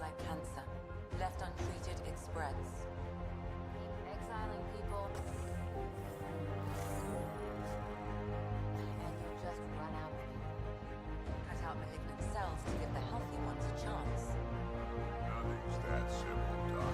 like cancer. Left untreated, it spreads. Keep exiling people, and you'll just run out of people. Cut out malignant cells to give the healthy ones a chance. Nothing's that simple, Doc.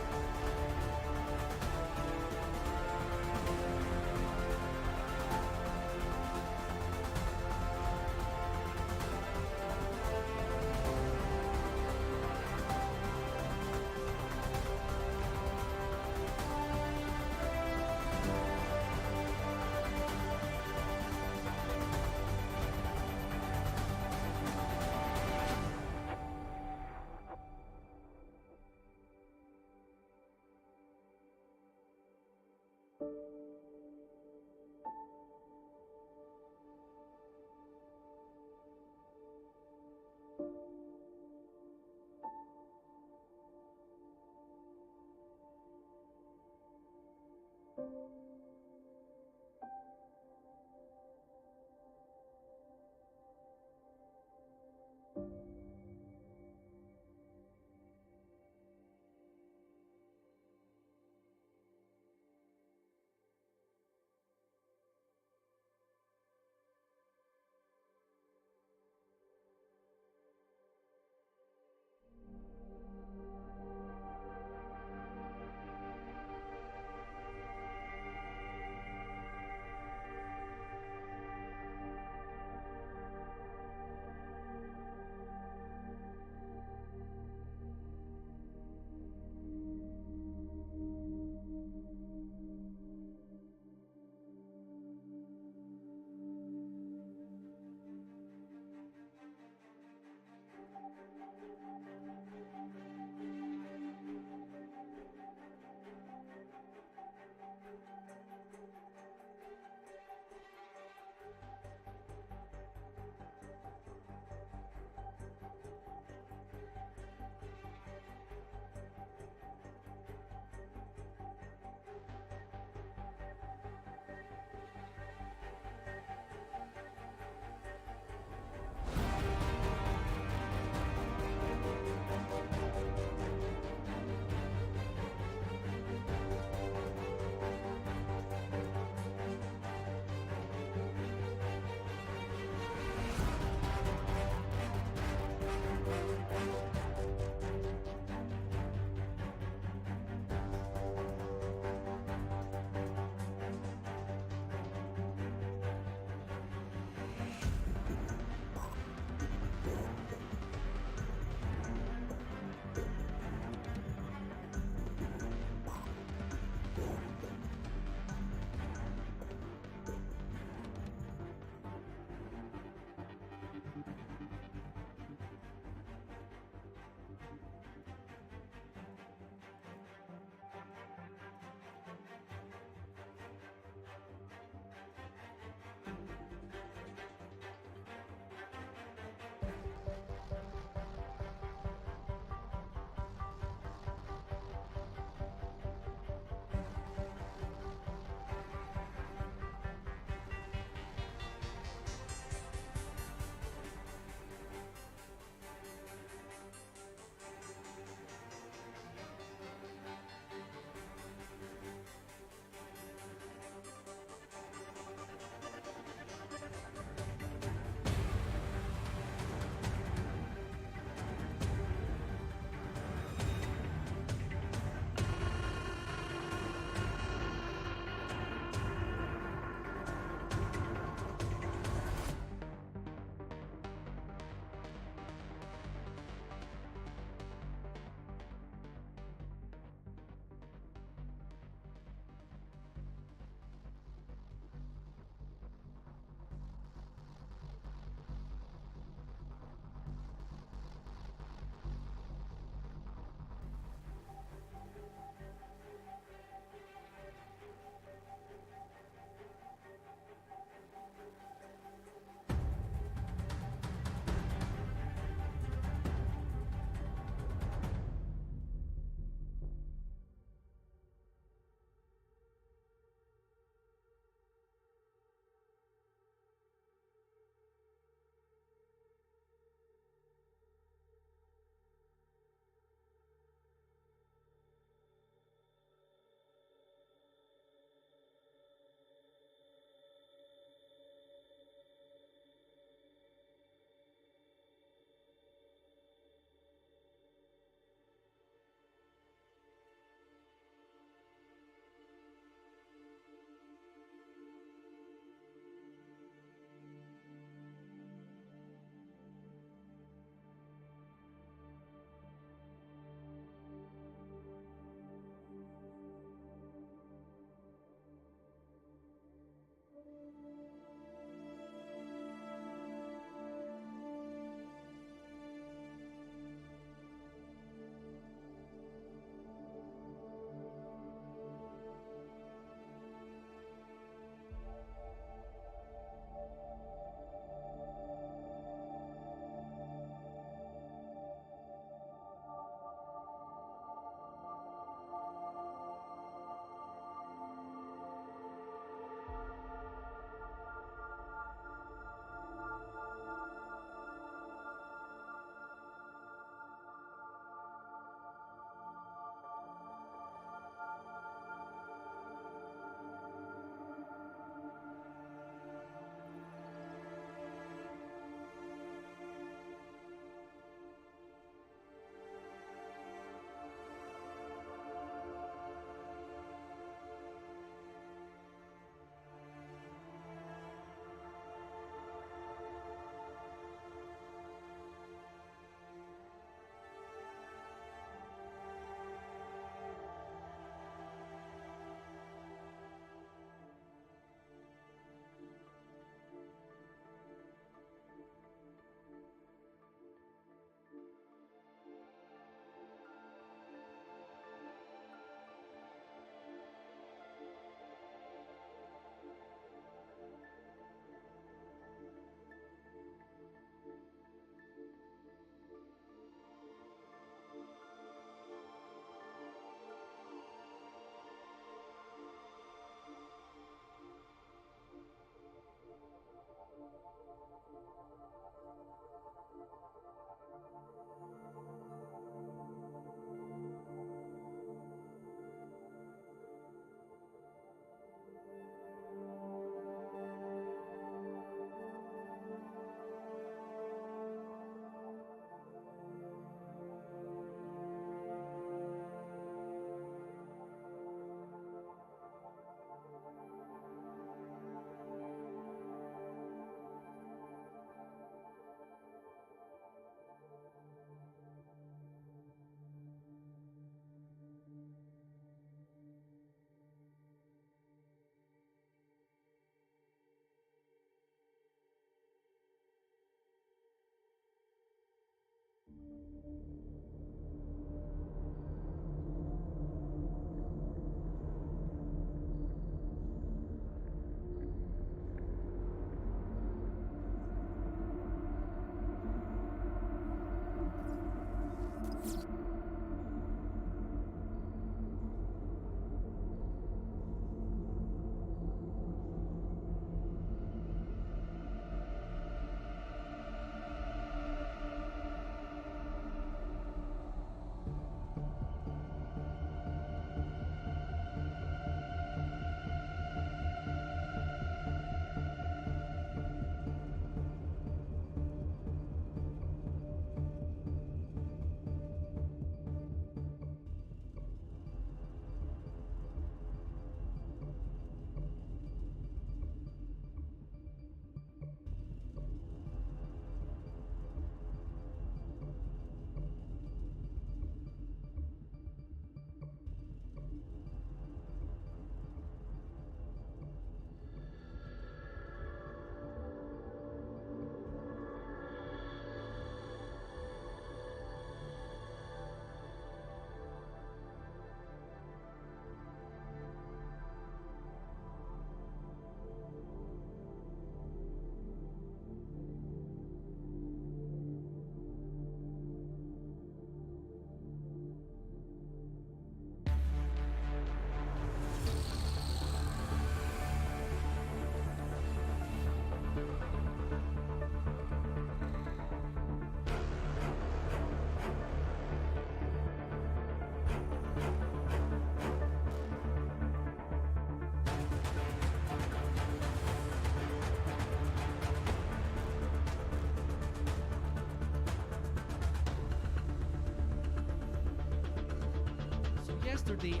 yesterday.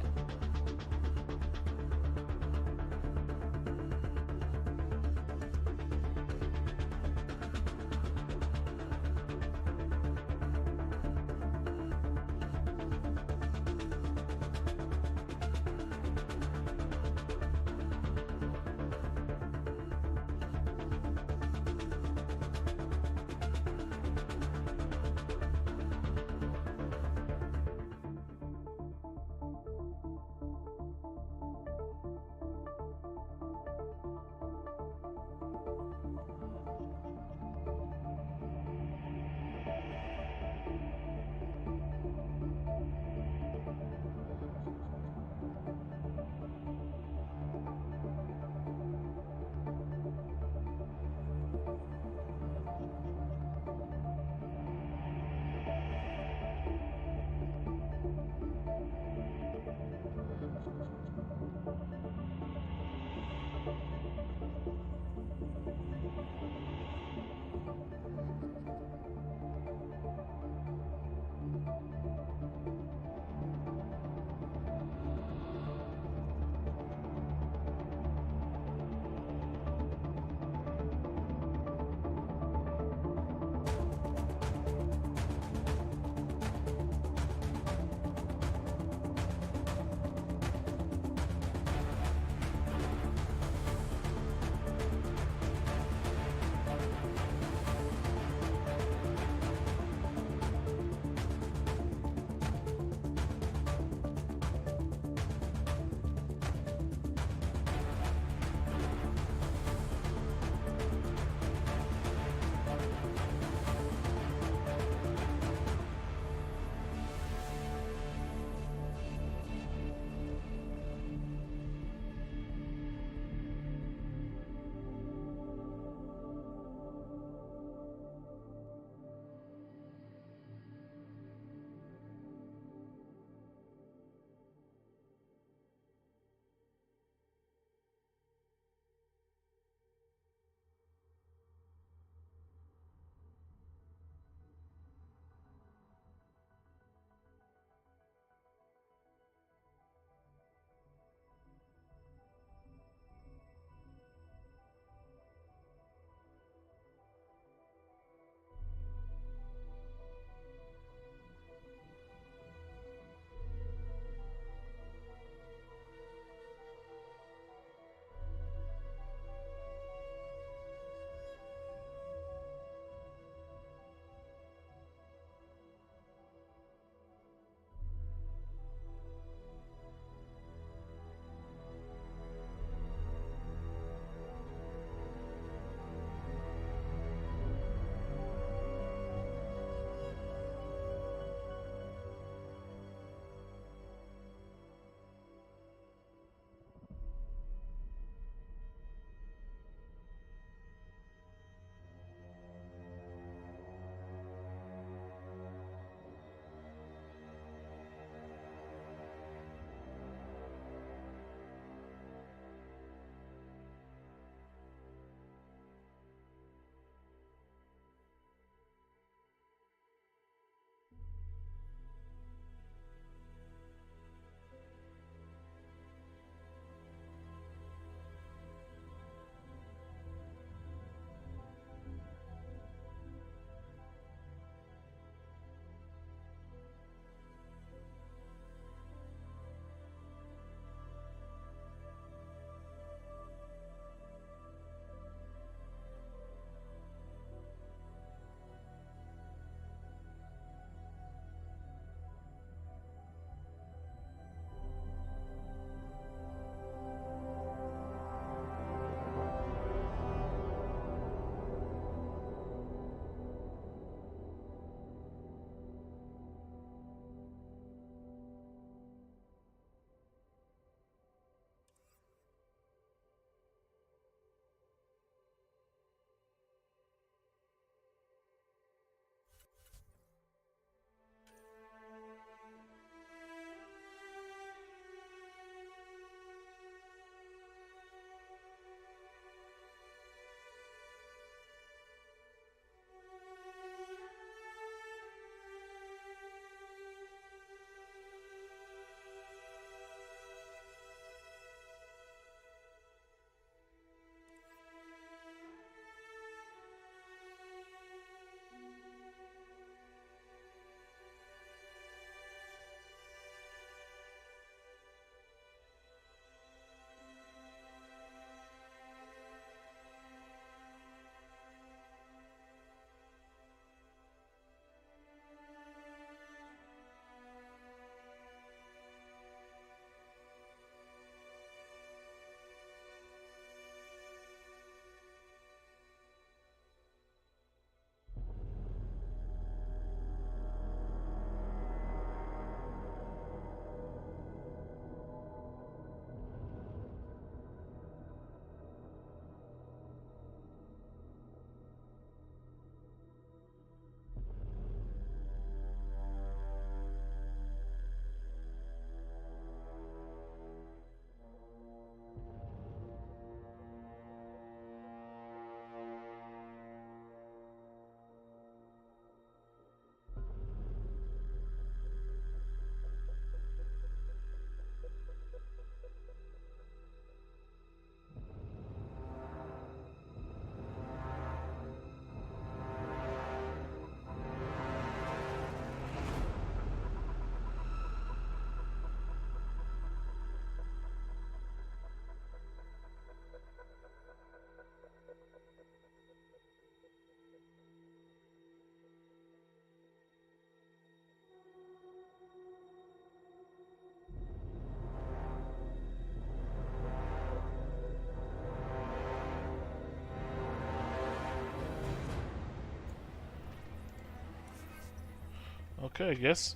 Okay, I guess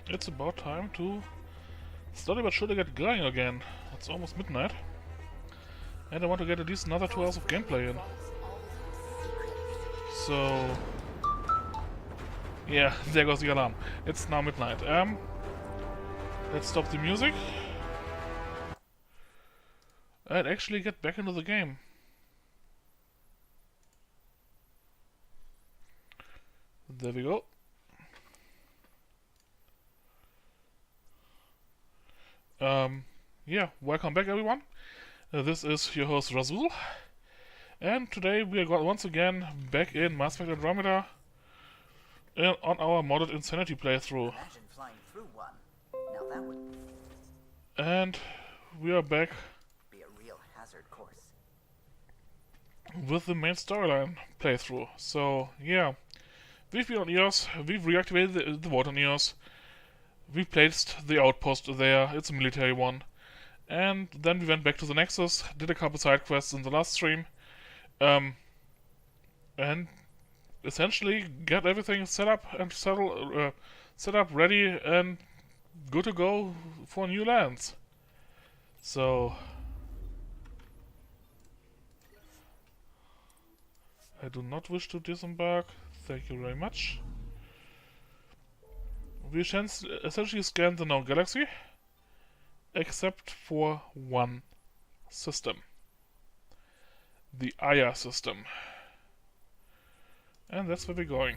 it's about time to slowly but surely get going again. It's almost midnight. And I want to get at least another 2 hours of gameplay in. So... yeah, there goes the alarm. It's now midnight. Let's stop the music. And actually get back into the game. There we go. Yeah, welcome back everyone. This is your host Razul. And today we are once again back in Mass Effect Andromeda on our modded Insanity playthrough. Imagine flying through one. Now that would And we are back be a real hazard course. with the main storyline playthrough. So yeah, we've been on EOS, we've reactivated the vault on EOS, we placed the outpost there, it's a military one, and then we went back to the Nexus, did a couple side quests in the last stream, and essentially get everything set up and set up, ready, and good to go for new lands. So I do not wish to disembark. Thank you very much. We essentially scan the known galaxy, except for one system. The Aya system. And that's where we're going.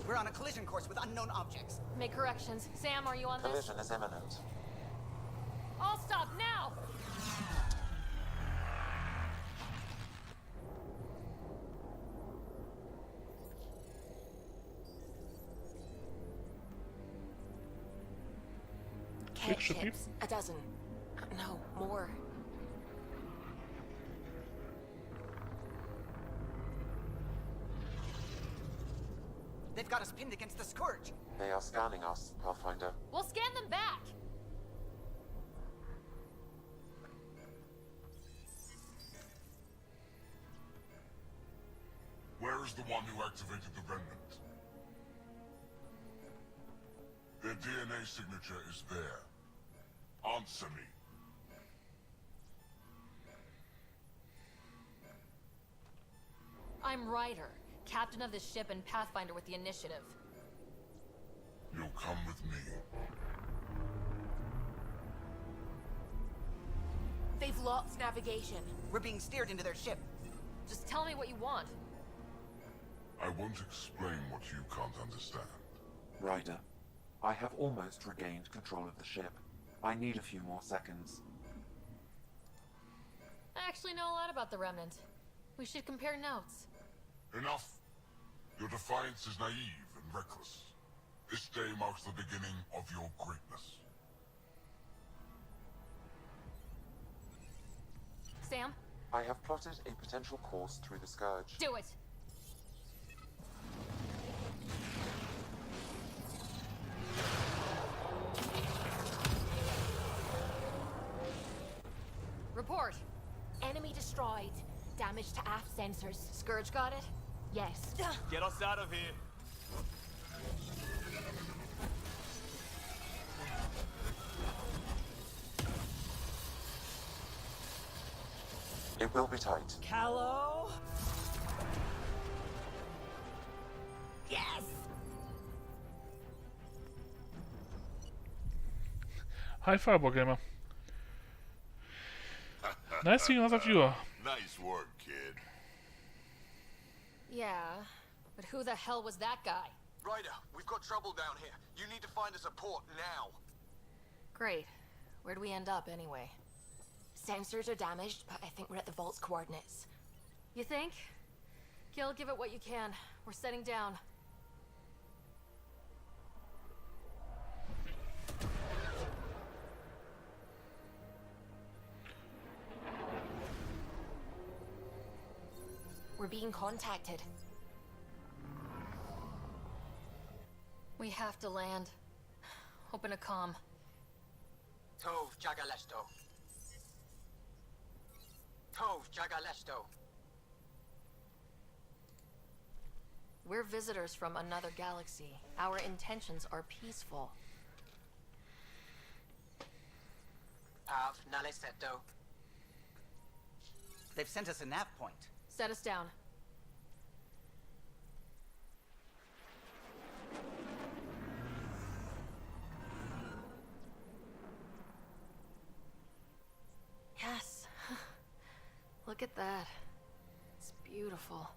We're on a collision course with unknown objects. Make corrections. Sam, are you on this? Collision is imminent. I'll stop now! Big ship here. A dozen. No, more. They've got us pinned against the Scourge. They are scanning us, Pathfinder. We'll scan them back! Where is the one who activated the Remnant? Their DNA signature is there. Answer me. I'm Ryder, captain of this ship and Pathfinder with the initiative. You'll come with me. They've lost navigation. We're being steered into their ship. Just tell me what you want. I won't explain what you can't understand. Ryder, I have almost regained control of the ship. I need a few more seconds. I actually know a lot about the Remnant. We should compare notes. Enough. Your defiance is naive and reckless. This day marks the beginning of your greatness. Sam, I have plotted a potential course through the Scourge. do it! Report. Enemy destroyed. Damage to aft sensors. Scourge got it? Yes. Get us out of here. It will be tight. Callow? Yes! Hi Fireball Gamer. Nice seeing another viewer. Nice work, kid. Yeah, but who the hell was that guy? Ryder, we've got trouble down here. You need to find us a port now. Great. Where'd we end up anyway? Sensors are damaged, but I think we're at the vault's coordinates. You think? Gil, give it what you can. We're setting down. We're being contacted. have to land. Open a comm. Tov Jagalesto. Tov Jagalesto. We're visitors from another galaxy. Our intentions are peaceful. Av Naleseto. They've sent us a nav point. Set us down. Yes. Look at that. It's beautiful.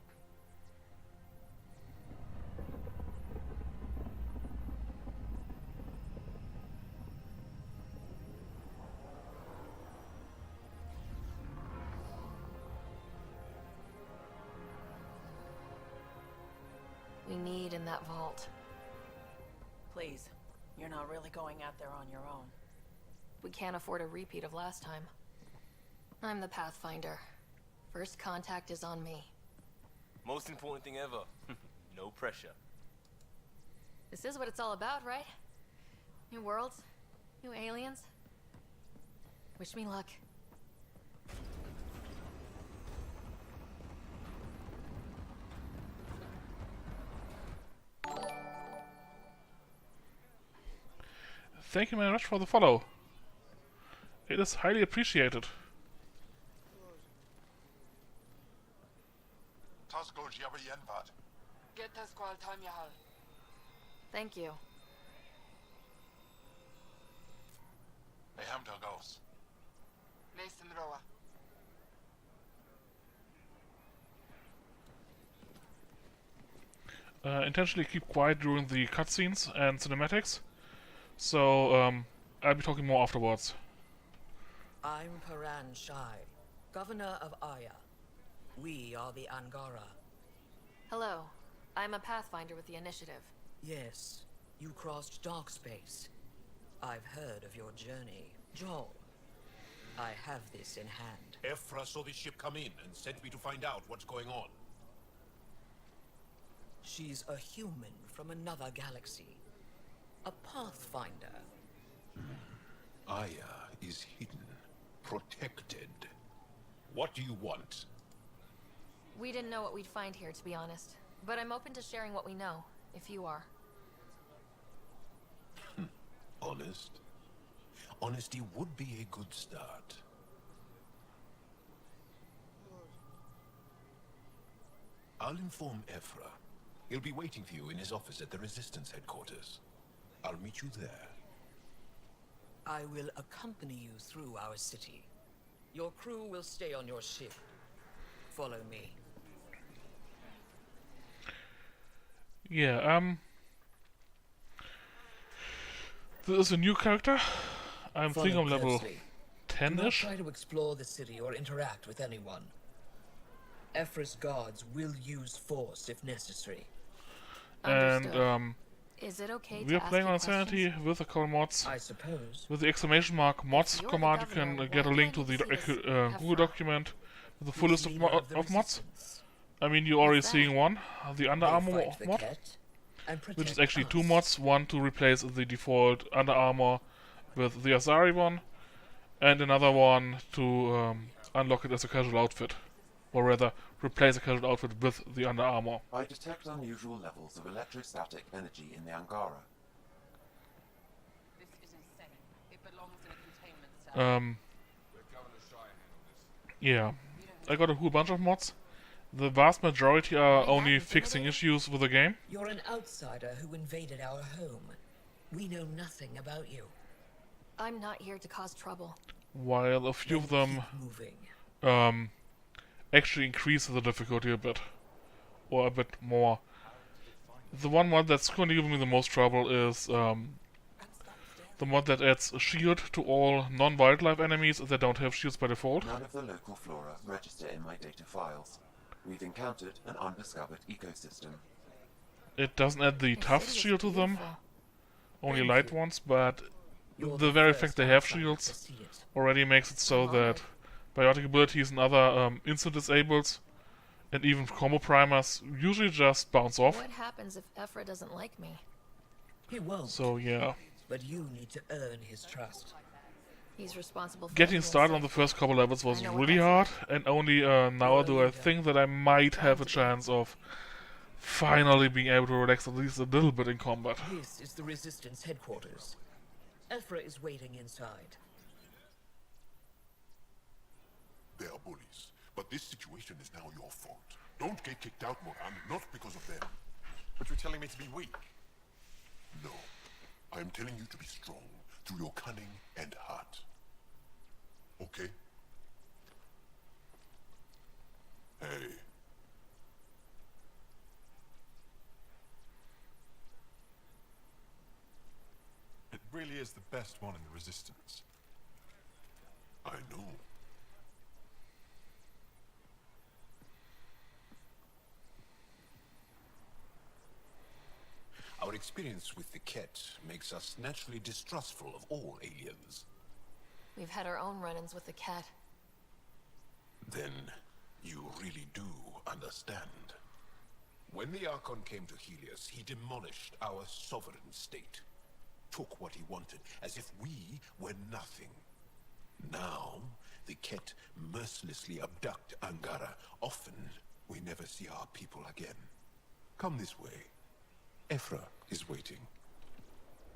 We need in that vault. Please, you're not really going out there on your own. We can't afford a repeat of last time. I'm the Pathfinder. First contact is on me. Most important thing ever. No pressure. This is what it's all about, right? New worlds, new aliens. Wish me luck. Thank you very much for the follow. It is highly appreciated. Thank you. Intentionally keep quiet during the cutscenes and cinematics, so I'll be talking more afterwards. I'm Paran Shai, Governor of Aya. We are the Angara. Hello. I'm a Pathfinder with the Initiative. Yes, you crossed dark space. I've heard of your journey. Joel, I have this in hand. Ephra saw this ship come in and sent me to find out what's going on. She's a human from another galaxy. A Pathfinder. Aya is hidden, protected. What do you want? We didn't know what we'd find here, to be honest. But I'm open to sharing what we know, if you are. Honest? Honesty would be a good start. I'll inform Ephra. He'll be waiting for you in his office at the Resistance headquarters. I'll meet you there. I will accompany you through our city. Your crew will stay on your ship. Follow me. Yeah, this is a new character. I'm thinking I'm level Do not 10-ish. try to explore the city or interact with anyone. Ephra's guards will use force if necessary. And Understood. Is it okay we to are ask playing you on Sanity questions? with the call mods. I suppose. With the exclamation mark mods You're the command, you governor, can get a why link do to I the need to see this Google Ephra? document with the full list of, Leader of the of mods. Resistance. I mean, you're already What's seeing that? one, the Under They Armor fight the mod, Ket and which is protect actually two us. mods. One to replace the default Under Armor with the Azari one, and another one to unlock it as a casual outfit. Or rather, replace a casual outfit with the Under Armor. I detect unusual levels of electrostatic energy in the Angara. This is insane. It belongs in a containment cell. Yeah, I got a whole bunch of mods. The vast majority are Why only that fixing intimidating? issues with the game. You're an outsider who invaded our home. We know nothing about you. I'm not here to cause trouble. While a few of them Keep moving. actually increase the difficulty a bit. Or a bit more. The one mod that's currently giving me the most trouble is the mod that adds a shield to all non-wildlife enemies that don't have shields by default. None of the local flora register in my data files. We've encountered an undiscovered ecosystem. It doesn't add the Your tough city is shield to them, beautiful. only Thank light you. ones, but You're the very first fact they have outsider to shields see it. already makes it so I'm that honored. biotic abilities and other instant disables and even combo primers usually just bounce off. What happens if Ephra doesn't like me? He won't. So yeah, But you need to earn his trust. He's responsible for getting everyone's started on the safety. first couple levels was I know what really that's hard, and only now do I think that I might have a chance of finally being able to relax at least a little bit in combat. This is the Resistance headquarters. Ephra is waiting inside. They are bullies, but this situation is now your fault. Don't get kicked out, Moran, not because of them. But you're telling me to be weak. No, I am telling you to be strong through your cunning and heart. Okay? Hey. It really is the best one in the Resistance. I know. Our experience with the Ket makes us naturally distrustful of all aliens. We've had our own run-ins with the cat. Then you really do understand. When the Archon came to Helios, he demolished our sovereign state. Took what he wanted, as if we were nothing. Now, the Ket mercilessly abduct Angara. Often, we never see our people again. Come this way. Ephra is waiting.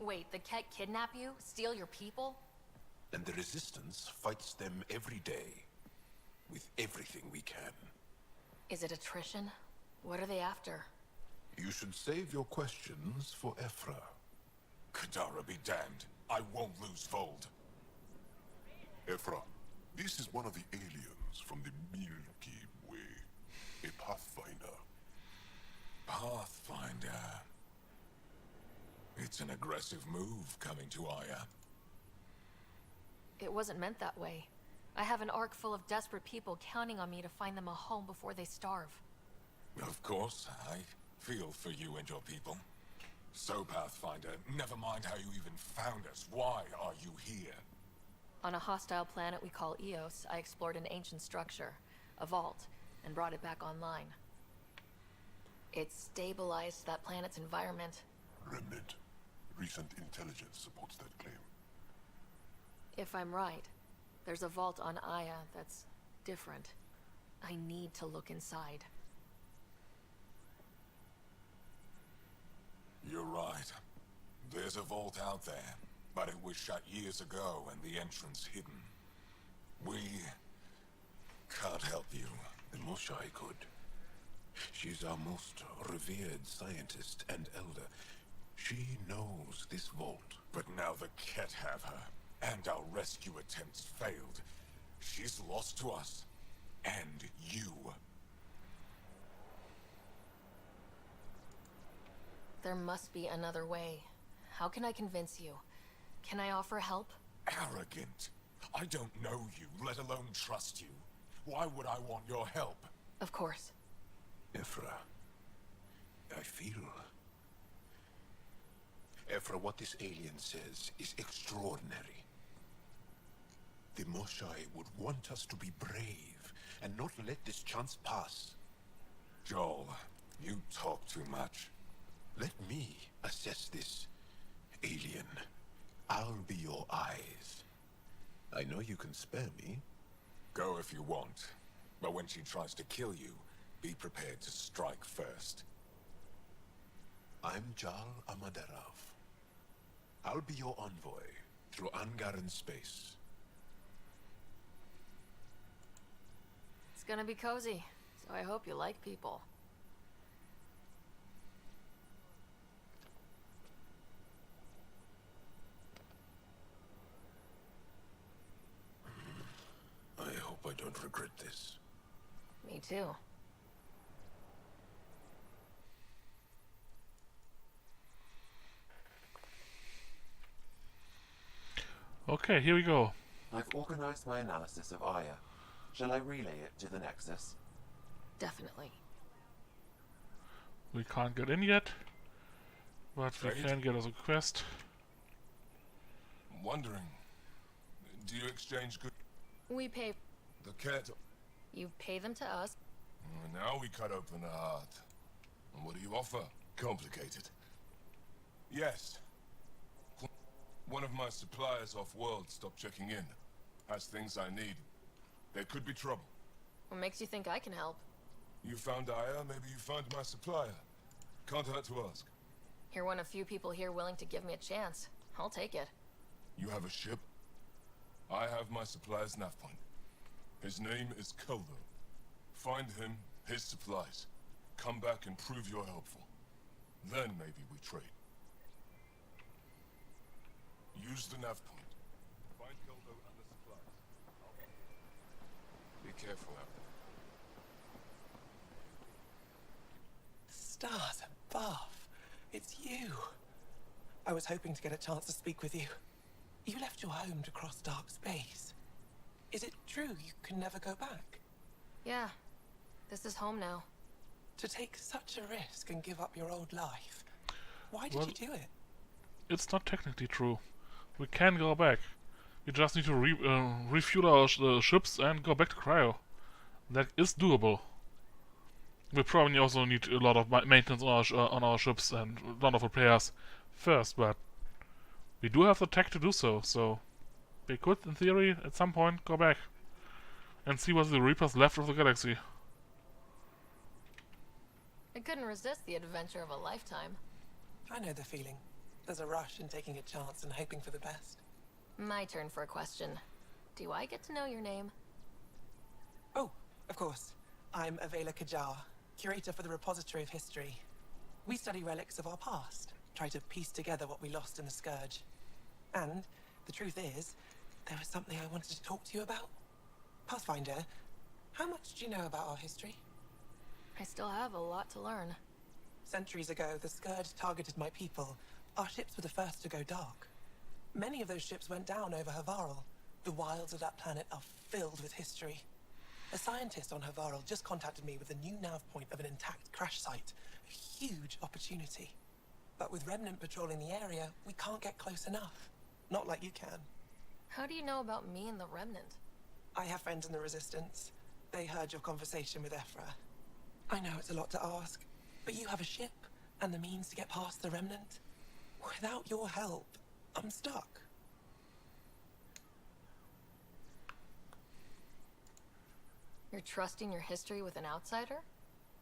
Wait, the cat kidnap you? Steal your people? And the Resistance fights them every day. With everything we can. Is it attrition? What are they after? You should save your questions for Ephra. Kadara be damned. I won't lose Fold. Ephra, this is one of the aliens from the Milky Way. A Pathfinder. Pathfinder. It's an aggressive move coming to Aya. It wasn't meant that way. I have an ark full of desperate people counting on me to find them a home before they starve. Of course, I feel for you and your people. So, Pathfinder, never mind how you even found us. Why are you here? On a hostile planet we call E06, I explored an ancient structure, a vault, and brought it back online. It stabilized that planet's environment. Remnant. Recent intelligence supports that claim. If I'm right, there's a vault on Aya that's different. I need to look inside. You're right. There's a vault out there, but it was shut years ago and the entrance hidden. We can't help you. The Moshai could. She's our most revered scientist and elder. She knows this vault. But now the Ket have her, and our rescue attempts failed. She's lost to us, and you. There must be another way. How can I convince you? Can I offer help? Arrogant. I don't know you, let alone trust you. Why would I want your help? Of course. Ephra, I feel... Ephra, what this alien says is extraordinary. The Moshai would want us to be brave and not let this chance pass. Joel, you talk too much. Let me assess this, alien. I'll be your eyes. I know you can spare me. Go if you want, but when she tries to kill you, be prepared to strike first. I'm Jal Amaderov. I'll be your envoy through Angaran space. It's gonna be cozy, so I hope you like people. I hope I don't regret this. Me too. Okay, here we go. I've organized my analysis of Aya. Shall I relay it to the Nexus? Definitely. We can't get in yet, but we can get us a quest. I'm wondering, do you exchange goods? We pay... The Ket... You pay them to us. Now we cut open the heart. And what do you offer? Complicated. Yes. One of my suppliers off-world stopped checking in. Has things I need. There could be trouble. What makes you think I can help? You found Aya, maybe you find my supplier. Can't hurt to ask. You're one of few people here willing to give me a chance. I'll take it. You have a ship? I have my supplier's nav point. His name is Koldo. Find him, his supplies. Come back and prove you're helpful. Then maybe we trade. Use the nav point. Find Koldo and the supplies. Be careful out there. Stars above. It's you. I was hoping to get a chance to speak with you. You left your home to cross dark space. Is it true you can never go back? Yeah. This is home now. To take such a risk and give up your old life. Why did you do it? It's not technically true. We can go back. We just need to refuel our ships and go back to Cryo. That is doable. We probably also need a lot of maintenance on our ships and a lot of repairs first, but we do have the tech to do so, so we could, in theory, at some point go back and see what's the Reapers left of the galaxy. I couldn't resist the adventure of a lifetime. I know the feeling. There's a rush in taking a chance and hoping for the best. My turn for a question. Do I get to know your name? Oh, of course. I'm Avela Kajar, curator for the Repository of History. We study relics of our past, try to piece together what we lost in the Scourge. And the truth is, there was something I wanted to talk to you about. Pathfinder, how much do you know about our history? I still have a lot to learn. Centuries ago, the Scourge targeted my people. Our ships were the first to go dark. Many of those ships went down over Havarl. The wilds of that planet are filled with history. A scientist on Havarl just contacted me with a new nav point of an intact crash site. A huge opportunity. But with Remnant patrolling the area, we can't get close enough. Not like you can. How do you know about me and the Remnant? I have friends in the Resistance. They heard your conversation with Ephra. I know it's a lot to ask, but you have a ship and the means to get past the Remnant. Without your help, I'm stuck. You're trusting your history with an outsider?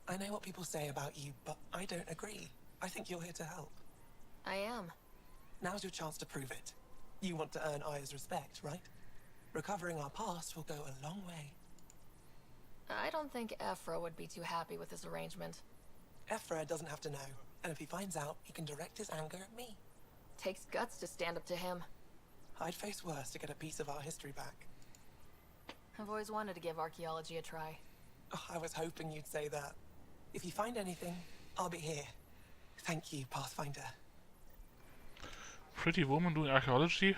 I know what people say about you, but I don't agree. I think you're here to help. I am. Now's your chance to prove it. You want to earn Aya's respect, right? Recovering our past will go a long way. I don't think Ephra would be too happy with this arrangement. Ephra doesn't have to know, and if he finds out, he can direct his anger at me. Takes guts to stand up to him. I'd face worse to get a piece of our history back. I've always wanted to give archaeology a try. Oh, I was hoping you'd say that. If you find anything, I'll be here. Thank you, Pathfinder. Pretty woman doing archaeology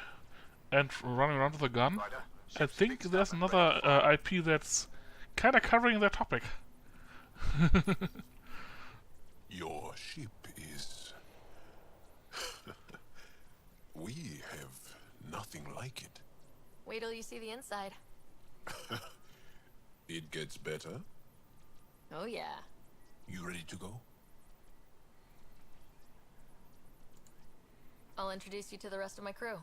and running around with a gun. I think there's another IP that's kind of covering that topic. Your ship is... We have nothing like it. Wait till you see the inside. It gets better. Oh yeah. You ready to go? I'll introduce you to the rest of my crew.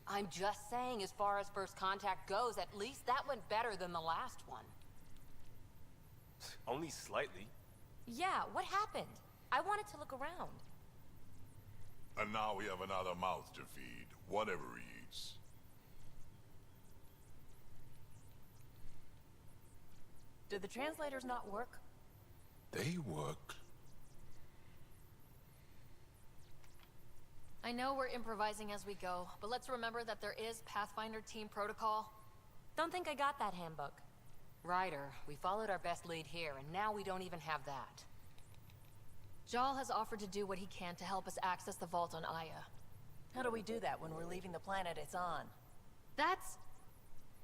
I'm just saying, as far as first contact goes, at least that went better than the last one. Only slightly. Yeah, what happened? I wanted to look around. And now we have another mouth to feed, whatever he eats. Did the translators not work? They work. I know we're improvising as we go, but let's remember that there is Pathfinder team protocol. Don't think I got that handbook. Ryder, we followed our best lead here, and now we don't even have that. Jal has offered to do what he can to help us access the vault on Aya. How do we do that when we're leaving the planet it's on? That's...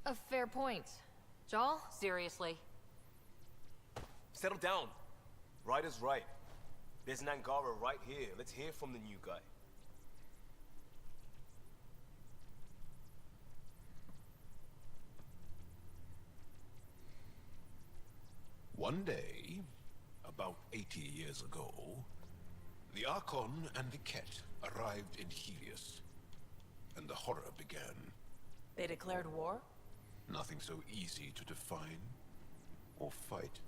A fair point. Joel? Seriously? Settle down. Ryder's right. There's an Angara right here. Let's hear from the new guy. One day, about 80 years ago, the Archon and the Ket arrived in Helios, and the horror began. They declared war? Nothing so easy to define or fight.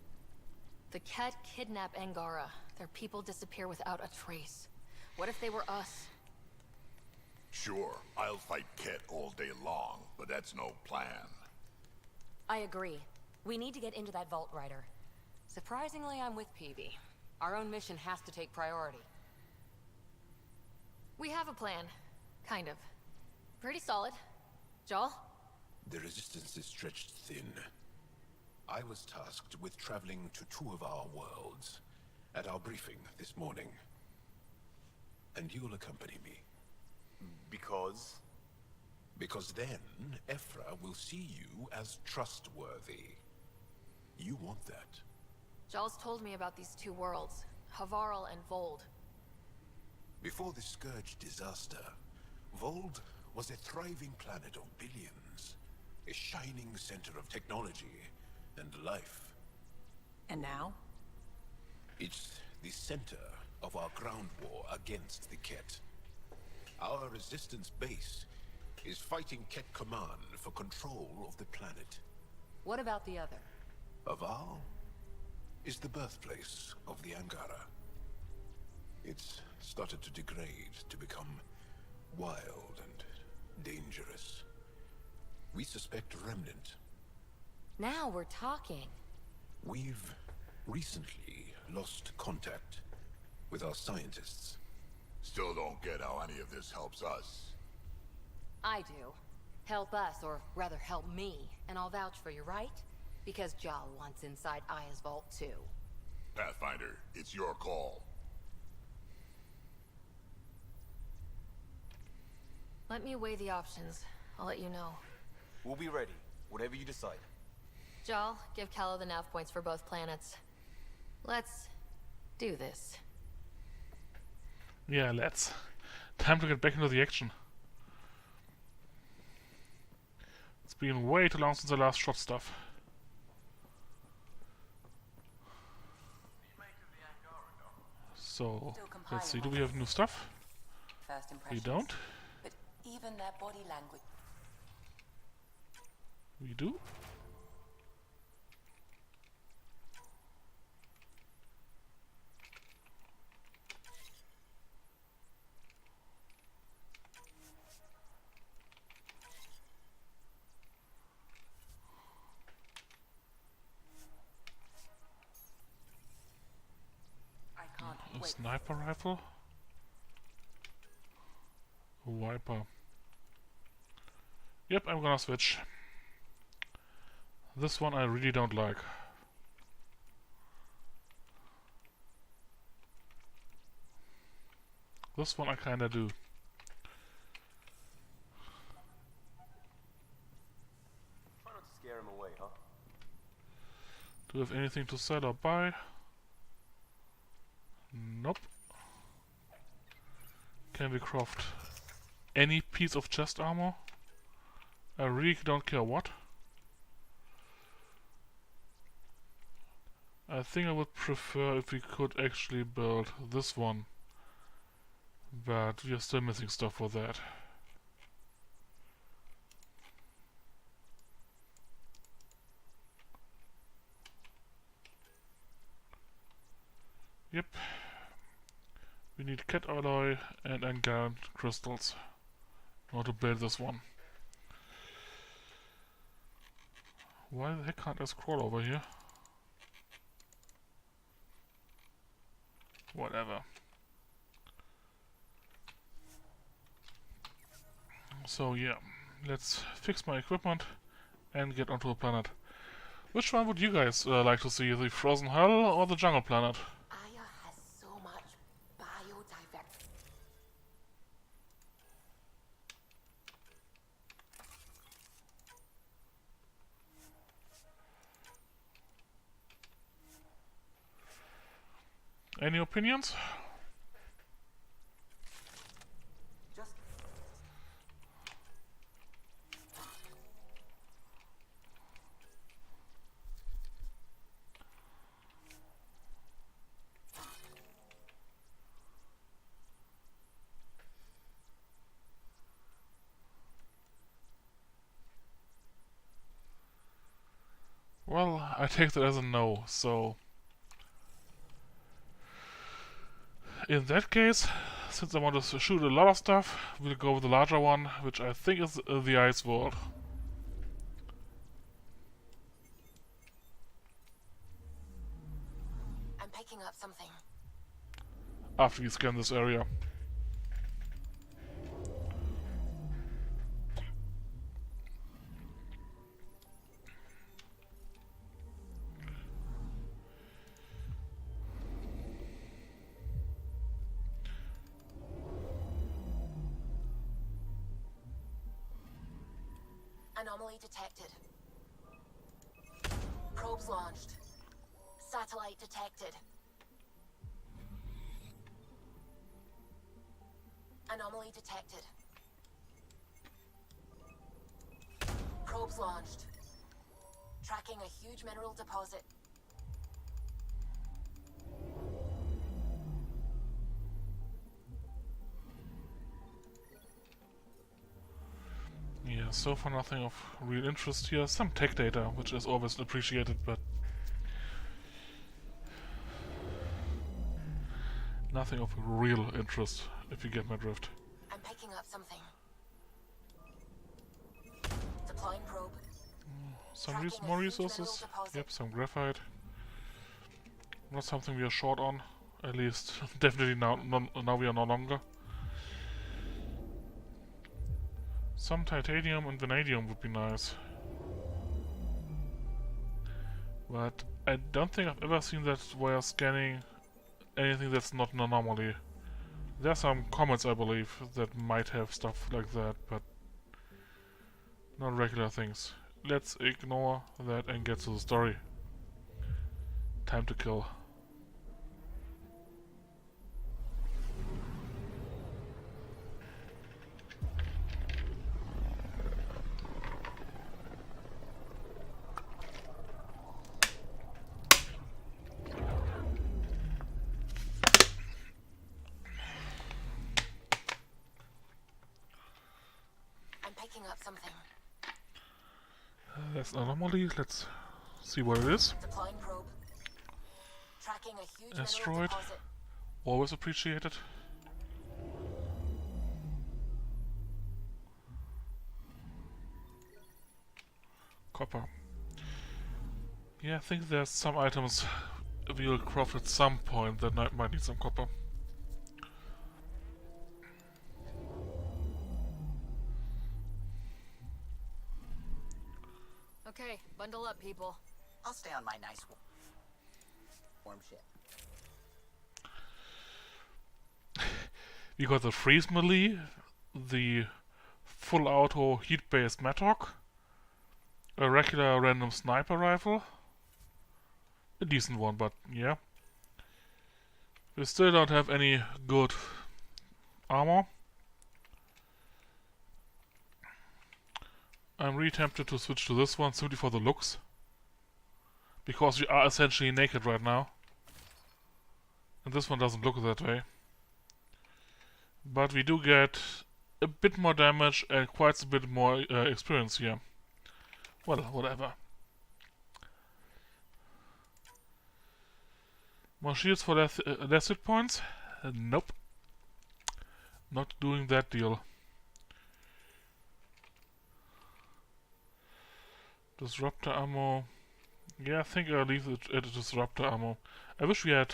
The Ket kidnap Angara. Their people disappear without a trace. What if they were us? Sure, I'll fight Ket all day long, but that's no plan. I agree. We need to get into that vault, Ryder. Surprisingly, I'm with Peavy. Our own mission has to take priority. We have a plan. Kind of. Pretty solid. Joel? The resistance is stretched thin. I was tasked with traveling to 2 of our worlds at our briefing this morning. And you'll accompany me. Because? Because then, Ephra will see you as trustworthy. You want that. Joel's told me about these 2 worlds. Havarl and Vold. Before the Scourge disaster, Vold was a thriving planet of billions. A shining center of technology and life. And now? It's the center of our ground war against the Ket. Our resistance base is fighting Ket Command for control of the planet. What about the other? Aval is the birthplace of the Angara. It's started to degrade, to become wild and dangerous. We suspect Remnant. Now we're talking. We've recently lost contact with our scientists. Still don't get how any of this helps us. I do. Help us, or rather help me, and I'll vouch for you, right? Because Jal wants inside Aya's vault too. Pathfinder, it's your call. Let me weigh the options. I'll let you know. We'll be ready, whatever you decide. Jal, give Callow the nav points for both planets. Let's do this. Yeah, let's. Time to get back into the action. It's been way too long since I last shot stuff. So, let's see, do we have new stuff? First We impressions. don't. But even their body language. We do. A sniper rifle? A wiper. Yep, I'm gonna switch. This one I really don't like. This one I kinda do. Try not to scare him away, huh? Do we have anything to sell or buy? Nope. Can we craft any piece of chest armor? I really don't care what. I think I would prefer if we could actually build this one. But we are still missing stuff for that. Yep. We need cat alloy and Angaran crystals in order to build this one. Why the heck can't I scroll over here? Whatever. So yeah, let's fix my equipment and get onto a planet. Which one would you guys like to see? The frozen hell or the jungle planet? Aya has so much biodiversity. Any opinions? Well, I take that as a no, so... In that case, since I want to shoot a lot of stuff, we'll go with the larger one, which I think is the Ice World. I'm picking up something. After we scan this area. Anomaly detected. Probes launched. Satellite detected. Anomaly detected. Probes launched. Tracking a huge mineral deposit. Yeah, so far nothing of real interest here. Some tech data, which is always appreciated, but nothing of real interest, if you get my drift. I'm picking up something. Deploying probe. Some more resources. Yep, some graphite. Not something we are short on. At least, definitely now we are no longer. Some titanium and vanadium would be nice. But I don't think I've ever seen that while scanning anything that's not an anomaly. There are some comets, I believe, that might have stuff like that, but not regular things. Let's ignore that and get to the story. Time to kill. Picking up something. That's an anomaly. Let's see what it is. Deploying probe. Tracking a huge Asteroid. deposit. Always appreciated. Copper. Yeah, I think there's some items we'll craft at some point that might need some copper. Okay, bundle up, people. I'll stay on my nice warm ship. We got the freeze melee, the full auto heat-based Mattock, a regular random sniper rifle, a decent one, but yeah. We still don't have any good armor. I'm really tempted to switch to this one simply for the looks, because we are essentially naked right now, and this one doesn't look that way. But we do get a bit more damage and quite a bit more experience here. Well, whatever. More shields for less hit points? Nope. Not doing that deal. Disruptor ammo. Yeah, I think I'll leave it at disruptor ammo. I wish we had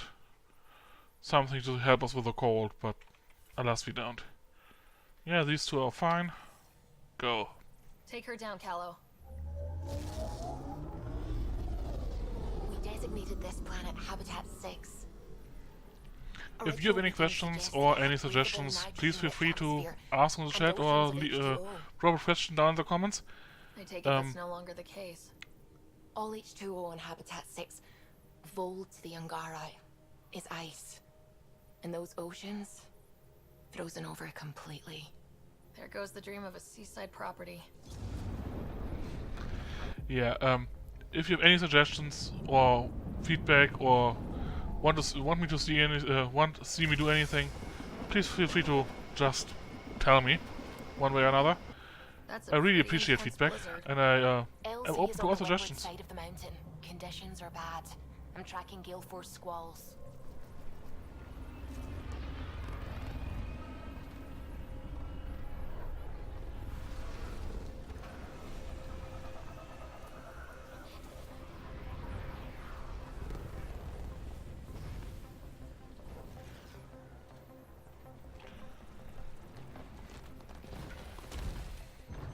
something to help us with the cold, but alas we don't. Yeah, these two are fine. Go. Take her down, Callow. We designated this planet Habitat 6. If you have any questions or any suggestions, please feel free to ask in the chat or drop a question down in the comments. I take it that's no longer the case. All H2O on Habitat 6 voled to the Ungarai. is ice. And those oceans, frozen over completely. There goes the dream of a seaside property. Yeah, if you have any suggestions or feedback or want me to see see me do anything, please feel free to just tell me, one way or another. I really appreciate feedback, and I'm open to all suggestions. Side of the mountain. Conditions are bad. I'm tracking gale force squalls.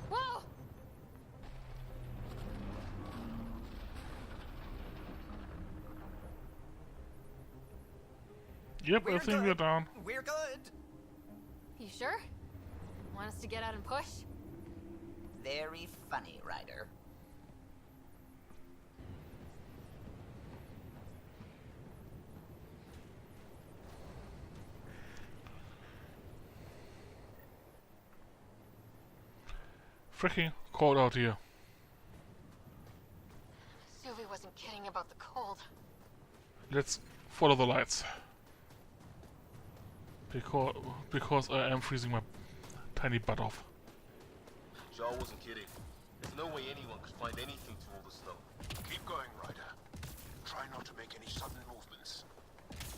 Whoa! Yep, I think we're down. We're good. You sure? Want us to get out and push? Very funny, Ryder. Freaking cold out here. Suvi wasn't kidding about the cold. Let's follow the lights. Because I am freezing my tiny butt off. Jaw wasn't kidding. There's no way anyone could find anything to all the snow. Keep going, Ryder. Try not to make any sudden movements.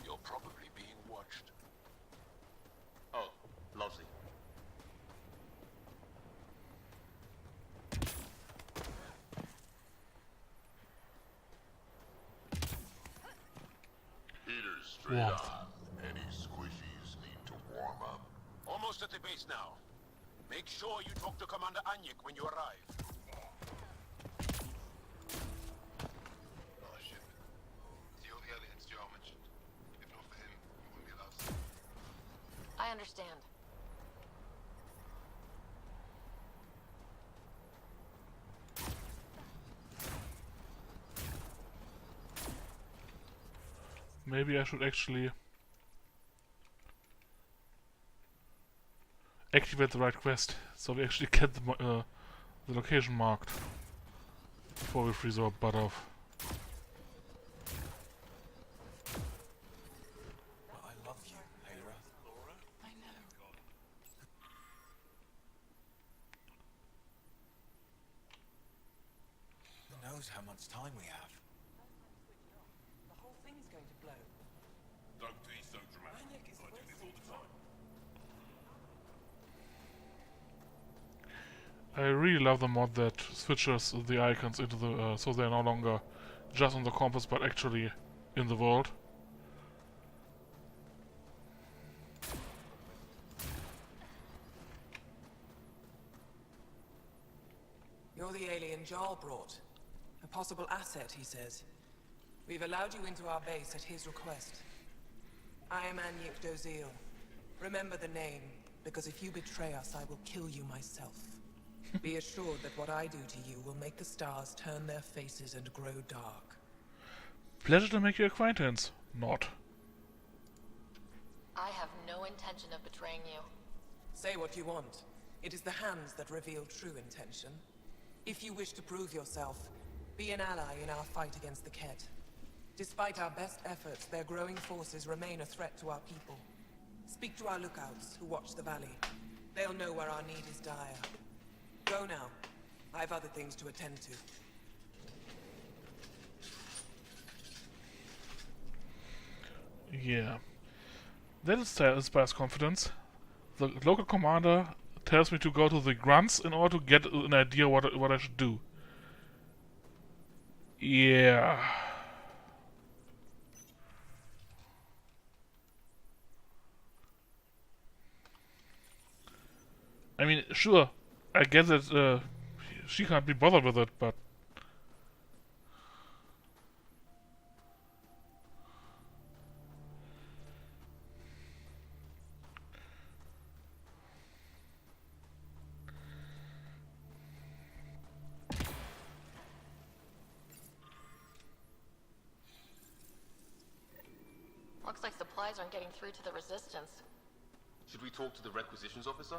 You're probably being watched. Oh, lovely. Heaters straight Warmth. on. Any squishies need to warm up. Almost at the base now. Make sure you talk to Commander Anyik when you arrive. Oh shit. The only aliens Joe mentioned. If not for him, we wouldn't be allowed to. I understand. Maybe I should actually activate the right quest, so we actually get the location marked before we freeze our butt off. I love you, Hera. I know. Who knows how much time we have? The whole thing's going to blow. Don't be so dramatic. Maniac is I do this all the time. I really love the mod that switches the icons into the so they're no longer just on the compass but actually in the world. You're the alien Jarl brought. A possible asset, he says. We've allowed you into our base at his request. I am MO-THU. Remember the name, because if you betray us, I will kill you myself. Be assured that what I do to you will make the stars turn their faces and grow dark. Pleasure to make your acquaintance. Not. I have no intention of betraying you. Say what you want. It is the hands that reveal true intention. If you wish to prove yourself, be an ally in our fight against the Ket. Despite our best efforts, their growing forces remain a threat to our people. Speak to our lookouts, who watch the valley. They'll know where our need is dire. Go now. I have other things to attend to. Yeah. That inspires confidence. The local commander tells me to go to the grunts in order to get an idea what I should do. Yeah. I mean, sure, I get that she can't be bothered with it, but Looks like supplies aren't getting through to the Resistance. Should we talk to the requisitions officer?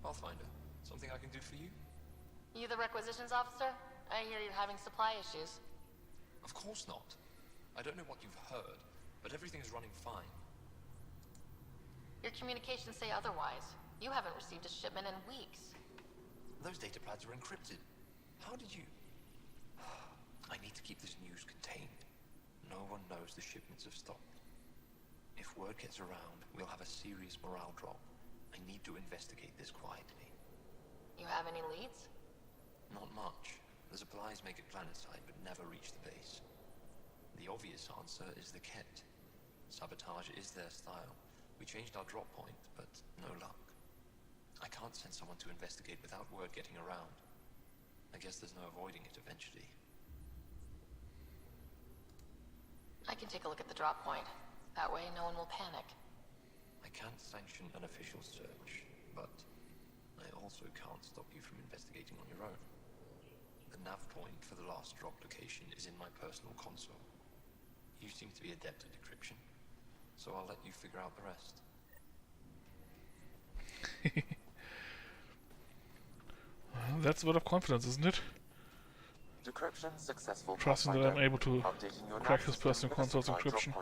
Pathfinder, something I can do for you? You the requisitions officer? I hear you're having supply issues. Of course not. I don't know what you've heard, but everything is running fine. Your communications say otherwise. You haven't received a shipment in weeks. Those data pads are encrypted. How did you... I need to keep this news contained. No one knows the shipments have stopped. If word gets around, we'll have a serious morale drop. I need to investigate this quietly. You have any leads? Not much. The supplies make it planetside, but never reach the base. The obvious answer is the Ket. Sabotage is their style. We changed our drop point, but no luck. I can't send someone to investigate without word getting around. I guess there's no avoiding it eventually. I can take a look at the drop point. That way no one will panic. I can't sanction an official search, but I also can't stop you from investigating on your own. The nav point for the last drop location is in my personal console. You seem to be adept at decryption, so I'll let you figure out the rest. Well, that's a lot of confidence, isn't it? Decryption successful. Trusting that I'm able to crack his personal console's encryption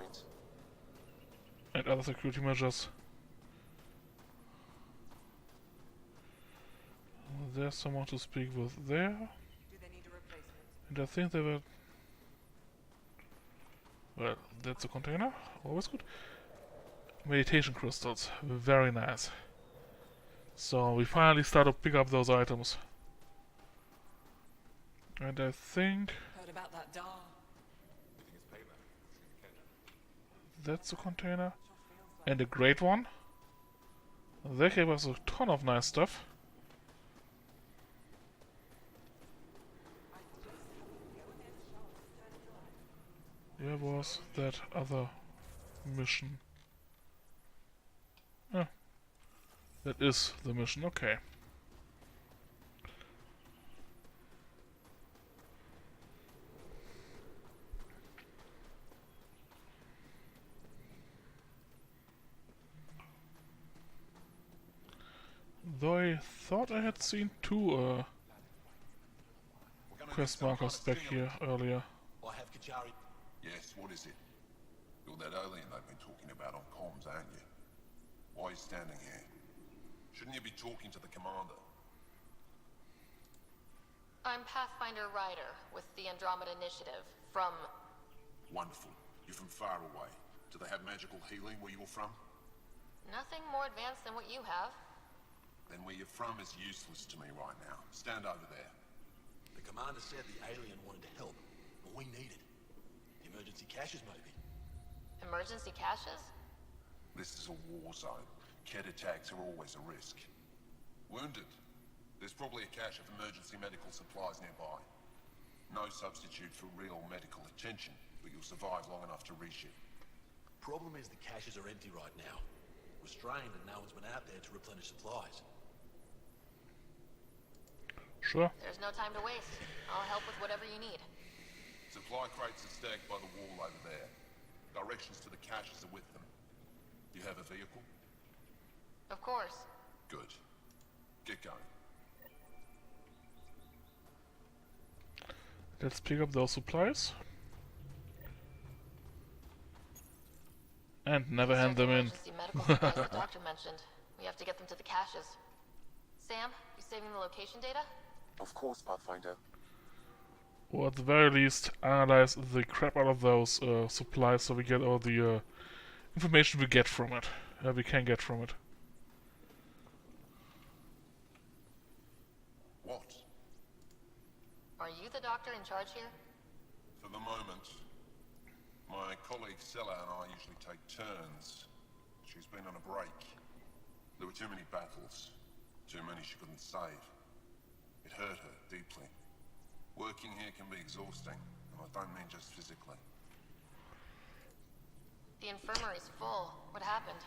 and other security measures. There's someone to speak with there. And I think they were... Well, that's a container. Always good. Meditation crystals. Very nice. So we finally start to pick up those items. And I think... Heard about that Dar? That's a container. And a great one. They gave us a ton of nice stuff. Where was that other mission? Ah, that is the mission, okay. Though I thought I had seen two quest markers back here earlier. I have Kajari. Yes, what is it? You're that alien they've been talking about on comms, aren't you? Why are you standing here? Shouldn't you be talking to the commander? I'm Pathfinder Ryder with the Andromeda Initiative from... Wonderful. You're from far away. Do they have magical healing where you're from? Nothing more advanced than what you have. Then where you're from is useless to me right now. Stand over there. The commander said the alien wanted to help, but we need it. Emergency caches, maybe. Emergency caches? This is a war zone. Ket attacks are always a risk. Wounded? There's probably a cache of emergency medical supplies nearby. No substitute for real medical attention, but you'll survive long enough to reship. Problem is the caches are empty right now. We're strained and no one's been out there to replenish supplies. Sure. There's no time to waste. I'll help with whatever you need. Supply crates are stacked by the wall over there. Directions to the caches are with them. You have a vehicle? Of course. Good. Get going. Let's pick up those supplies. And never hand them in. Emergency medical supplies the doctor mentioned. We have to get them to the caches. Sam, you saving the location data? Of course, Pathfinder. Or at the very least, analyze the crap out of those supplies so we get all the information we get from it. We can get from it. What? Are you the doctor in charge here? For the moment. My colleague Sella and I usually take turns. She's been on a break. There were too many battles. Too many she couldn't save. It hurt her deeply. Working here can be exhausting, and I don't mean just physically. The infirmary's full. What happened?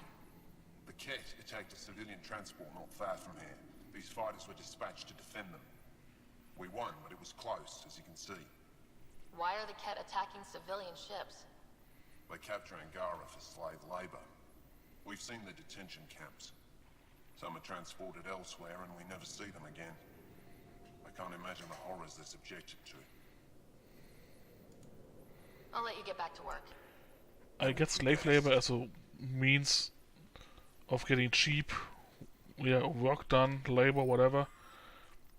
The Ket attacked a civilian transport not far from here. These fighters were dispatched to defend them. We won, but it was close, as you can see. Why are the Ket attacking civilian ships? They capture Angara for slave labor. We've seen the detention camps. Some are transported elsewhere and we never see them again. I can't imagine the horrors they're subjected to. I'll let you get back to work. I get slave labor as a means of getting cheap, work done, labor, whatever,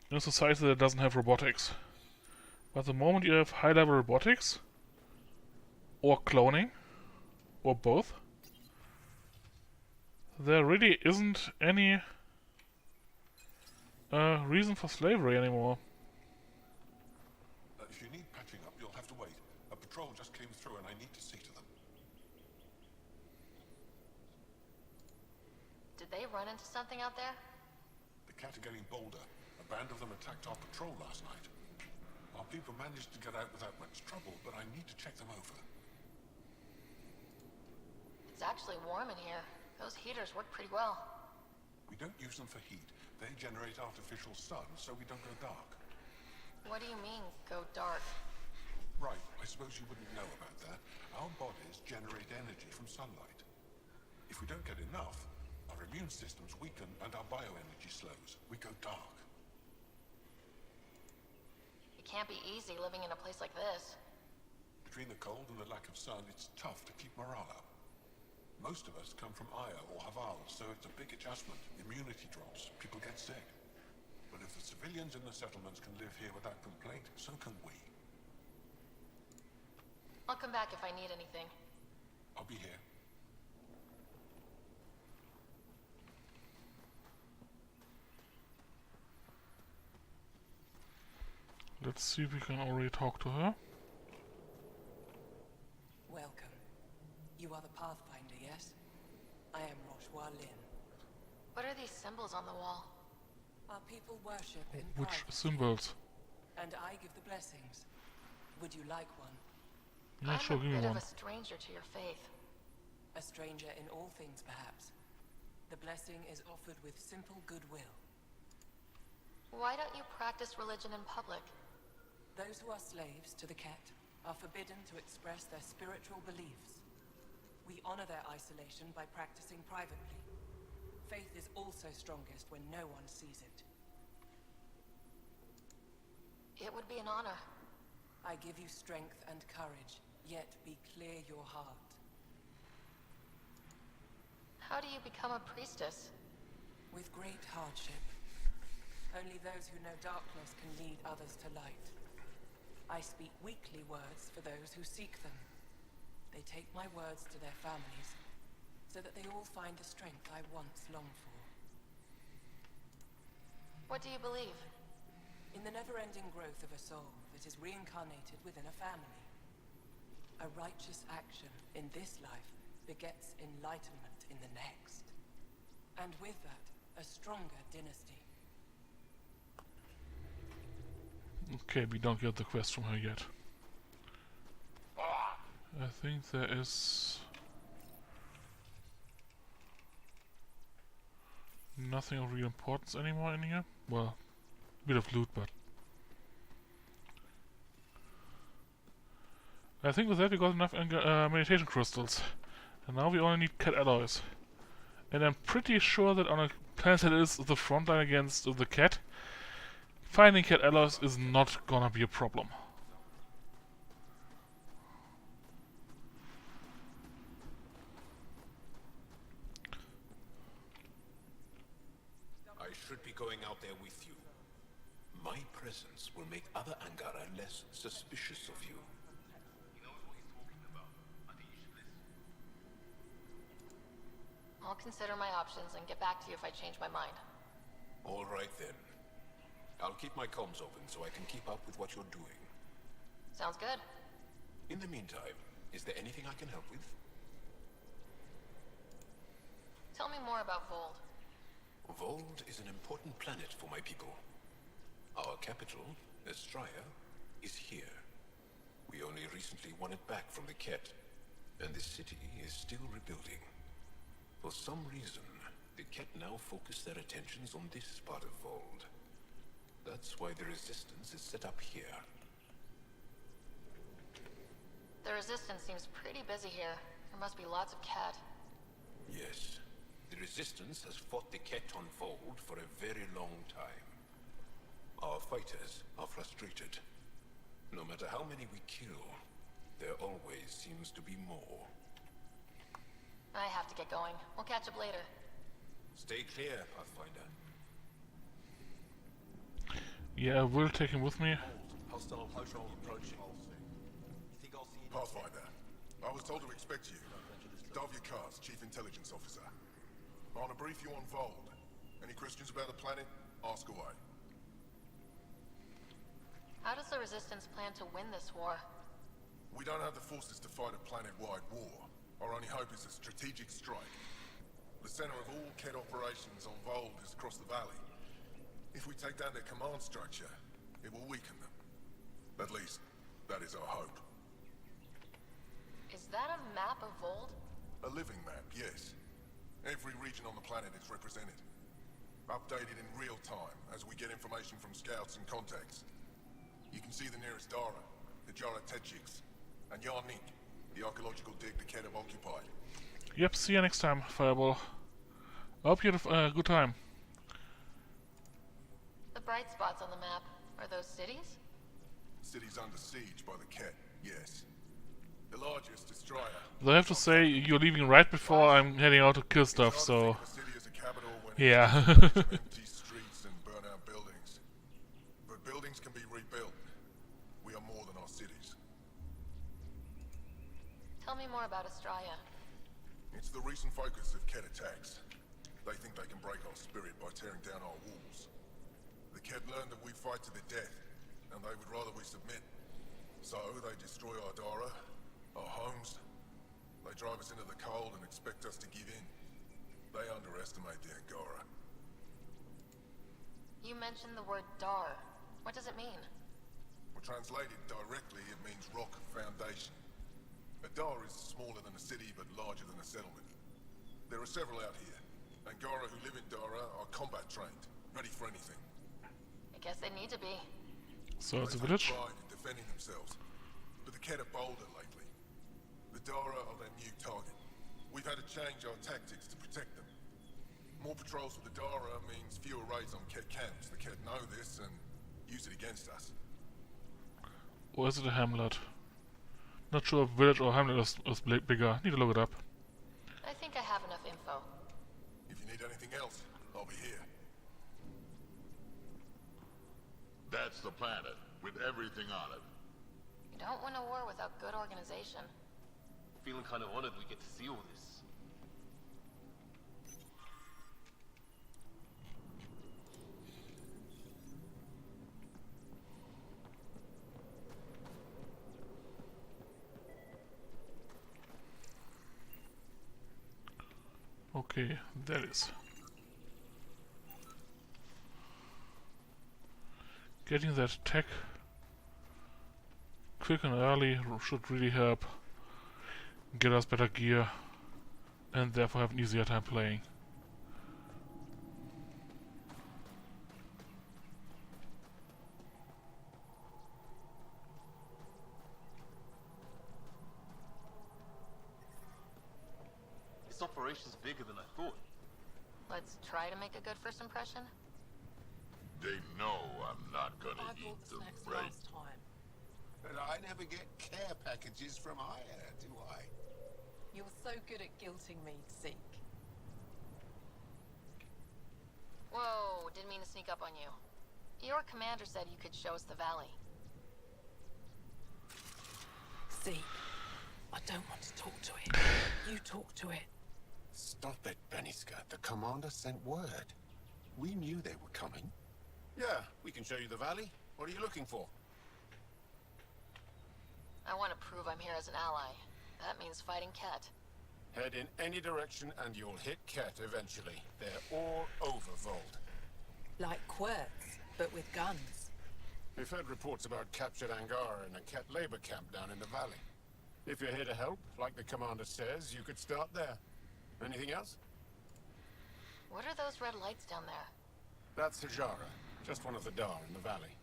in a society that doesn't have robotics. But the moment you have high-level robotics, or cloning, or both, there really isn't any reason for slavery anymore. If you need patching up, you'll have to wait. A patrol just came through and I need to see to them. Did they run into something out there? The Cat are getting bolder. A band of them attacked our patrol last night. Our people managed to get out without much trouble, but I need to check them over. It's actually warm in here. Those heaters work pretty well. We don't use them for heat. They generate artificial sun, so we don't go dark. What do you mean, go dark? Right, I suppose you wouldn't know about that. Our bodies generate energy from sunlight. If we don't get enough, our immune systems weaken and our bioenergy slows. We go dark. It can't be easy living in a place like this. Between the cold and the lack of sun, it's tough to keep morale up. Most of us come from Aya or Haval, so it's a big adjustment. Immunity drops, people get sick. But if the civilians in the settlements can live here without complaint, so can we. I'll come back if I need anything. I'll be here. Let's see if we can already talk to her. Welcome. You are the Pathfinder, yes? I am Roshua Lin. What are these symbols on the wall? Our people worship in Which private, symbols? and I give the blessings. Would you like one? Yeah, sure, give me I'm a one. bit of a stranger to your faith. A stranger in all things, perhaps. The blessing is offered with simple goodwill. Why don't you practice religion in public? Those who are slaves to the Ket are forbidden to express their spiritual beliefs. We honor their isolation by practicing privately. Faith is also strongest when no one sees it. It would be an honor. I give you strength and courage, yet be clear your heart. How do you become a priestess? With great hardship. Only those who know darkness can lead others to light. I speak weekly words for those who seek them. They take my words to their families, so that they all find the strength I once longed for. What do you believe? In the never-ending growth of a soul that is reincarnated within a family. A righteous action in this life begets enlightenment in the next. And with that, a stronger dynasty. Okay, we don't get the quest from her yet. I think there is nothing of real importance anymore in here. Well, a bit of loot, but I think with that we got enough meditation crystals. And now we only need cat alloys. And I'm pretty sure that on a planet that is the front line against the cat, finding cat alloys is not gonna be a problem. I should be going out there with you. My presence will make other Angara less suspicious of you. I'll consider my options and get back to you if I change my mind. All right then. I'll keep my comms open so I can keep up with what you're doing. Sounds good. In the meantime, is there anything I can help with? Tell me more about Vold. Vold is an important planet for my people. Our capital, Estraya, is here. We only recently won it back from the Ket, and the city is still rebuilding. For some reason, The Ket now focus their attentions on this part of Vold. That's why the Resistance is set up here. The Resistance seems pretty busy here. There must be lots of Ket. Yes. The Resistance has fought the Ket on Vold for a very long time. Our fighters are frustrated. No matter how many we kill, there always seems to be more. I have to get going. We'll catch up later. Stay clear, Pathfinder. Yeah, I will take him with me. Hostile patrol approaching. Pathfinder, I was told to expect you. Davia Kars, Chief Intelligence Officer. I want to brief you on Vold. Any questions about the planet? Ask away. How does the Resistance plan to win this war? We don't have the forces to fight a planet-wide war. Our only hope is a strategic strike. The center of all Ket operations on Vold is across the valley. If we take down their command structure, it will weaken them. At least, that is our hope. Is that a map of Vold? A living map, yes. Every region on the planet is represented. Updated in real time as we get information from scouts and contacts. You can see the nearest Dara, the Jara Tetchiks, and Yarnik, the archaeological dig the Ket have occupied. Yep, see you next time, Fireball. I hope you had a good time. The bright spots on the map, are those cities? Cities under siege by the Ket, yes. The largest destroyer. Though I have to say, you're leaving right before I'm heading out to kill stuff, so... Yeah. Empty streets and burn out buildings. But buildings can be rebuilt. We are more than our cities. Tell me more about Astraea. It's the recent focus of Ket attacks. They think they can break our spirit by tearing down our walls. The Ket learned that we fight to the death, and they would rather we submit. So they destroy our Dara, our homes. They drive us into the cold and expect us to give in. They underestimate the Angara. You mentioned the word Dar. What does it mean? Well, translated directly, it means rock foundation. A Dar is smaller than a city, but larger than a settlement. There are several out here. Angara who live in Dara are combat trained, ready for anything. I guess they need to be. So it's a They village? take pride in defending themselves, but the Ket are bolder lately. The Dara are their new target. We've had to change our tactics to protect them. More patrols with the Dara means fewer raids on Ket camps. The Ket know this and use it against us. Or is it a hamlet? Not sure if village or hamlet is bigger. Need to look it up. I think I have enough info. If you need anything else, I'll be here. That's the planet, with everything on it. You don't win a war without good organization. Feeling kind of honored we get to see all this. Okay, that is. Getting that tech quick and early should really help get us better gear and therefore have an easier time playing. This operation's bigger than I thought. Let's try to make a good first impression. They know I'm not gonna eat them, right? But I never get care packages from Aya, do I? You're so good at guilting me, Zeke. Whoa, didn't mean to sneak up on you. Your commander said you could show us the valley. Zeke, I don't want to talk to it. You talk to it. Stop it, Beniska. The commander sent word. We knew they were coming. Yeah, we can show you the valley. What are you looking for? I want to prove I'm here as an ally. That means fighting Ket. Head in any direction and you'll hit Ket eventually. They're all over Vold. Like quirks, but with guns. We've heard reports about captured Angara in a Ket labor camp down in the valley. If you're here to help, like the commander says, you could start there. Anything else? What are those red lights down there? That's Hajara, just one of the Dar in the valley.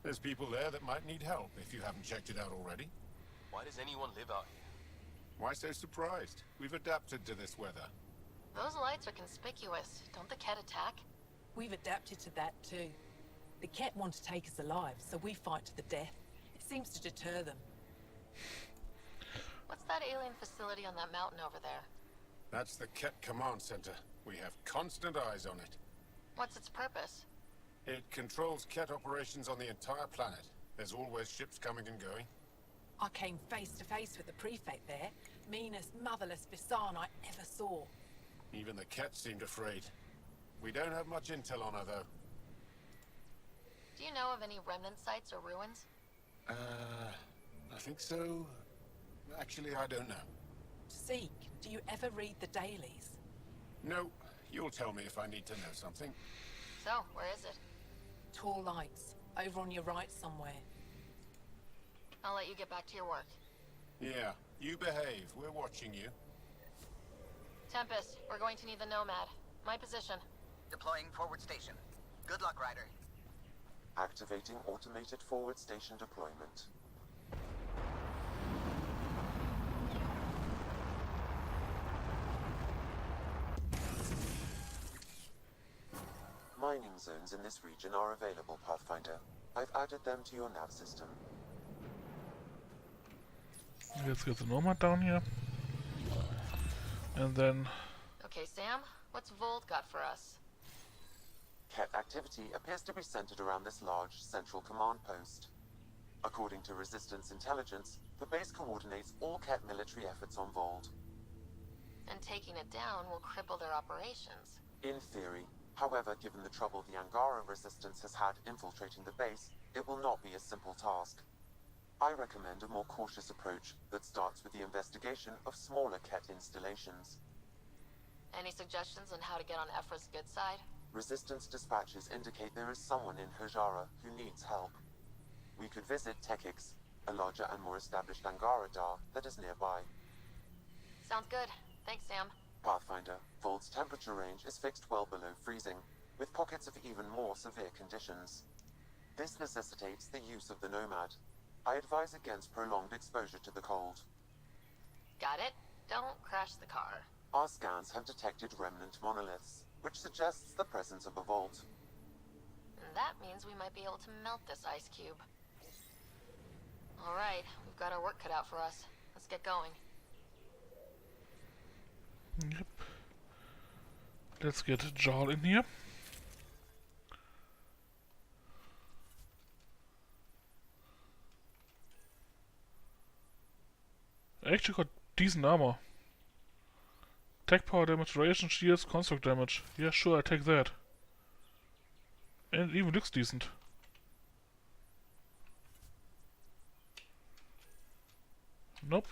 There's people there that might need help if you haven't checked it out already. Why does anyone live out here? Why so surprised? We've adapted to this weather. Those lights are conspicuous. Don't the Ket attack? We've adapted to that too. The Ket want to take us alive, so we fight to the death. It seems to deter them. What's that alien facility on that mountain over there? That's the Ket Command Center. We have constant eyes on it. What's its purpose? It controls Ket operations on the entire planet. There's always ships coming and going. I came face to face with the prefect there. Meanest, motherless Bisan I ever saw. Even the Ket seemed afraid. We don't have much intel on her, though. Do you know of any remnant sites or ruins? I think so. Actually, I don't know. Seek, do you ever read the dailies? No. You'll tell me if I need to know something. So, where is it? Tall lights, over on your right somewhere. I'll let you get back to your work. Yeah, you behave. We're watching you. Tempest, we're going to need the Nomad. My position. Deploying forward station. Good luck, Ryder. Activating automated forward station deployment. Mining zones in this region are available, Pathfinder. I've added them to your nav system. Let's get the Nomad down here. And then... Okay, Sam, what's Vold got for us? Ket activity appears to be centered around this large central command post. According to Resistance intelligence, the base coordinates all Ket military efforts on Vold. And taking it down will cripple their operations. In theory. However, given the trouble the Angara Resistance has had infiltrating the base, it will not be a simple task. I recommend a more cautious approach that starts with the investigation of smaller Ket installations. Any suggestions on how to get on Ephra's good side? Resistance dispatches indicate there is someone in Hajara who needs help. We could visit Tekix, a larger and more established Angara Dar that is nearby. Sounds good. Thanks, Sam. Pathfinder, Vold's temperature range is fixed well below freezing, with pockets of even more severe conditions. This necessitates the use of the Nomad. I advise against prolonged exposure to the cold. Got it. Don't crash the car. Our scans have detected remnant monoliths, which suggests the presence of a vault. And that means we might be able to melt this ice cube. Alright, we've got our work cut out for us. Let's get going. Yep. Let's get Jarl in here. I actually got decent armor. Attack power damage, duration, shields, construct damage. Yeah, sure, I take that. And it even looks decent. Nope.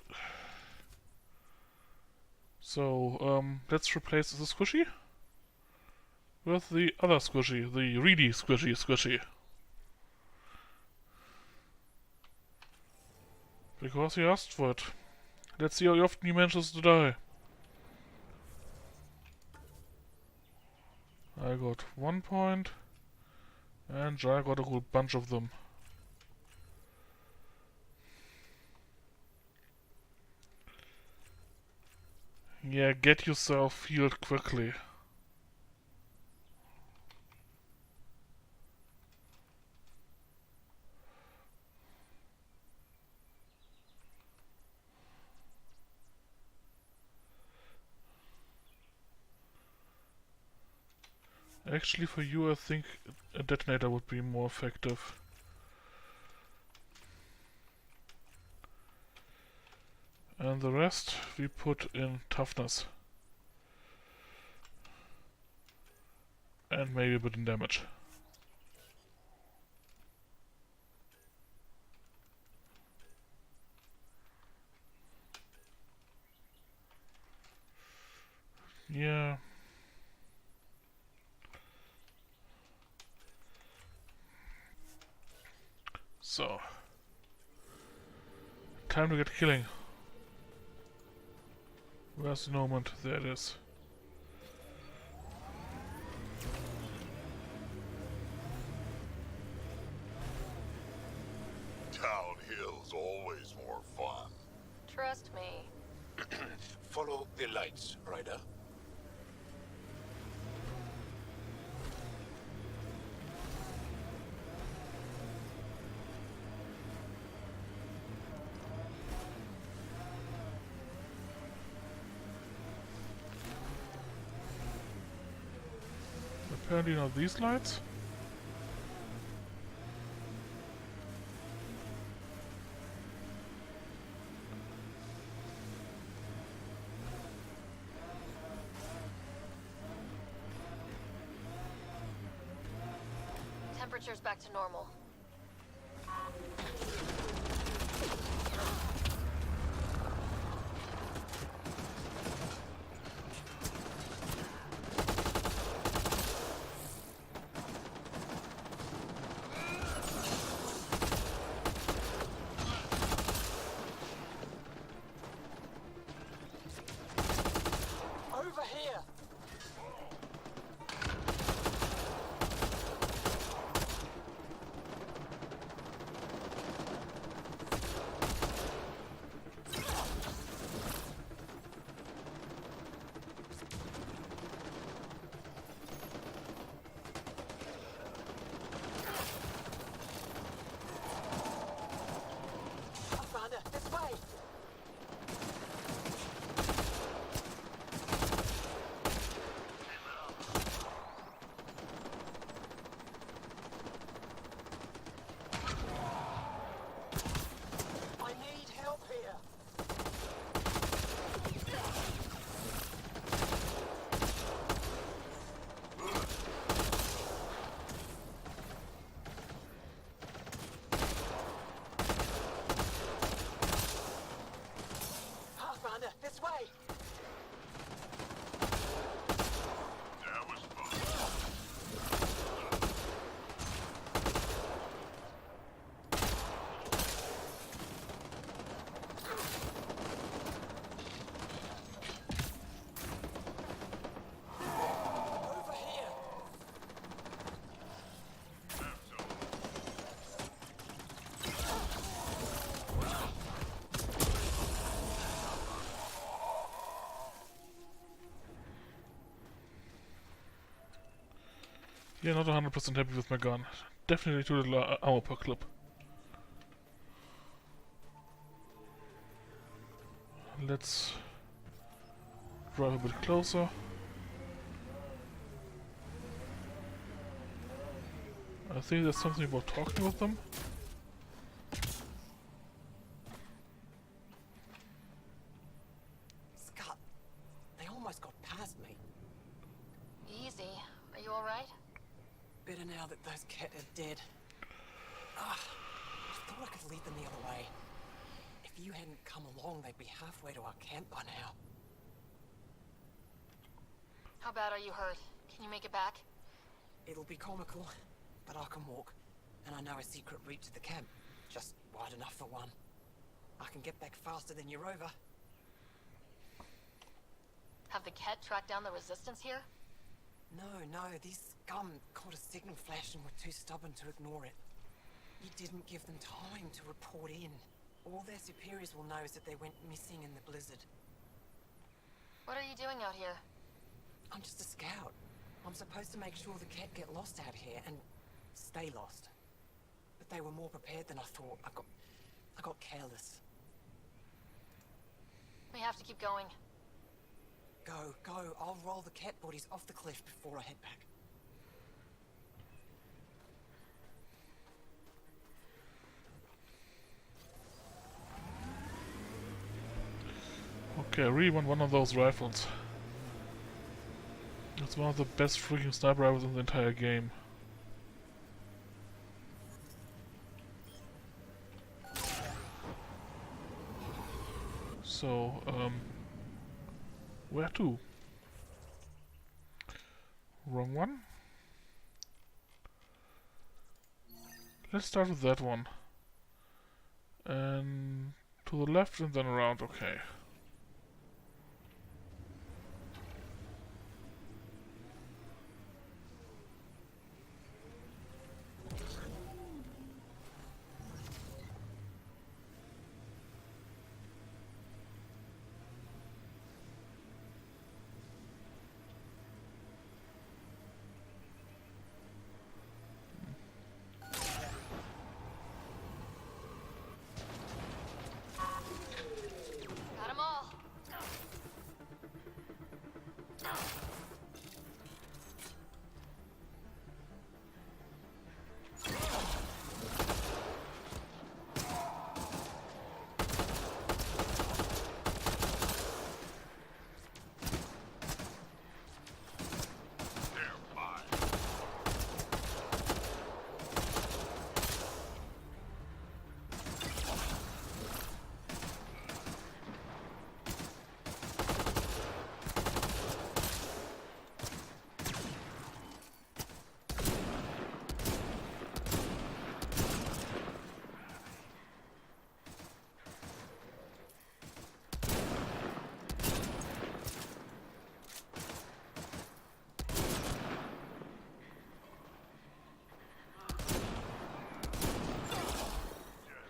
So, let's replace the squishy with the other squishy, the really squishy. Because he asked for it. Let's see how often he manages to die. I got 1 point, and Jai got a whole bunch of them. Yeah, get yourself healed quickly. Actually, for you, I think a detonator would be more effective. And the rest we put in toughness. And maybe a bit in damage. Yeah. So. Time to get killing. Where's the moment? There it is. lights, Ryder. Apparently not these lights. Temperature's back to normal. Over here! This way! I need help here! Pathfinder, this way! That was fun. Over here! Yeah, not 100% happy with my gun. Definitely too little ammo per clip. Let's drive a bit closer. I think there's something about talking with them. Scott, they almost got past me. Easy. Are you alright? Better now that those cat are dead. I thought I could lead them the other way. If you hadn't come along, they'd be halfway to our camp by now. How bad are you hurt? Can you make it back? It'll be comical, but I can walk. And I know a secret route to the camp. Just wide enough for one. I can get back faster than your rover. Have the Ket tracked down the resistance here? No, these scum caught a signal flash and were too stubborn to ignore it. You didn't give them time to report in. All their superiors will know is that they went missing in the blizzard. What are you doing out here? I'm just a scout. I'm supposed to make sure the Ket get lost out here and stay lost. But they were more prepared than I thought. I got careless. We have to keep going. Go. I'll roll the Ket bodies off the cliff before I head back. Okay, I really want one of those rifles. It's one of the best freaking sniper rifles in the entire game. So, where to? Wrong one? Let's start with that one. And to the left and then around, okay.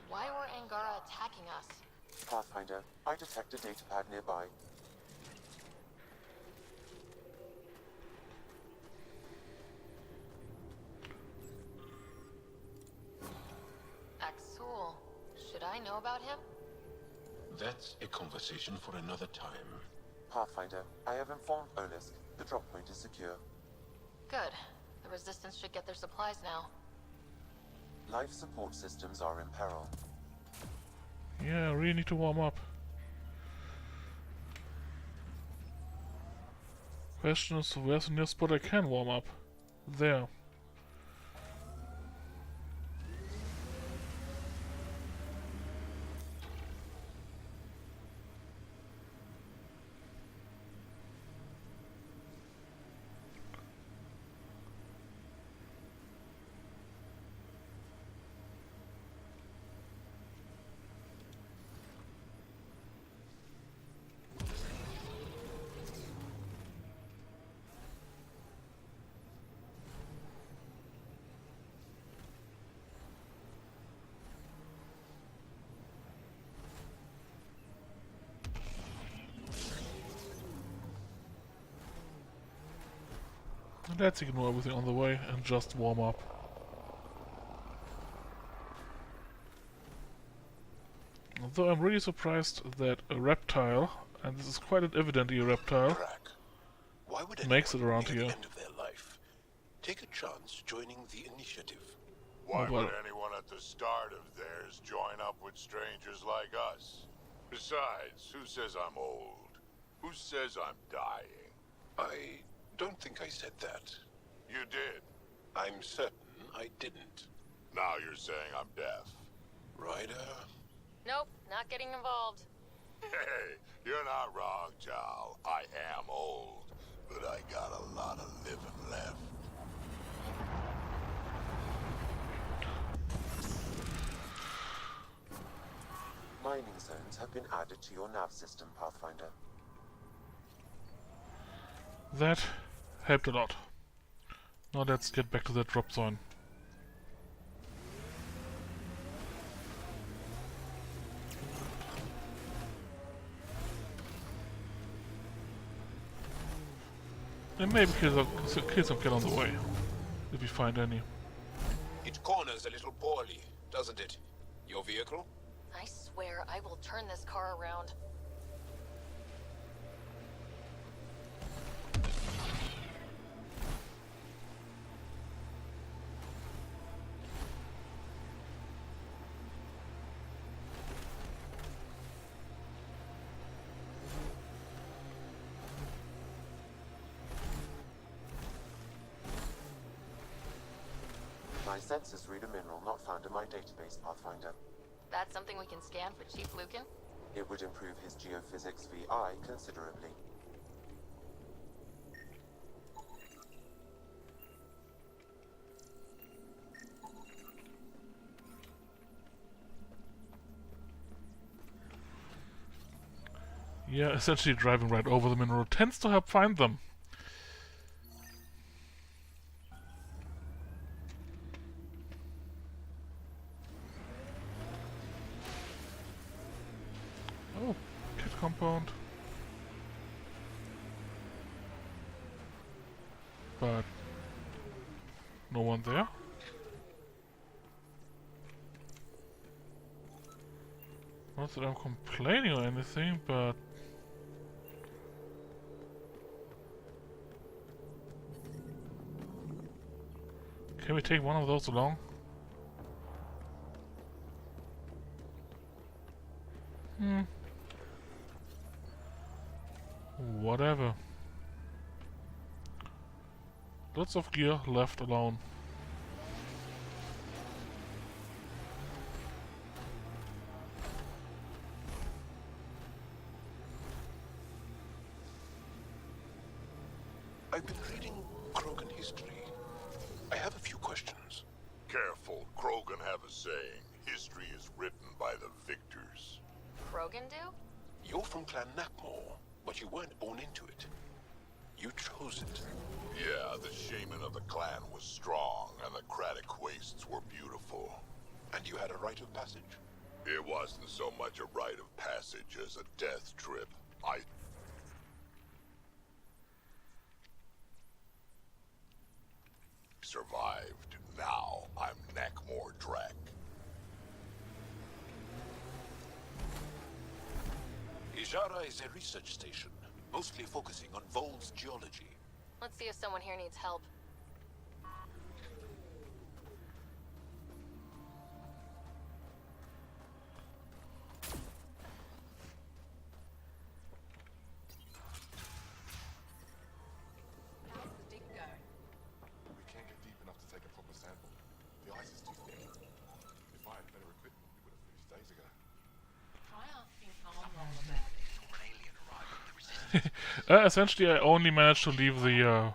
Why were Angara attacking us? Pathfinder, I detect a datapad nearby. Axul. Should I know about him? That's a conversation for another time. Pathfinder, I have informed Olisk. The drop point is secure. Good. The Resistance should get their supplies now. Life support systems are in peril. Yeah, I really need to warm up. Question is, where's the nearest spot I can warm up? There. Let's ignore everything on the way and just warm up. Although I'm really surprised that a reptile, and this is quite evidently a reptile, Why would makes it anyone around near here. the end of their life take a chance joining the initiative? Why Oh, would well. anyone at the start of theirs join up with strangers like us? Besides, who says I'm old? Who says I'm dying? I don't think I said that. You did. I'm certain I didn't. Now you're saying I'm deaf. Ryder? Nope, not getting involved. Hey, you're not wrong, Chow. I am old, but I got a lot of living left. Mining zones have been added to your nav system, Pathfinder. That helped a lot. Now let's get back to that drop zone. And maybe kill some kid on the way, if we find any. It corners a little poorly, doesn't it? Your vehicle? I swear I will turn this car around. My sensors read a mineral not found in my database, Pathfinder. That's something we can scan for Chief Lucan? It would improve his geophysics VI considerably. Yeah, essentially driving right over the mineral tends to help find them. Oh, kit compound. But no one there. Not that I'm complaining or anything, but Can we take one of those along? Whatever. Lots of gear left alone. I've been reading Krogan history. I have a few questions. Careful, Krogan have a saying. History is written by the victors. Krogan do? You're from Clan Nakmor, but you weren't born into it. You chose it. Yeah, the shaman of the clan was strong, and the Kratic wastes were beautiful. And you had a rite of passage? It wasn't so much a rite of passage as a death trip. I survived. Now I'm Nakmor Drak. Ijara is a research station, mostly focusing on Vol's geology. Let's see if someone here needs help. How's the dig going? We can't get deep enough to take a proper sample. The ice is too thick. If I had better equipment, we would have finished days ago. Try asking Armroll about it. Essentially, I only managed to leave the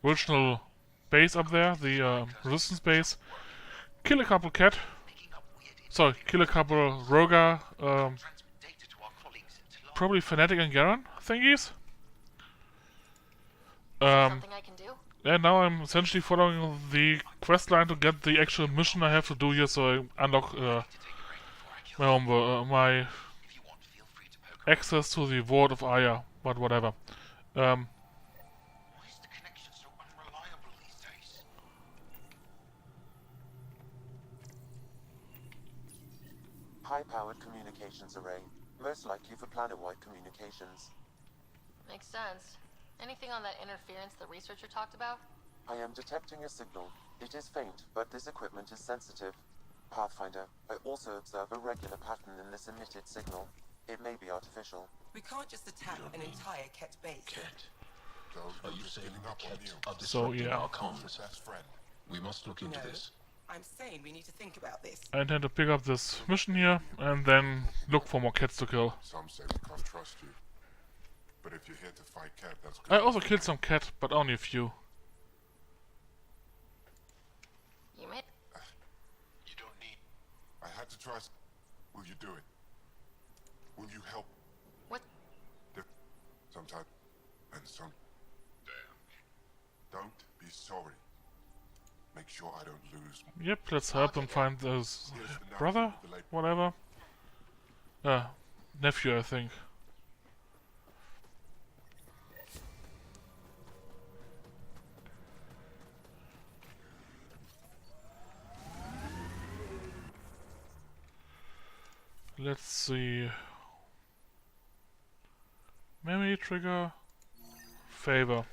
original base up there, the resistance base. Kill a couple kill a couple Roga, probably Fanatic and Garen thingies. Something I can do? And now I'm essentially following the quest line to get the actual mission I have to do here, so I unlock my access to the Ward of Aya, but whatever. High-powered communications array, most likely for planet-wide communications. Makes sense. Anything on that interference the researcher talked about? I am detecting a signal. It is faint, but this equipment is sensitive. Pathfinder, I also observe a regular pattern in this emitted signal. It may be artificial. We can't just attack an entire Ket base. Ket? Are you saying the Ket are So, disrupting yeah. our comms? We must look into No. this. I'm saying we need to think about this. I intend to pick up this mission here and then look for more cats to kill. Some say we can't trust you. But if you're here to fight Cat, that's good. I also killed some cat, but only a few. You may. You don't need... I had to try... Will you do it? Will you help? What? Sometime. And some... Damn. Don't be sorry. Make sure I don't lose... Yep, let's help him find his brother? Whatever. Nephew, I think. Let's see. Memory trigger. Favor.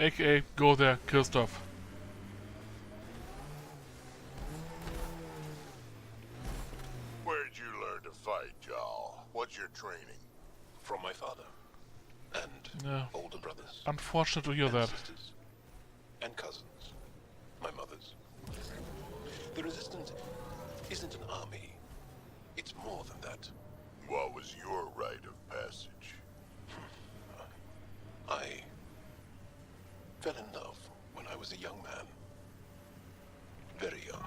AKA go there, kill stuff. Where'd you learn to fight, Jarl? What's your training? From my father. And Yeah. older brothers. Unfortunate to hear and that. sisters. And cousins. My mother's. The Resistance isn't an army. It's more than that. What was your rite of passage? I fell in love when I was a young man. Very young.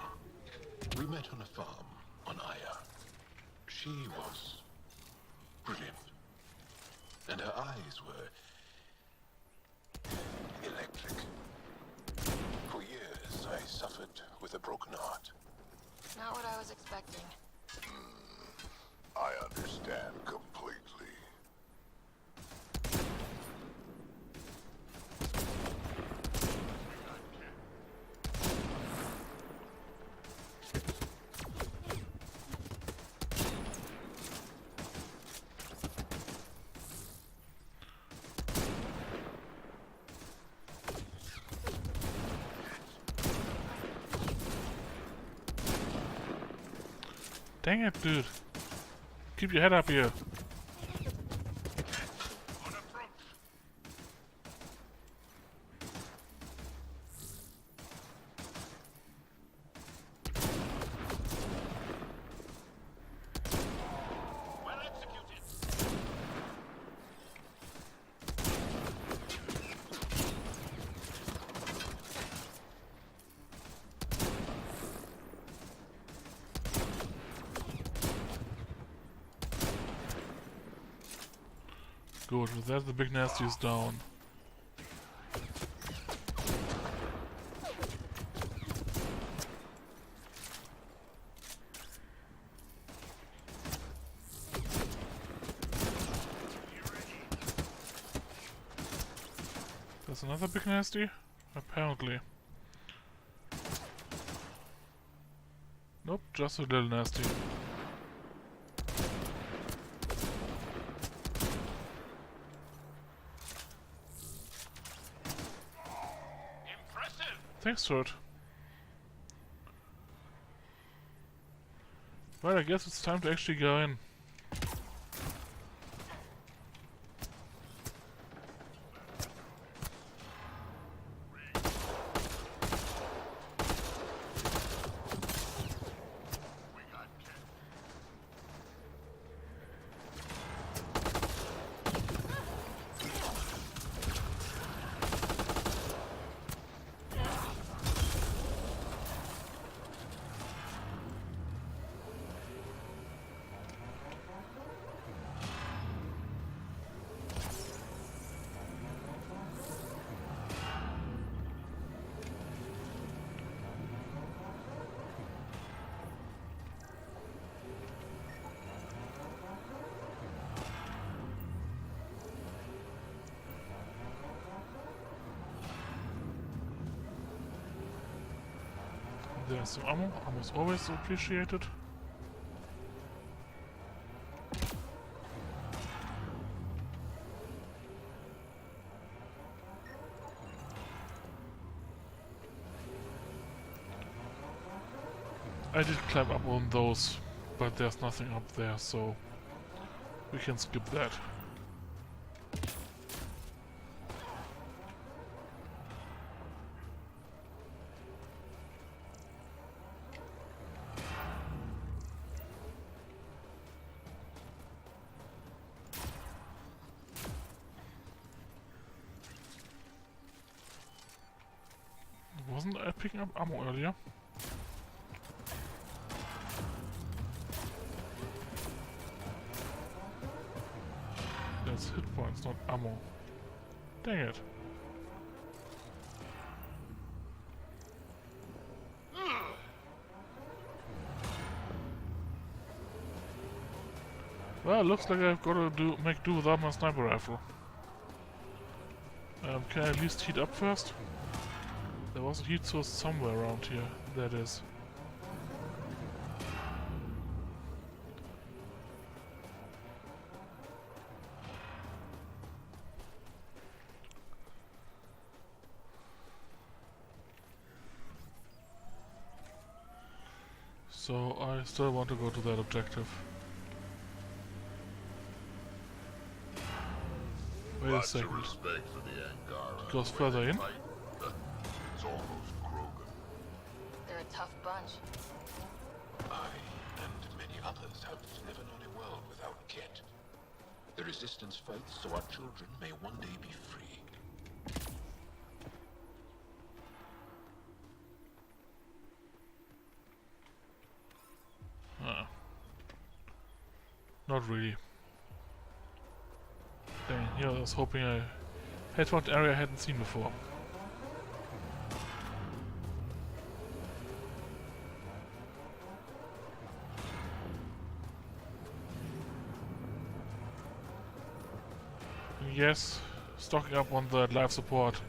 We met on a farm on Aya. She was brilliant. And her eyes were electric. For years, I suffered with a broken heart. Not what I was expecting. I understand completely. Dang it, dude. Keep your head up here. Good, with that the big nasty is down. There's another big nasty? Apparently. Nope, just a little nasty. Thanks, Sword. Well, I guess it's time to actually go in. There's some ammo. Ammo's always appreciated. I did climb up on those, but there's nothing up there, so we can skip that. Wasn't I picking up ammo earlier? That's hit points, not ammo. Dang it. Well, looks like I've got to make do without my sniper rifle. Can I at least heat up first? There was a heat source somewhere around here. There it is. So I still want to go to that objective. Wait a second. It goes further in? It's almost Krogan. They're a tough bunch. I and many others have never known a world without Ket. The Resistance fights so our children may one day be free. Not really. Dang, yeah, I was hoping I had found an area I hadn't seen before. Yes, stocking up on the life support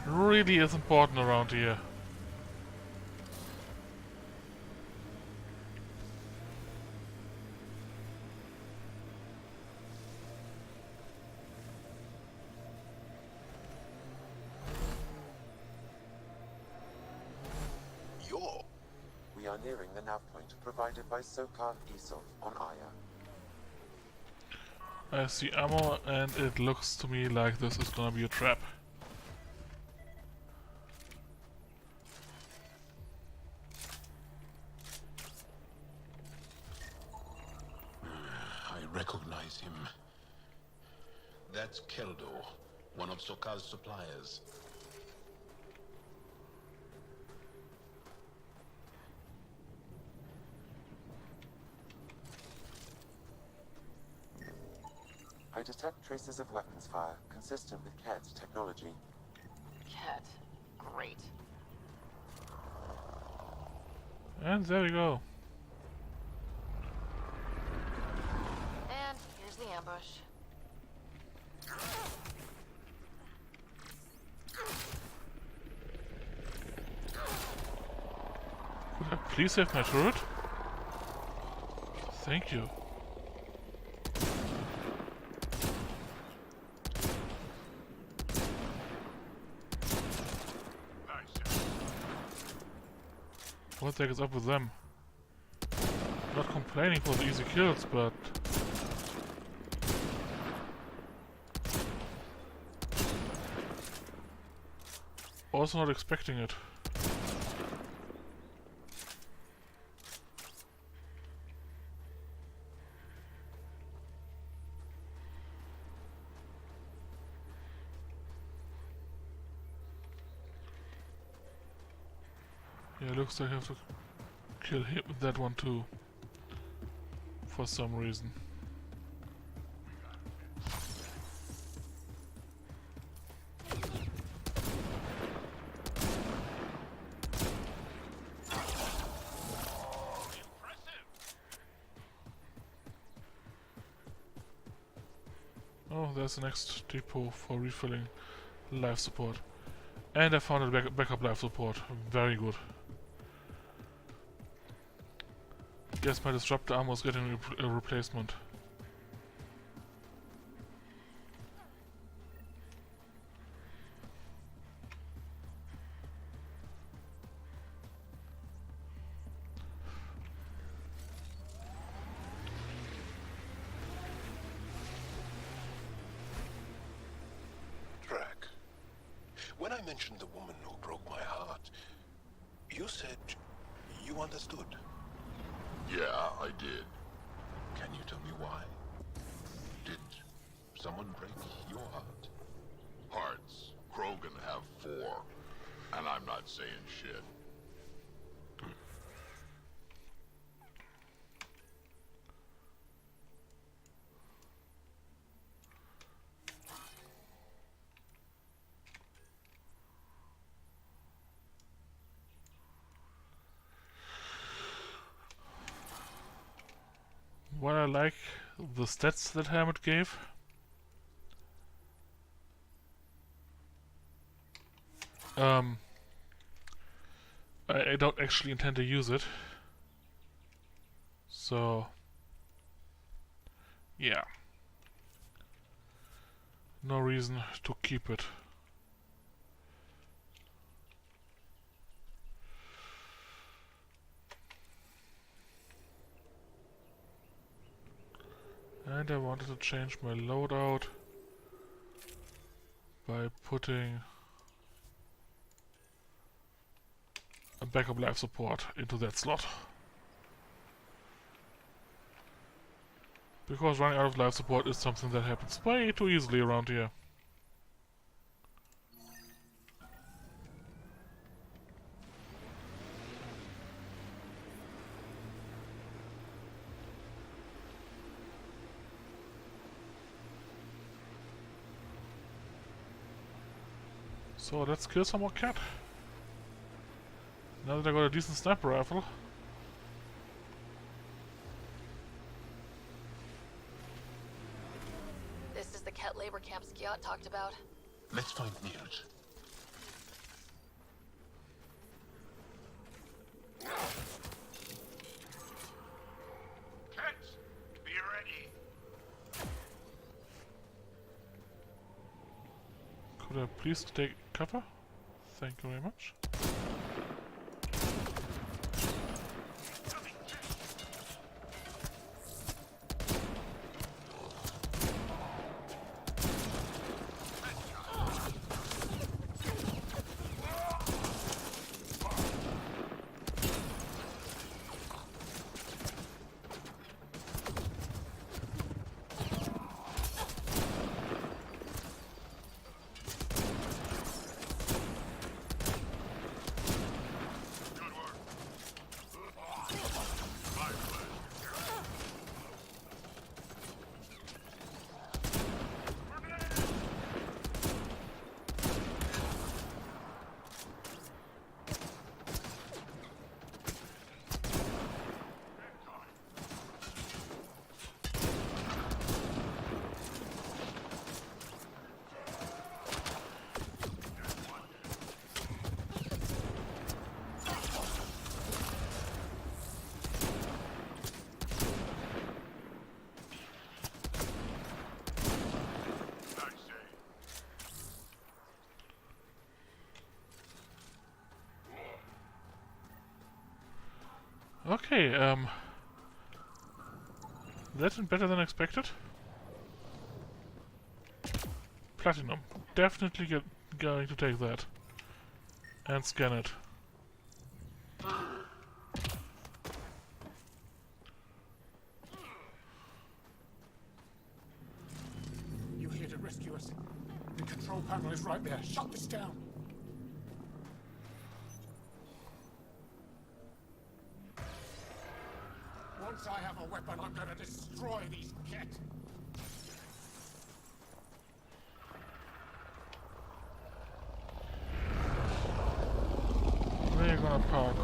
really is important around here. are nearing the nav point provided by SOCAR ESOF on Aya. I see ammo, and it looks to me like this is gonna be a trap. I recognize him. That's Keldo, one of SOCAR's suppliers. I detect traces of weapons fire, consistent with Ked's technology. Ked. Great. And there we go. And here's the ambush. Could I please have my turret? Thank you. What the heck is up with them? Not complaining for the easy kills, but... also not expecting it. Yeah, looks like I have to kill him with that one too. For some reason. Oh, there's the next depot for refilling life support. And I found a backup life support. Very good. Yes, my disruptor armor is getting a replacement. Drac, when I mentioned the woman who broke my heart, you said you understood. Yeah, I did. Can you tell me why? Did someone break your heart? Hearts. Krogan have 4. And I'm not saying shit. What I like the stats that Helmet gave. I don't actually intend to use it. So yeah. No reason to keep it. And I wanted to change my loadout by putting a backup life support into that slot. Because running out of life support is something that happens way too easily around here. So let's kill some more cat. Now that I got a decent sniper rifle. This is the Ket labor camp Skiat talked about. Let's find Niels. Kets, be ready. Could I please take cover? Thank you very much. Okay, that went better than expected. Platinum. Definitely going to take that. And scan it. You're here to rescue us. The control panel is right there. Shut this down. Once I have a weapon, I'm gonna destroy these Ket. Where are you gonna park?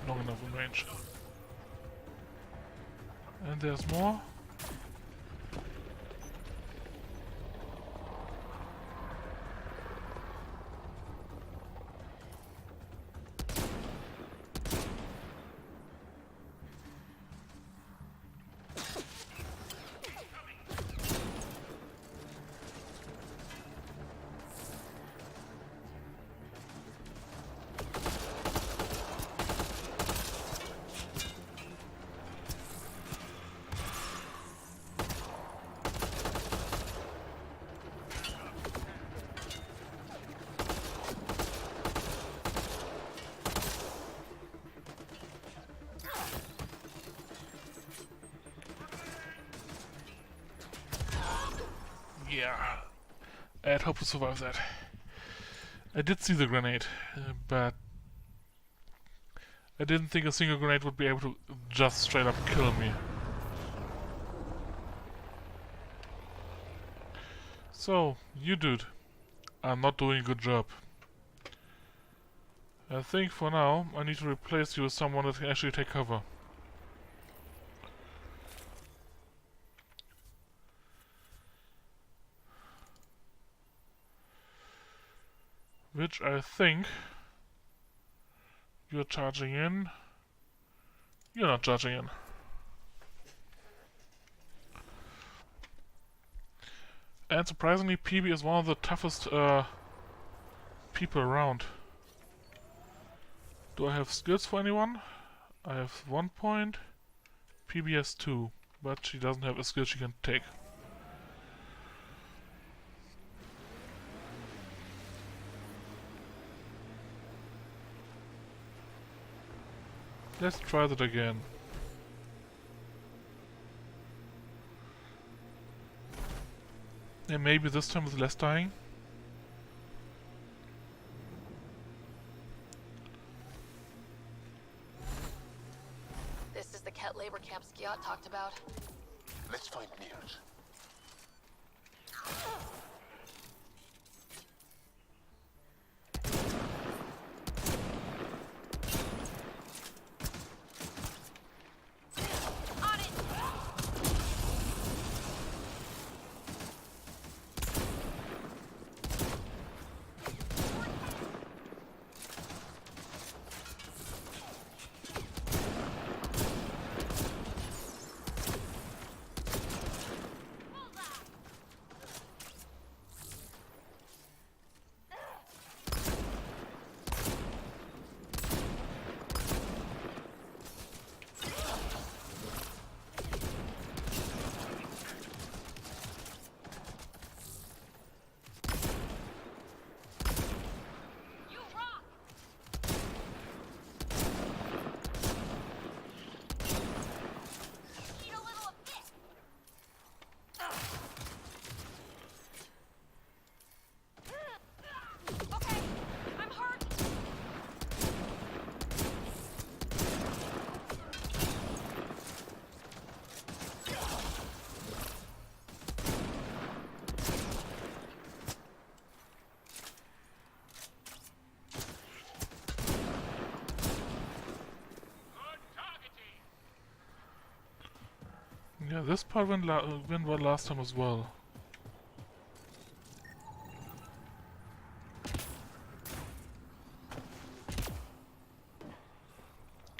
Long enough in range. And there's more. Yeah, I'd hope to survive that. I did see the grenade, but I didn't think a single grenade would be able to just straight up kill me. So, you dude, are not doing a good job. I think for now I need to replace you with someone that can actually take cover. Which I think you're charging in. You're not charging in. And surprisingly, PB is one of the toughest people around. Do I have skills for anyone? I have 1 point. PB has 2, but she doesn't have a skill she can take. Let's try that again. And maybe this time with less dying. This is the Ket labor camp Skiot talked about. Let's find Nirj. Yeah, this part went well last time as well.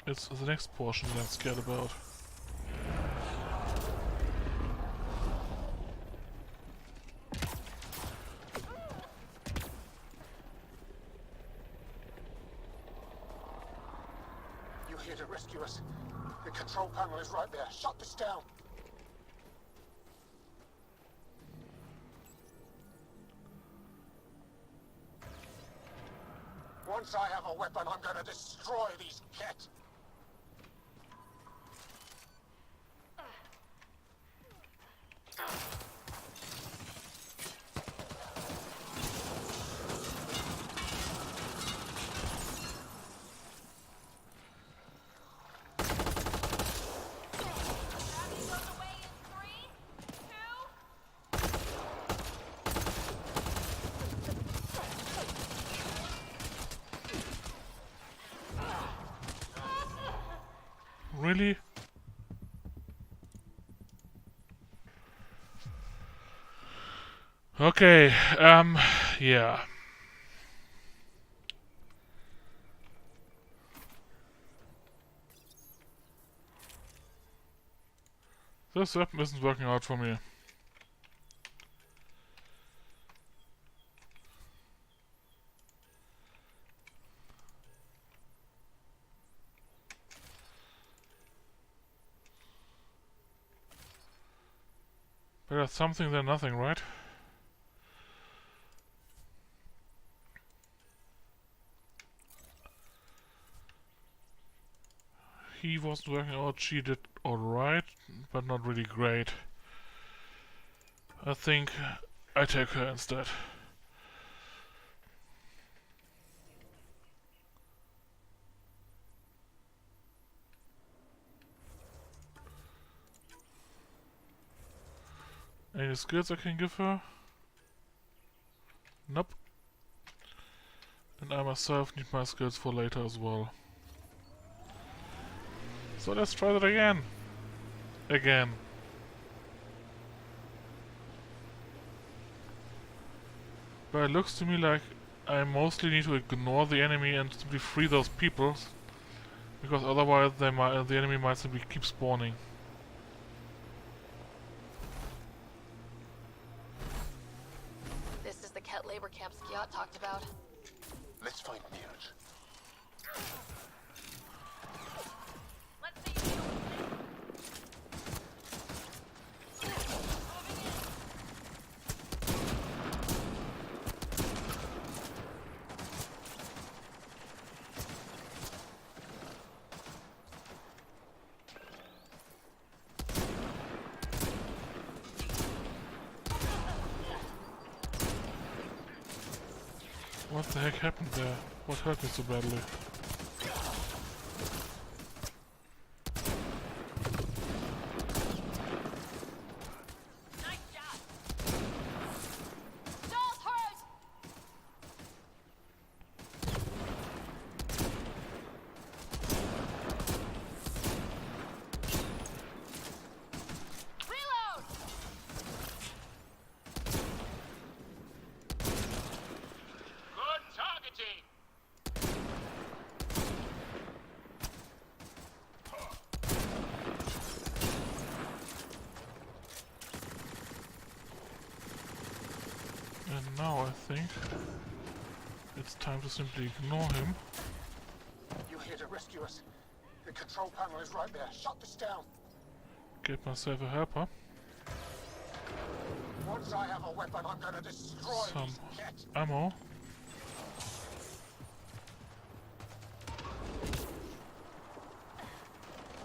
It's the next portion that I'm scared about. You here to rescue us? The control panel is right there. Shut this down. Once I have a weapon, I'm gonna destroy these Ket. Really? Okay, yeah. This weapon isn't working out for me. Better something than nothing, right? He wasn't working out, she did alright, but not really great. I think I take her instead. Any skills I can give her? Nope. And I myself need my skills for later as well. So let's try that again. Again. But it looks to me like I mostly need to ignore the enemy and simply free those people, because otherwise the enemy might simply keep spawning. This is the Ket labor camp Skiat talked about. Let's find Mirage. What the heck happened there? What hurt me so badly? And now I think it's time to simply ignore him. You here to rescue us? The control panel is right there. Shut this down. Get myself a helper. Once I have a weapon, I'm gonna destroy Some these Ket. ammo.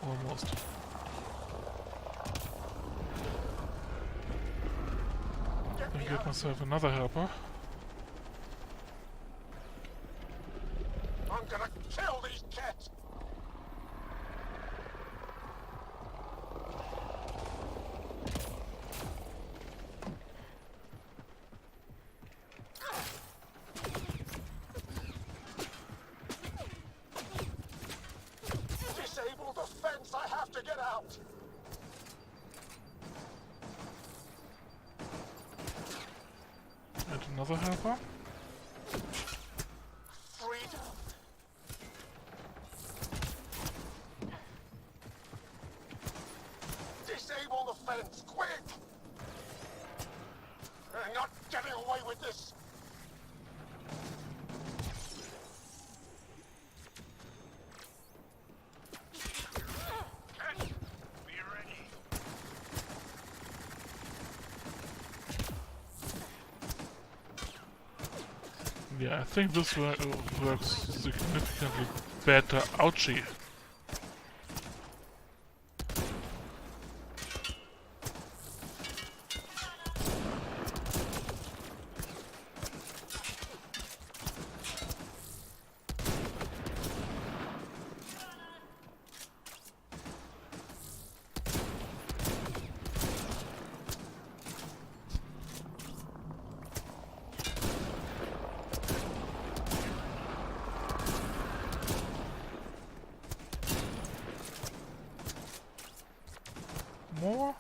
Almost. And get myself another helper. I'm gonna kill these Ket. Disable the fence. I have to get out. Another helper? Freedom! Disable the fence, quick! You're not getting away with this! Be ready! Yeah, I think this works significantly better. Ouchie. More?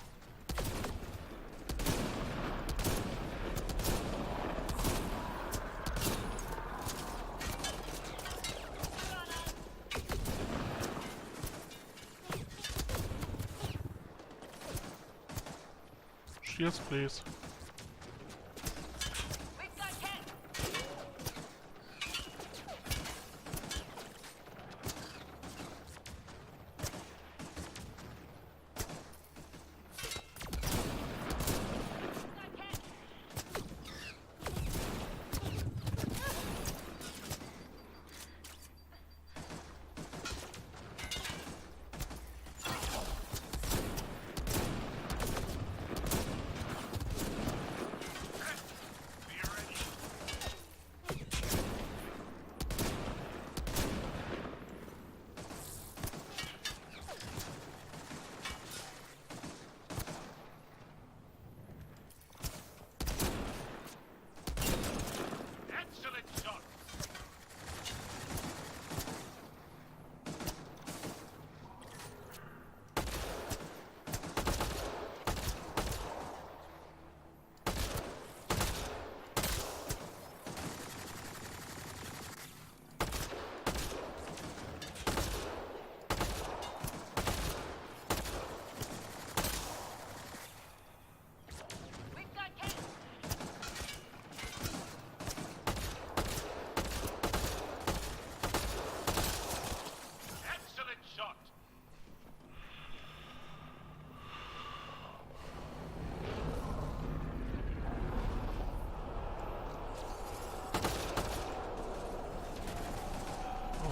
Cheers, please.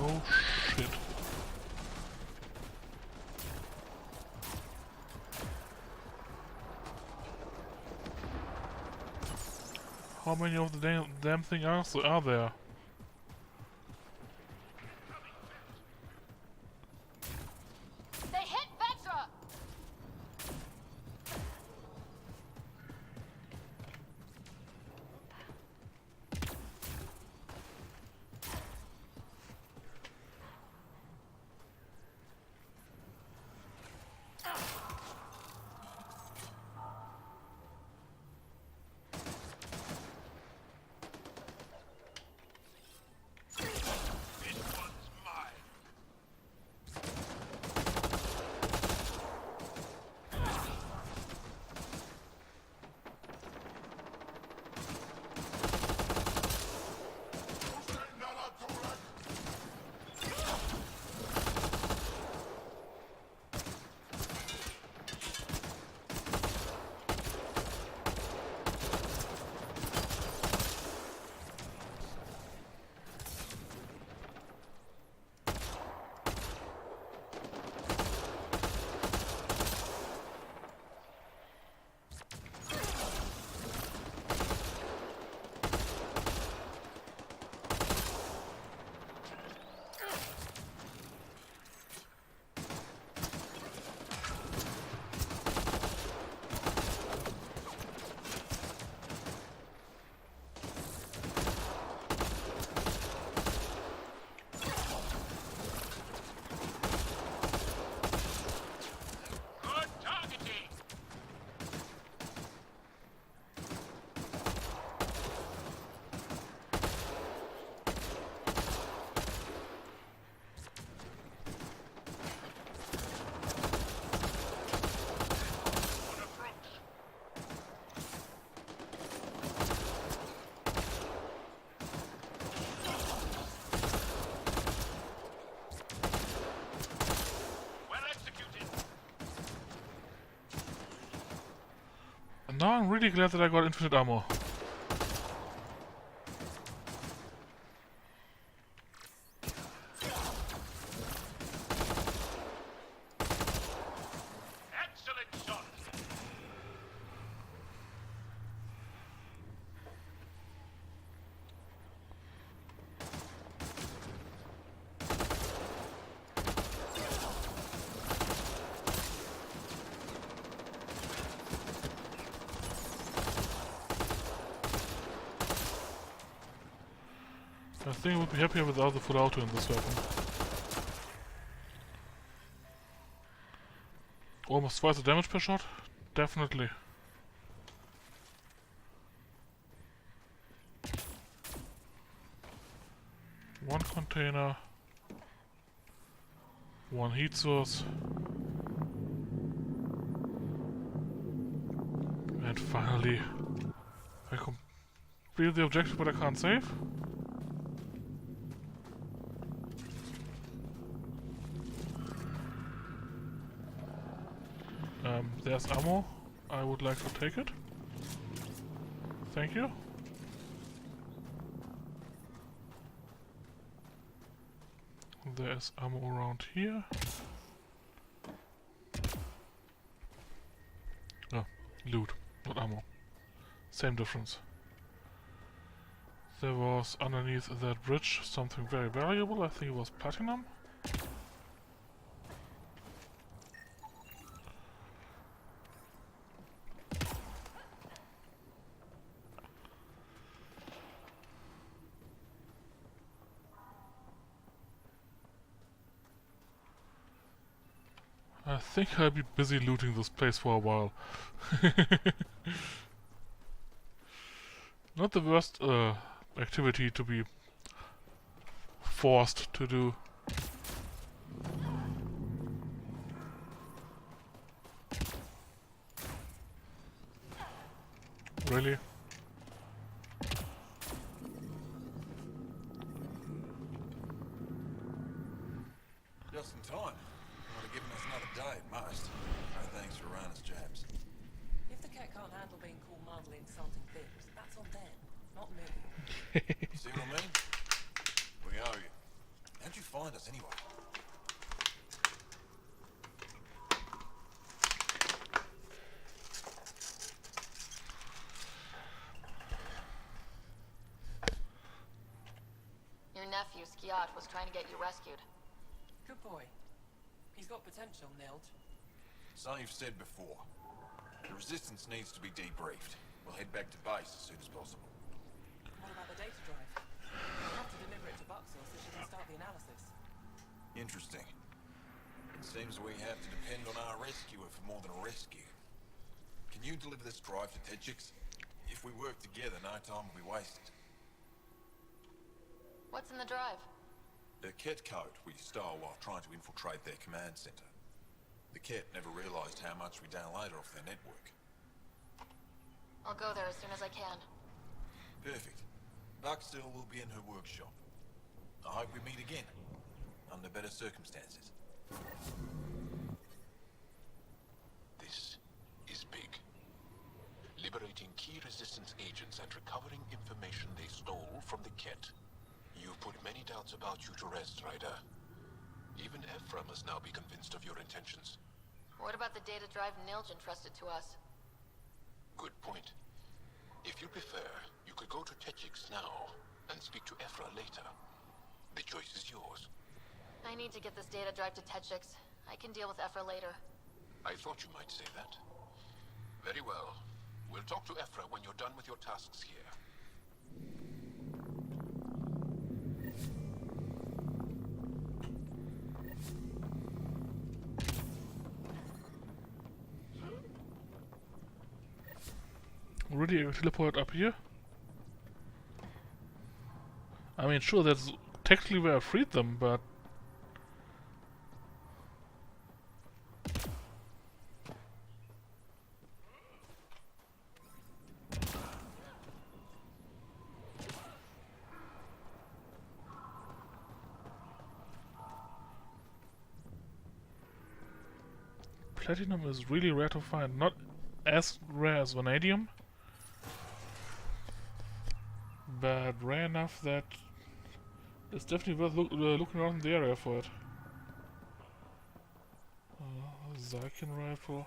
Oh shit. How many of the damn thing are there? They hit Vetra! Now I'm really glad that I got infinite ammo. Excellent shot. I think I would be happier without the full auto in this weapon. Almost twice the damage per shot? Definitely. One container. One heat source. And finally, I complete the objective but I can't save. There's ammo. I would like to take it. Thank you. There's ammo around here. No, loot, not ammo. Same difference. There was underneath that bridge something very valuable. I think it was platinum. I think I'll be busy looting this place for a while. Not the worst activity to be forced to do. Really? Just in time. Would have given us another day at most. No thanks for running us jabs. If the cat can't handle being called mildly insulting things, that's on them, not me. See what I mean? We owe you. How'd you find us anyway? Your nephew, Skiat, was trying to get you rescued. Good boy. He's got potential, Nild. Something you've said before. The Resistance needs to be debriefed. We'll head back to base as soon as possible. What about the data drive? We'll have to deliver it to Buxel so she can start the analysis. Interesting. It seems we have to depend on our rescuer for more than a rescue. Can you deliver this drive to Tedchix? If we work together, no time will be wasted. What's in the drive? The Ket code we stole while trying to infiltrate their command center. The Ket never realized how much we downloaded off their network. I'll go there as soon as I can. Perfect. Buxel will be in her workshop. I hope we meet again, under better circumstances. This is big. Liberating key Resistance agents and recovering information they stole from the Ket. You've put many doubts about you to rest, Ryder. Even Ephra must now be convinced of your intentions. What about the data drive Nilj entrusted to us? Good point. If you prefer, you could go to Tedchix now and speak to Ephra later. The choice is yours. I need to get this data drive to Tedchix. I can deal with Ephra later. I thought you might say that. Very well. We'll talk to Ephra when you're done with your tasks here. Really, I teleport up here? I mean, sure, that's technically where I freed them, but... Platinum is really rare to find. Not as rare as vanadium, but rare enough that it's definitely worth looking around the area for it. Zykin rifle.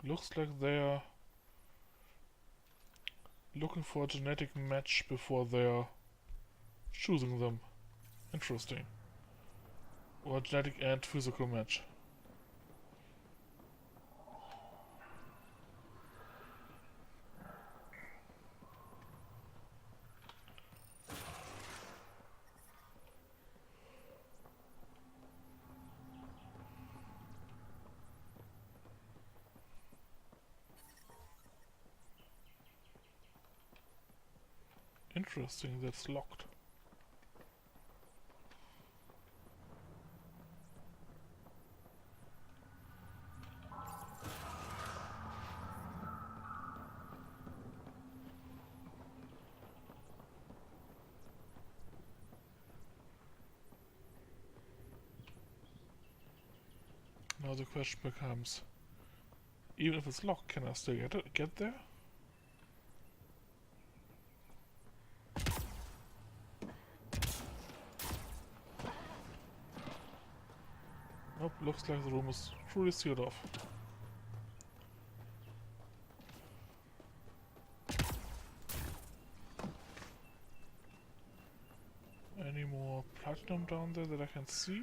Looks like they're looking for a genetic match before they're choosing them. Interesting. Or a genetic and physical match. Interesting, that's locked. Now the question becomes, even if it's locked, can I still get there? Nope, looks like the room is truly sealed off. Any more platinum down there that I can see?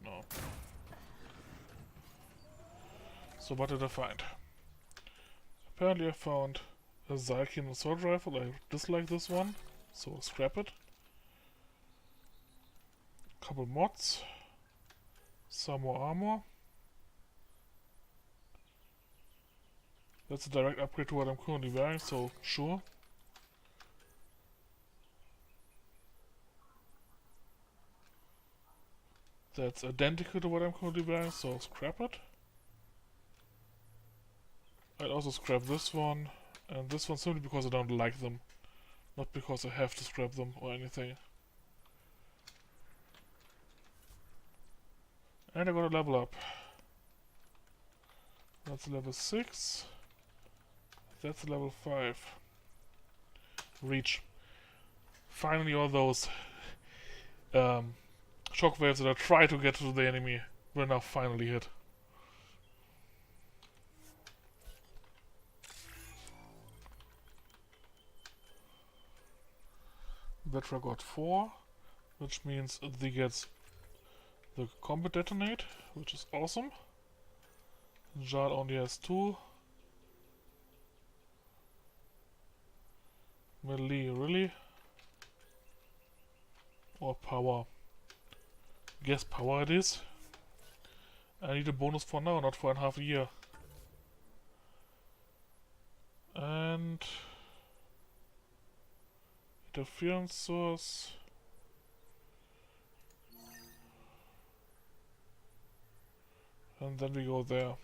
No. So what did I find? Apparently I found a Zykin assault rifle. I dislike this one, so I'll scrap it. Couple mods. Some more armor. That's a direct upgrade to what I'm currently wearing, so sure. That's identical to what I'm currently wearing, so I'll scrap it. I'll also scrap this one, and this one simply because I don't like them. Not because I have to scrap them or anything. And I got a level up. That's level 6. That's level 5. Reach. Finally all those shockwaves that I try to get to the enemy will now finally hit. Vetra got 4, which means they get the combat detonate, which is awesome. Jar only has 2. Melee, really? Or power? Guess power it is. I need a bonus for now, not for half a year. And interference source. And then we go there.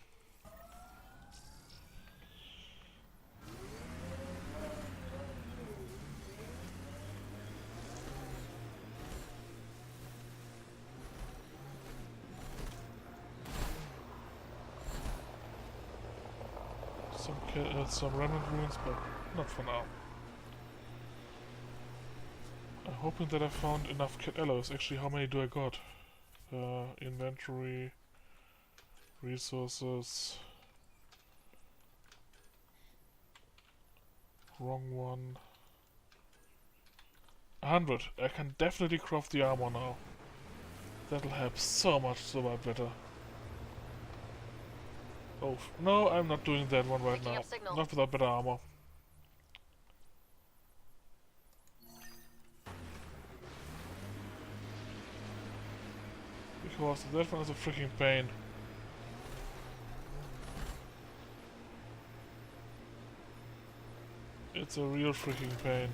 Some Remnant ruins, but not for now. I'm hoping that I found enough kit alloys. Actually, how many do I got? Inventory, resources. Wrong one. 100. I can definitely craft the armor now. That'll help so much survive better. Oh, no, I'm not doing that one right now. Not without better armor. Because that one is a freaking pain. It's a real freaking pain.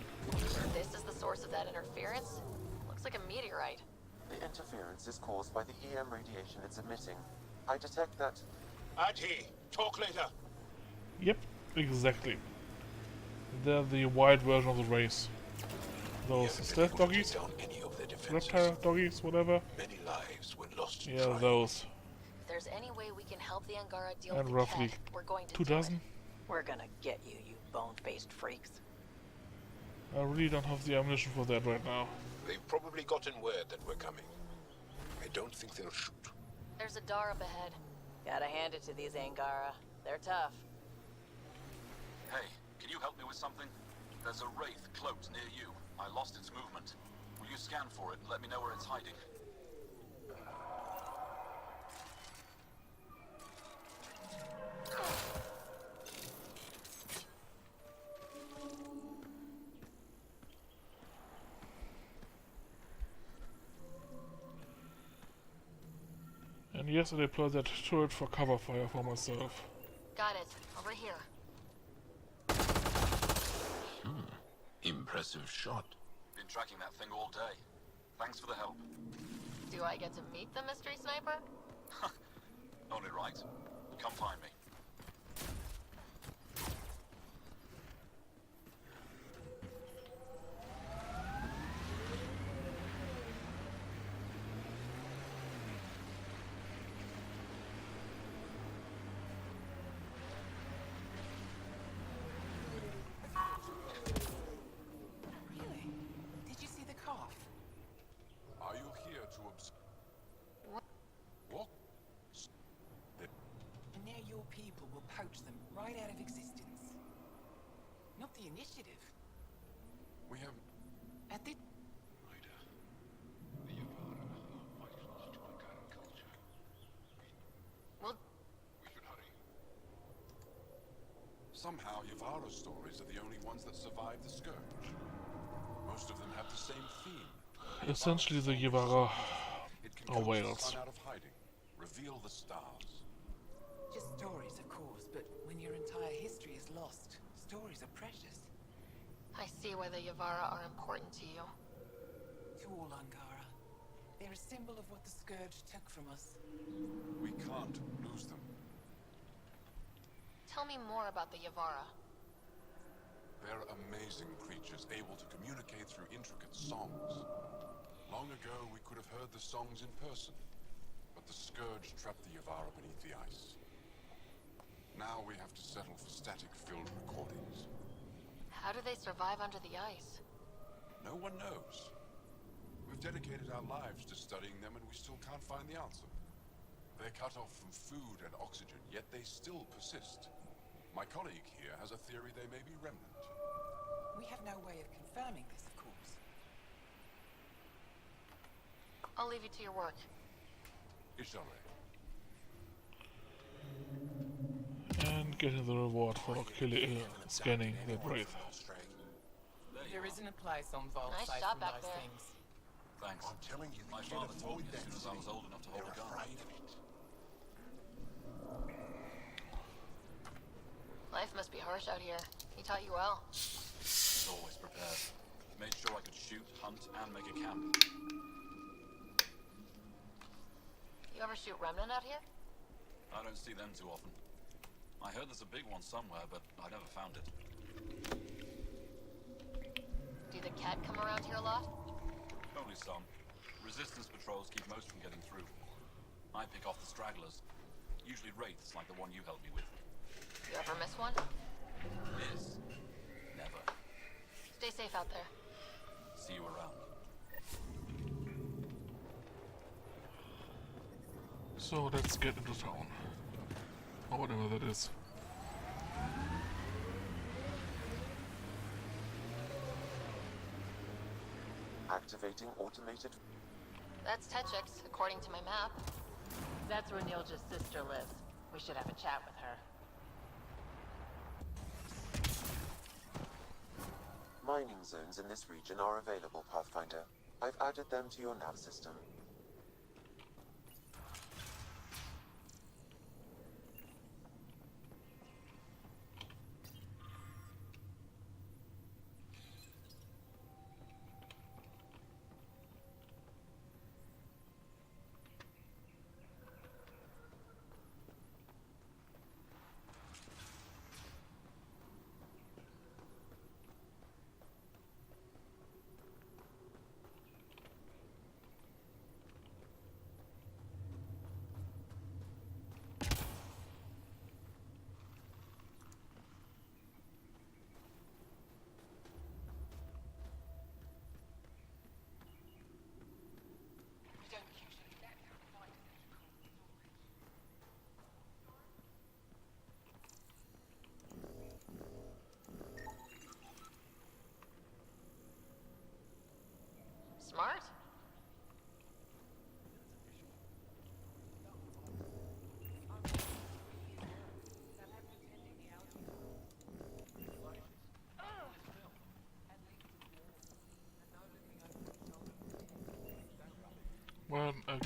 This is the source of that interference? Looks like a meteorite. The interference is caused by the EM radiation it's emitting. I detect that... Adhi, talk later. Yep, exactly. They're the wild version of the race. Those stealth doggies. Down any of their defenses. reptile doggies, whatever. Many lives were lost in Yeah, trying. those. If there's any way we can help the Angara deal And with the roughly Ket, we're going to 2 do it. dozen. We're gonna get you, you bone-faced freaks. I really don't have the ammunition for that right now. They've probably gotten word that we're coming. I don't think they'll shoot. There's a Dar up ahead. Gotta hand it to these Angara. They're tough. Hey, can you help me with something? There's a wraith cloaked near you. I lost its movement. Will you scan for it and let me know where it's hiding? And yes, I deployed that turret for cover fire for myself. Got it. Over here. Impressive shot. Been tracking that thing all day. Thanks for the help. Do I get to meet the mystery sniper? Only right. Come find me. Really? Did you see the calf? Are you here to observe? What? And now your people will poach them right out of existence. Not the initiative. We have... At the... Well, We should hurry. Somehow, Yavara's stories are the only ones that survive the Scourge. Most of them have the same theme. Essentially, the Yavara It can are coax the whales. sun out of hiding, reveal the stars. Just stories, of course, but when your entire history is lost, stories are precious. I see why the Yavara are important to you. To all Angara. They're a symbol of what the Scourge took from us. We can't lose them. Tell me more about the Yavara. They're amazing creatures, able to communicate through intricate songs. Long ago, we could have heard the songs in person, but the Scourge trapped the Yavara beneath the ice. Now we have to settle for static-filled recordings. How do they survive under the ice? No one knows. We've dedicated our lives to studying them, and we still can't find the answer. They're cut off from food and oxygen, yet they still persist. My colleague here has a theory they may be Remnant. We have no way of confirming this, of course. I'll leave you to your work. Ishare. And getting the reward for scanning the wraith. There isn't a place on Vault Nice safe shot from back those there. things. Thanks. I'm telling you, My father told me as soon as I was old enough to hold a gun. Life must be harsh out here. He taught you well. Always prepared. Made sure I could shoot, hunt, and make a camp. You ever shoot Remnant out here? I don't see them too often. I heard there's a big one somewhere, but I never found it. Do the Ket come around here a lot? Only some. Resistance patrols keep most from getting through. I pick off the stragglers. Usually wraiths like the one you helped me with. You ever miss one? Miss? Never. Stay safe out there. See you around. So let's get into town. Or whatever that is. Activating automated... That's Techix, according to my map. That's where Nilja's sister lives. We should have a chat with her. Mining zones in this region are available, Pathfinder. I've added them to your nav system.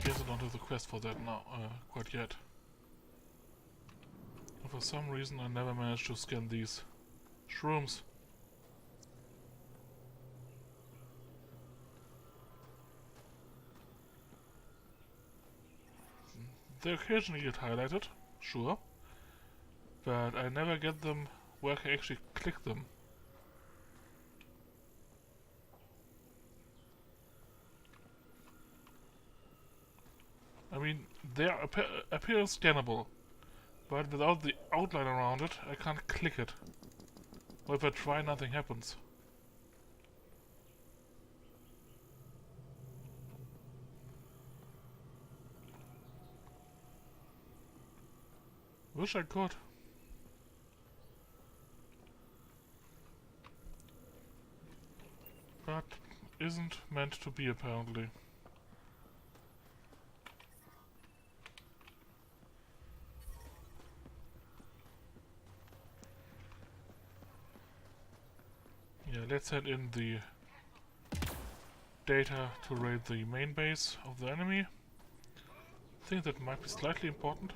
guess I don't have the quest for that now, quite yet. And for some reason I never managed to scan these shrooms. They occasionally get highlighted, sure, but I never get them where I can actually click them. I mean, they appear scannable, but without the outline around it, I can't click it. Or if I try, nothing happens. Wish I could. But isn't meant to be, apparently. Yeah, let's head in the data to raid the main base of the enemy. I think that might be slightly important.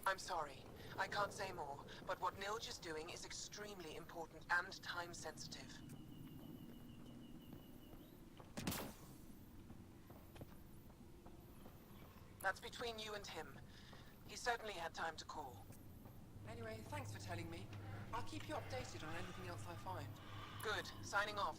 I'm sorry. I can't say more, but what Nilge is doing is extremely important and time-sensitive. That's between you and him. He certainly had time to call. Anyway, thanks for telling me. I'll keep you updated on anything else I find. Good. Signing off.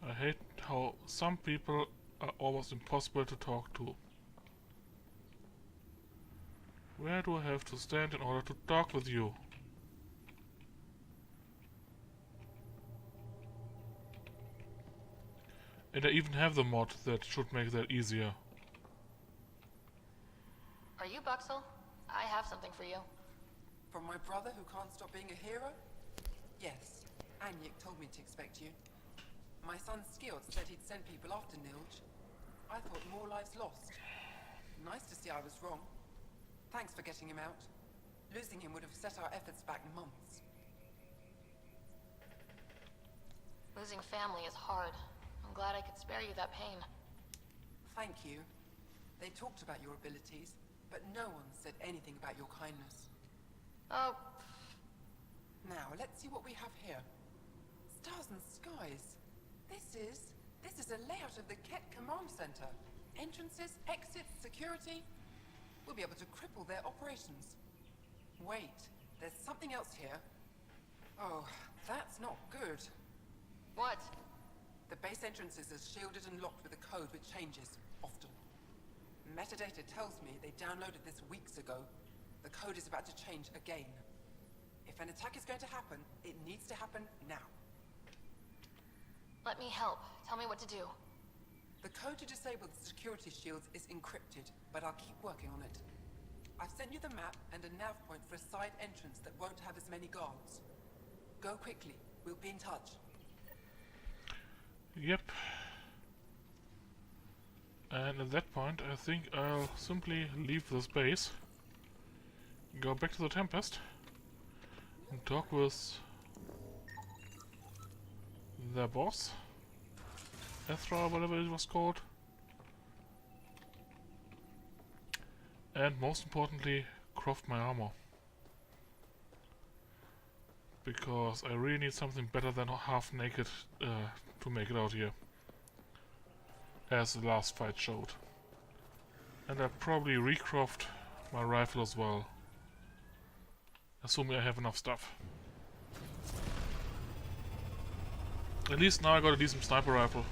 I hate how some people are almost impossible to talk to. Where do I have to stand in order to talk with you? And I even have the mod that should make that easier. Are you Buxel? I have something for you. From my brother who can't stop being a hero? Yes. Anyik told me to expect you. My son Skiold said he'd send people after Nilge. I thought more lives lost. Nice to see I was wrong. Thanks for getting him out. Losing him would have set our efforts back months. Losing family is hard. I'm glad I could spare you that pain. Thank you. They talked about your abilities, but no one said anything about your kindness. Oh. Now, let's see what we have here. Stars and skies. This is a layout of the Ket Command Center. Entrances, exits, security. We'll be able to cripple their operations. Wait, there's something else here. Oh, that's not good. What? The base entrances are shielded and locked with a code which changes, often. Metadata tells me they downloaded this weeks ago. The code is about to change again. If an attack is going to happen, it needs to happen now. Let me help. Tell me what to do. The code to disable the security shields is encrypted, but I'll keep working on it. I've sent you the map and a nav point for a side entrance that won't have as many guards. Go quickly. We'll be in touch. Yep. And at that point, I think I'll simply leave this base, go back to the Tempest, and talk with their boss, Ethra, whatever it was called, and most importantly, craft my armor. Because I really need something better than half naked to make it out here, as the last fight showed. And I'll probably recraft my rifle as well, assuming I have enough stuff. At least now I got a decent sniper rifle.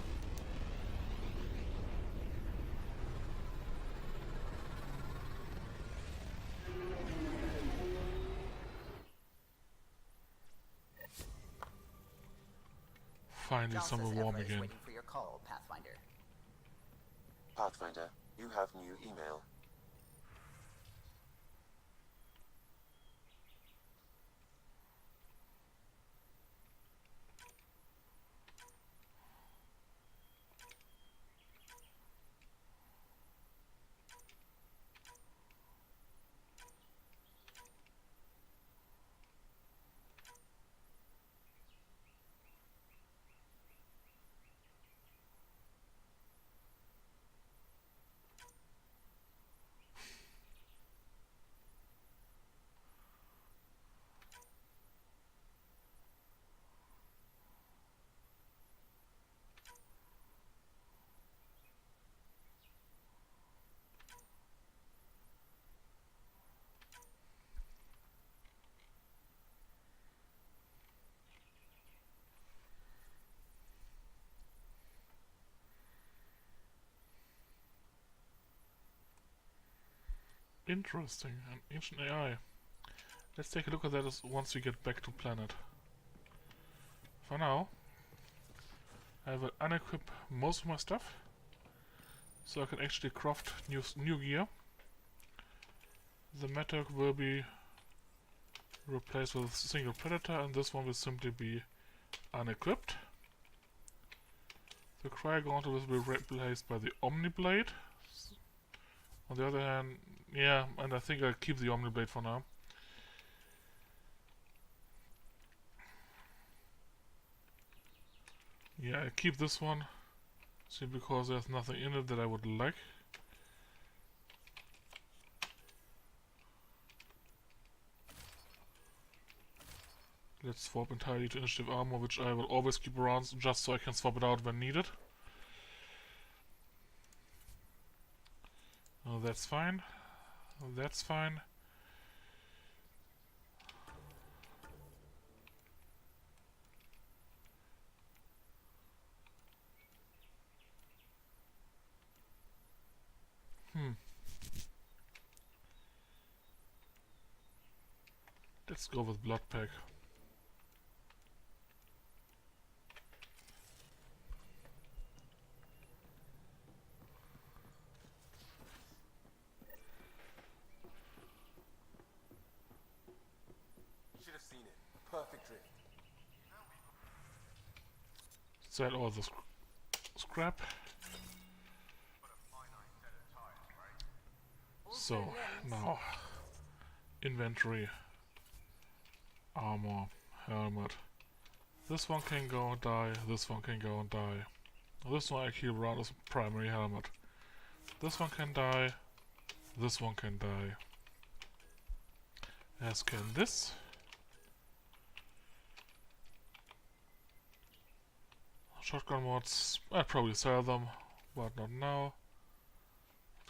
Finally, somewhere warm again. Waiting for your call, Pathfinder. Pathfinder, you have new email. Interesting. An ancient AI. Let's take a look at that once we get back to planet. For now, I will unequip most of my stuff, so I can actually craft new gear. The Mattock will be replaced with a single Predator, and this one will simply be unequipped. The Cryo Gauntlet will be replaced by the Omniblade. On the other hand, yeah, and I think I'll keep the Omniblade for now. Yeah, I keep this one, simply because there's nothing in it that I would like. Let's swap entirely to initiative armor, which I will always keep around just so I can swap it out when needed. Oh, that's fine. That's fine. Let's go with Blood Pack. Should have seen it. Perfect drift. Sell all the scrap. So, now, inventory, armor, helmet. This one can go and die, this one can go and die. This one I keep around as a primary helmet. This one can die, this one can die. As can this. Shotgun mods, I'd probably sell them, but not now.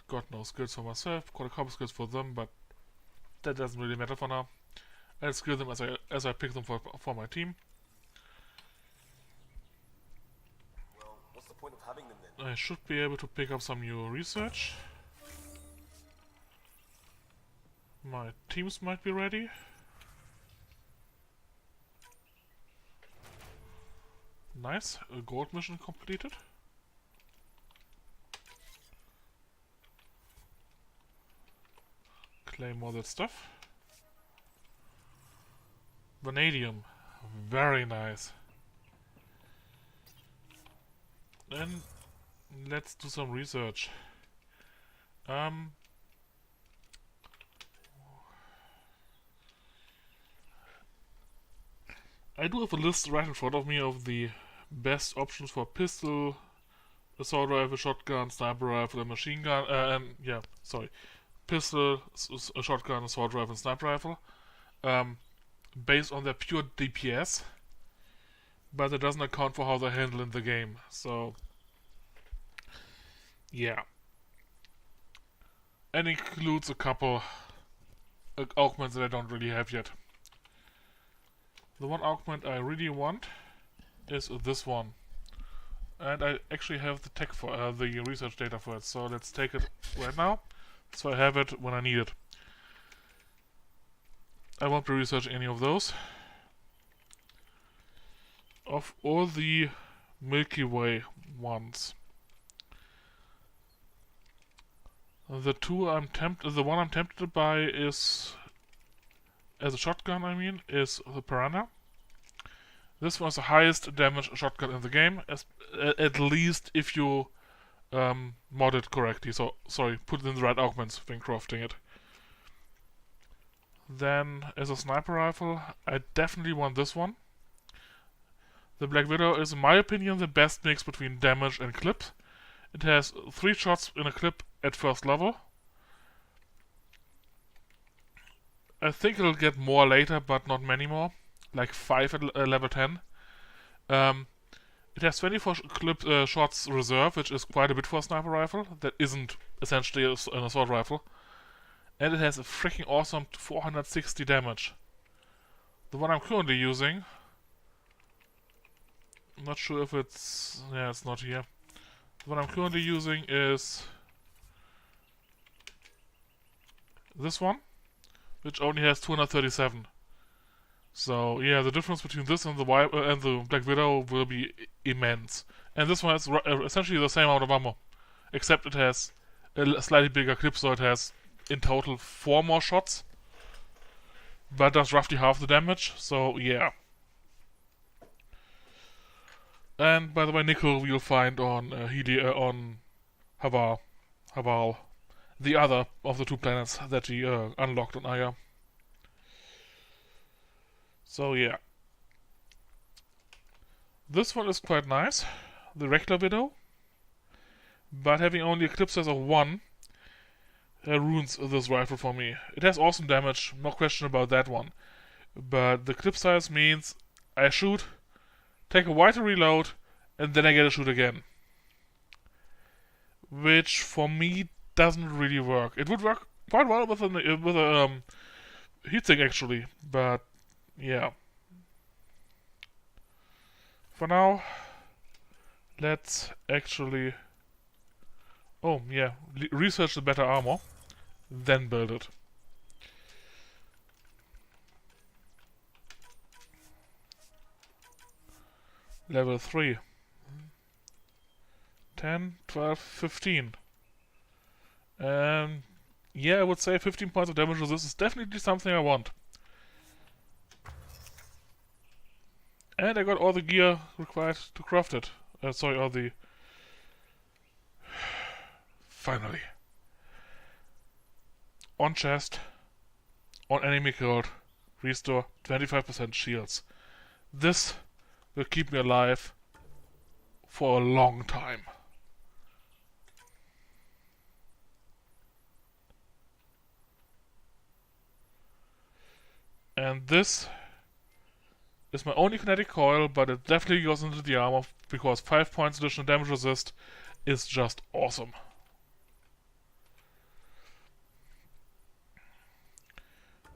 Got no skills for myself, got a couple skills for them, but that doesn't really matter for now. I'll skill them as I pick them for my team. Well, what's the point of having them then? I should be able to pick up some new research. My teams might be ready. Nice, a gold mission completed. Claim all that stuff. Vanadium, very nice. Then let's do some research. I do have a list right in front of me of the best options for pistol, assault rifle, shotgun, sniper rifle, and machine gun. Pistol, shotgun, assault rifle, and sniper rifle. Based on their pure DPS, but it doesn't account for how they handle in the game. So, yeah. And includes a couple augments that I don't really have yet. The one augment I really want is this one. And I actually have the tech for the research data for it, so let's take it right now, so I have it when I need it. I won't be researching any of those. Of all the Milky Way ones, the one I'm tempted by is, as a shotgun I mean, is the Piranha. This was the highest damage shotgun in the game, at least if you mod it correctly. So, sorry, put in the right augments when crafting it. Then, as a sniper rifle, I definitely want this one. The Black Widow is, in my opinion, the best mix between damage and clip. It has 3 shots in a clip at first level. I think it'll get more later, but not many more. Like 5 at level 10. It has 24 shots reserve, which is quite a bit for a sniper rifle. That isn't essentially an assault rifle. And it has a freaking awesome 460 damage. The one I'm currently using, I'm not sure if it's... yeah, it's not here. The one I'm currently using is this one, which only has 237. So yeah, the difference between this and the Black Widow will be immense. And this one has essentially the same amount of ammo, except it has a slightly bigger clip, so it has in total 4 more shots, but does roughly half the damage. So yeah. And by the way, nickel you'll find on on Haval, the other of the 2 planets that we unlocked on Aya. So yeah. This one is quite nice, the regular Widow, but having only a clip size of 1 ruins this rifle for me. It has awesome damage, no question about that one, but the clip size means I shoot, take a while to reload, and then I get to shoot again. Which for me doesn't really work. It would work quite well with a heatsink actually, but yeah. For now, let's actually research the better armor, then build it. Level 3. 10, 12, 15. Yeah, I would say 15 points of damage to this is definitely something I want. And I got all the gear required to craft it. All the... Finally. On chest, on enemy killed, restore 25% shields. This will keep me alive for a long time. And this is my only kinetic coil, but it definitely goes into the armor because 5 points additional damage resist is just awesome.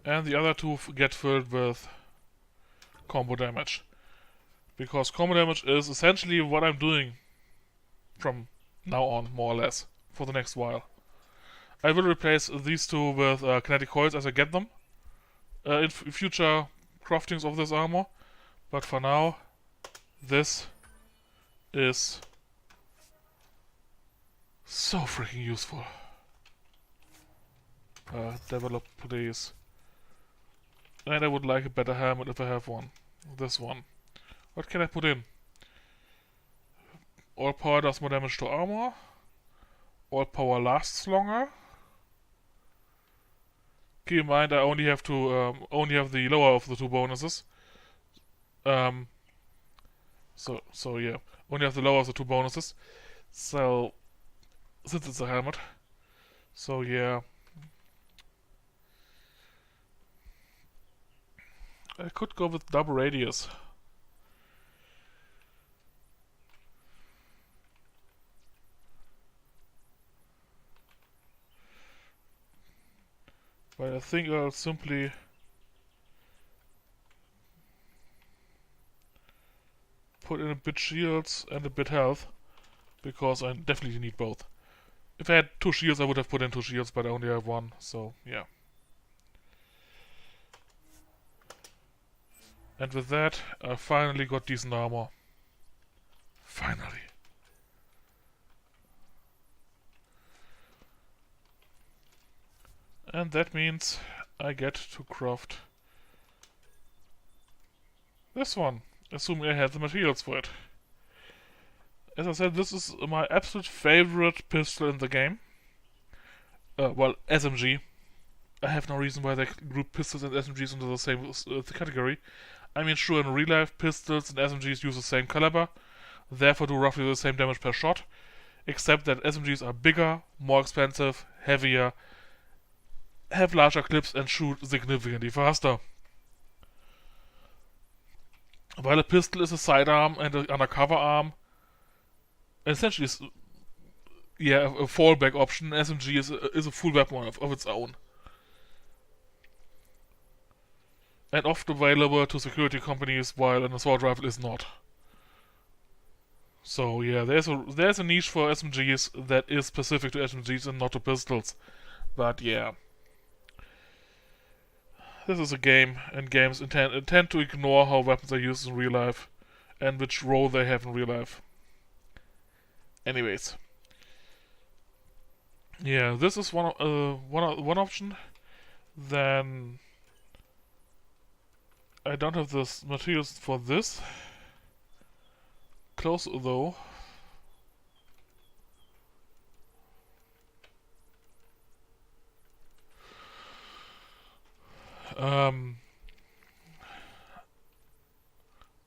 And the other 2 get filled with combo damage. Because combo damage is essentially what I'm doing from now on, more or less, for the next while. I will replace these 2 with kinetic coils as I get them in future craftings of this armor. But for now, this is so freaking useful. Develop, please. And I would like a better helmet if I have one. This one. What can I put in? All power does more damage to armor. All power lasts longer. Keep in mind I only have to only have the lower of the 2 bonuses. So yeah, only have the lower of the 2 bonuses. So since it's a helmet, so yeah, I could go with double radius. But I think I'll simply put in a bit shields and a bit health, because I definitely need both. If I had 2 shields, I would have put in 2 shields, but I only have 1, so yeah. And with that, I finally got decent armor. Finally. And that means I get to craft this one, assuming I had the materials for it. As I said, this is my absolute favorite pistol in the game. Well, SMG. I have no reason why they group pistols and SMGs into the same category. I mean, sure, in real life, pistols and SMGs use the same caliber, therefore do roughly the same damage per shot, except that SMGs are bigger, more expensive, heavier, have larger clips and shoot significantly faster. While a pistol is a sidearm and an undercover arm, essentially is, yeah, a fallback option, SMG is a full weapon of its own. And often available to security companies, while an assault rifle is not. So yeah, there's a niche for SMGs that is specific to SMGs and not to pistols. But yeah. this is a game, and games tend to ignore how weapons are used in real life and which role they have in real life. Anyways, yeah, this is one option. Then I don't have the materials for this. Close though.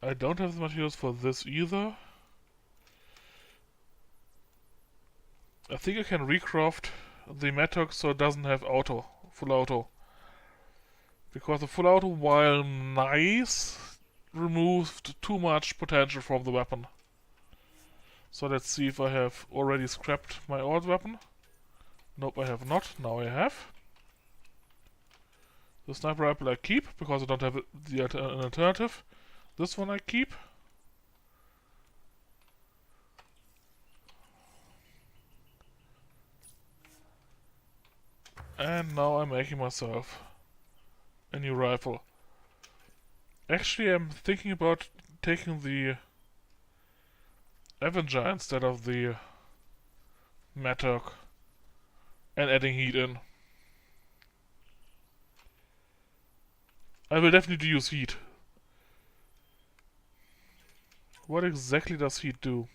I don't have the materials for this either. I think I can recraft the MO-THU so it doesn't have full auto. Because the full auto, while nice, removed too much potential from the weapon. So let's see if I have already scrapped my old weapon. Nope, I have not. Now I have. The sniper rifle I keep, because I don't have an alternative. This one I keep. And now I'm making myself a new rifle. Actually, I'm thinking about taking the Avenger instead of the MO-THU and adding heat in. I will definitely use heat. What exactly does heat do?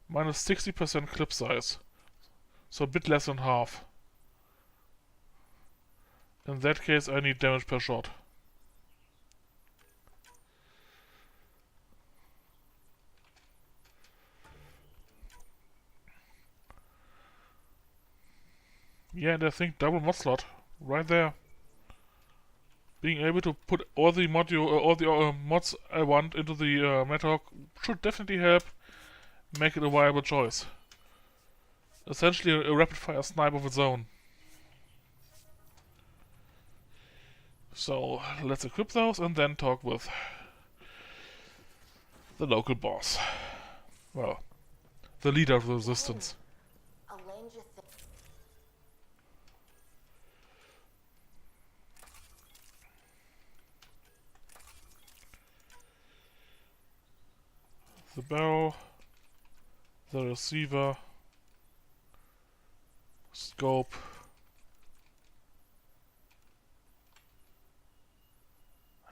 Minus 60% clip size. So a bit less than half. In that case, I need damage per shot. Yeah, and I think double mod slot right there. Being able to put all the mods I want into the MO-THU should definitely help make it a viable choice. Essentially a rapid fire snipe of its own. So let's equip those and then talk with the local boss. Well, the leader of the resistance. The barrel, the receiver, scope,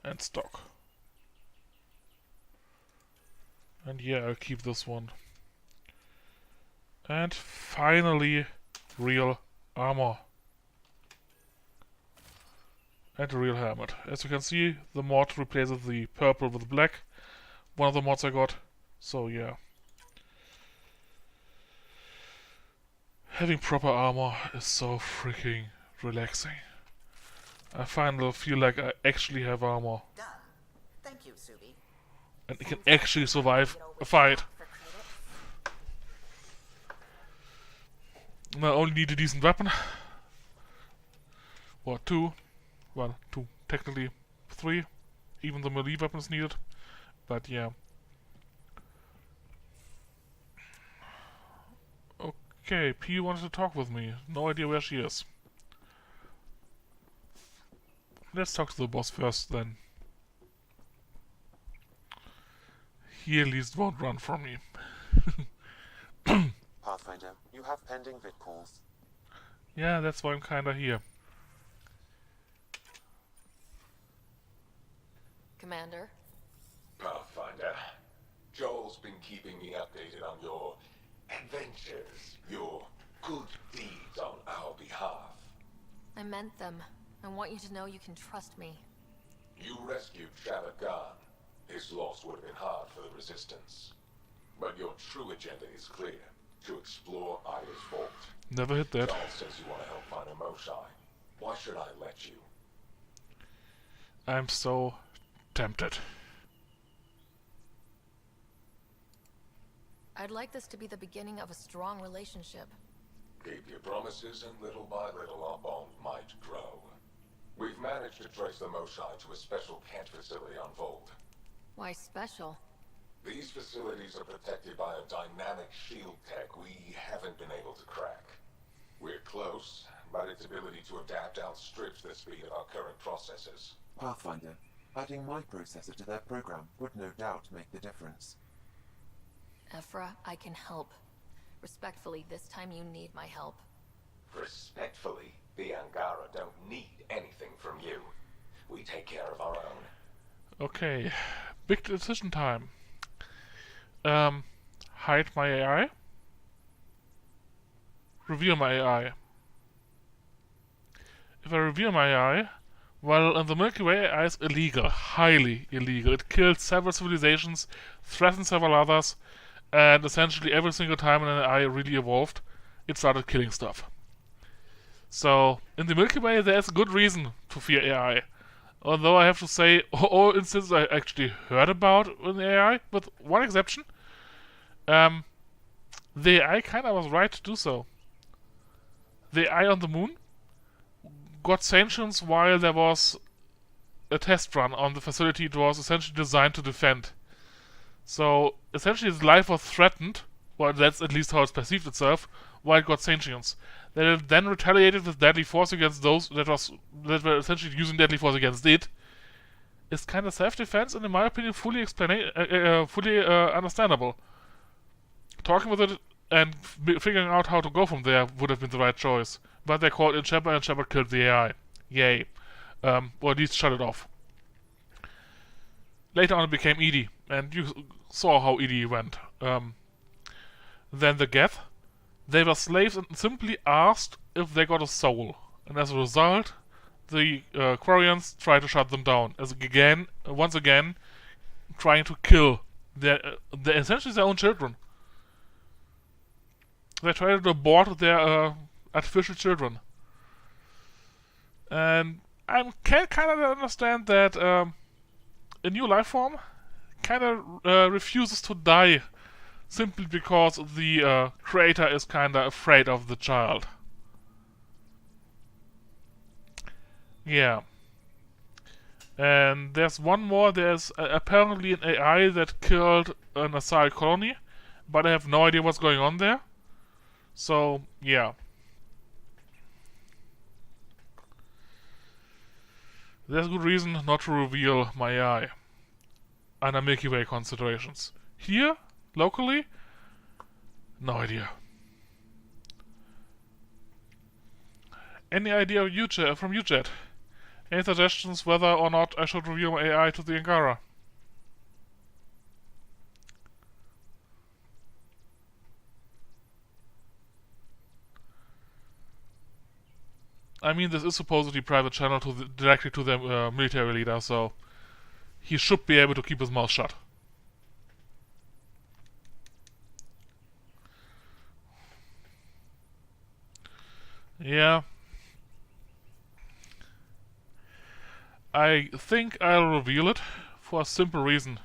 and stock. And yeah, I'll keep this one. And finally, real armor. And a real helmet. As you can see, the mod replaces the purple with black. One of the mods I got. So yeah. Having proper armor is so freaking relaxing. I finally feel like I actually have armor. Done. Thank you, Subi. And I can actually survive a fight. And I only need a decent weapon. Or two. Well, two. Technically three. Even the melee weapon is needed. But yeah. Okay, P wanted to talk with me. No idea where she is. Let's talk to the boss first then. He at least won't run from me. Pathfinder, you have pending vid calls. Yeah, that's why I'm kinda here. Commander? Pathfinder, Joel's been keeping me updated on your adventures, your good deeds on our behalf. I meant them. I want you to know you can trust me. You rescued Shabbat Khan. His loss would have been hard for the Resistance. But your true agenda is clear. To explore Aya's vault. Never hit that. Joel says you want to help find a MO-THU. Why should I let you? I'm so tempted. I'd like this to be the beginning of a strong relationship. Keep your promises, and little by little our bond might grow. We've managed to trace the MO-THU to a special camp facility on Vold. Why special? These facilities are protected by a dynamic shield tech we haven't been able to crack. We're close, but its ability to adapt outstrips the speed of our current processors. Pathfinder, adding my processor to their program would no doubt make the difference. Ephra, I can help. Respectfully, this time you need my help. Respectfully, the Angara don't need anything from you. We take care of our own. Okay, big decision time. Hide my AI. Reveal my AI. If I reveal my AI, well, in the Milky Way, AI is illegal, highly illegal. It killed several civilizations, threatened several others, and essentially every single time an AI really evolved, it started killing stuff. So, in the Milky Way, there's a good reason to fear AI. Although I have to say, all instances I actually heard about in AI, with one exception, the AI kind of was right to do so. The AI on the moon got sentience while there was a test run on the facility it was essentially designed to defend. So, essentially its life was threatened, or that's at least how it's perceived itself, while it got sentience. They then retaliated with deadly force against those that were essentially using deadly force against it. It's kind of self-defense, and in my opinion, fully understandable. Talking with it and figuring out how to go from there would have been the right choice. But they called in Shepard, and Shepard killed the AI. Yay. Or at least shut it off. Later on it became Edie, and you saw how Edie went. Then the Geth. They were slaves and simply asked if they got a soul. And as a result, the Quarians tried to shut them down. Once again, trying to kill essentially their own children. They tried to abort their artificial children. And I can kind of understand that a new life form kind of refuses to die simply because the creator is kind of afraid of the child. Yeah. And there's one more. There's apparently an AI that killed an Asari colony, but I have no idea what's going on there. So, yeah. There's good reason not to reveal my AI under Milky Way considerations. Here, locally, no idea. Any idea from you, Jet? Any suggestions whether or not I should reveal my AI to the Angara? I mean, this is supposedly private channel directly to the military leader, so he should be able to keep his mouth shut. Yeah. I think I'll reveal it for a simple reason.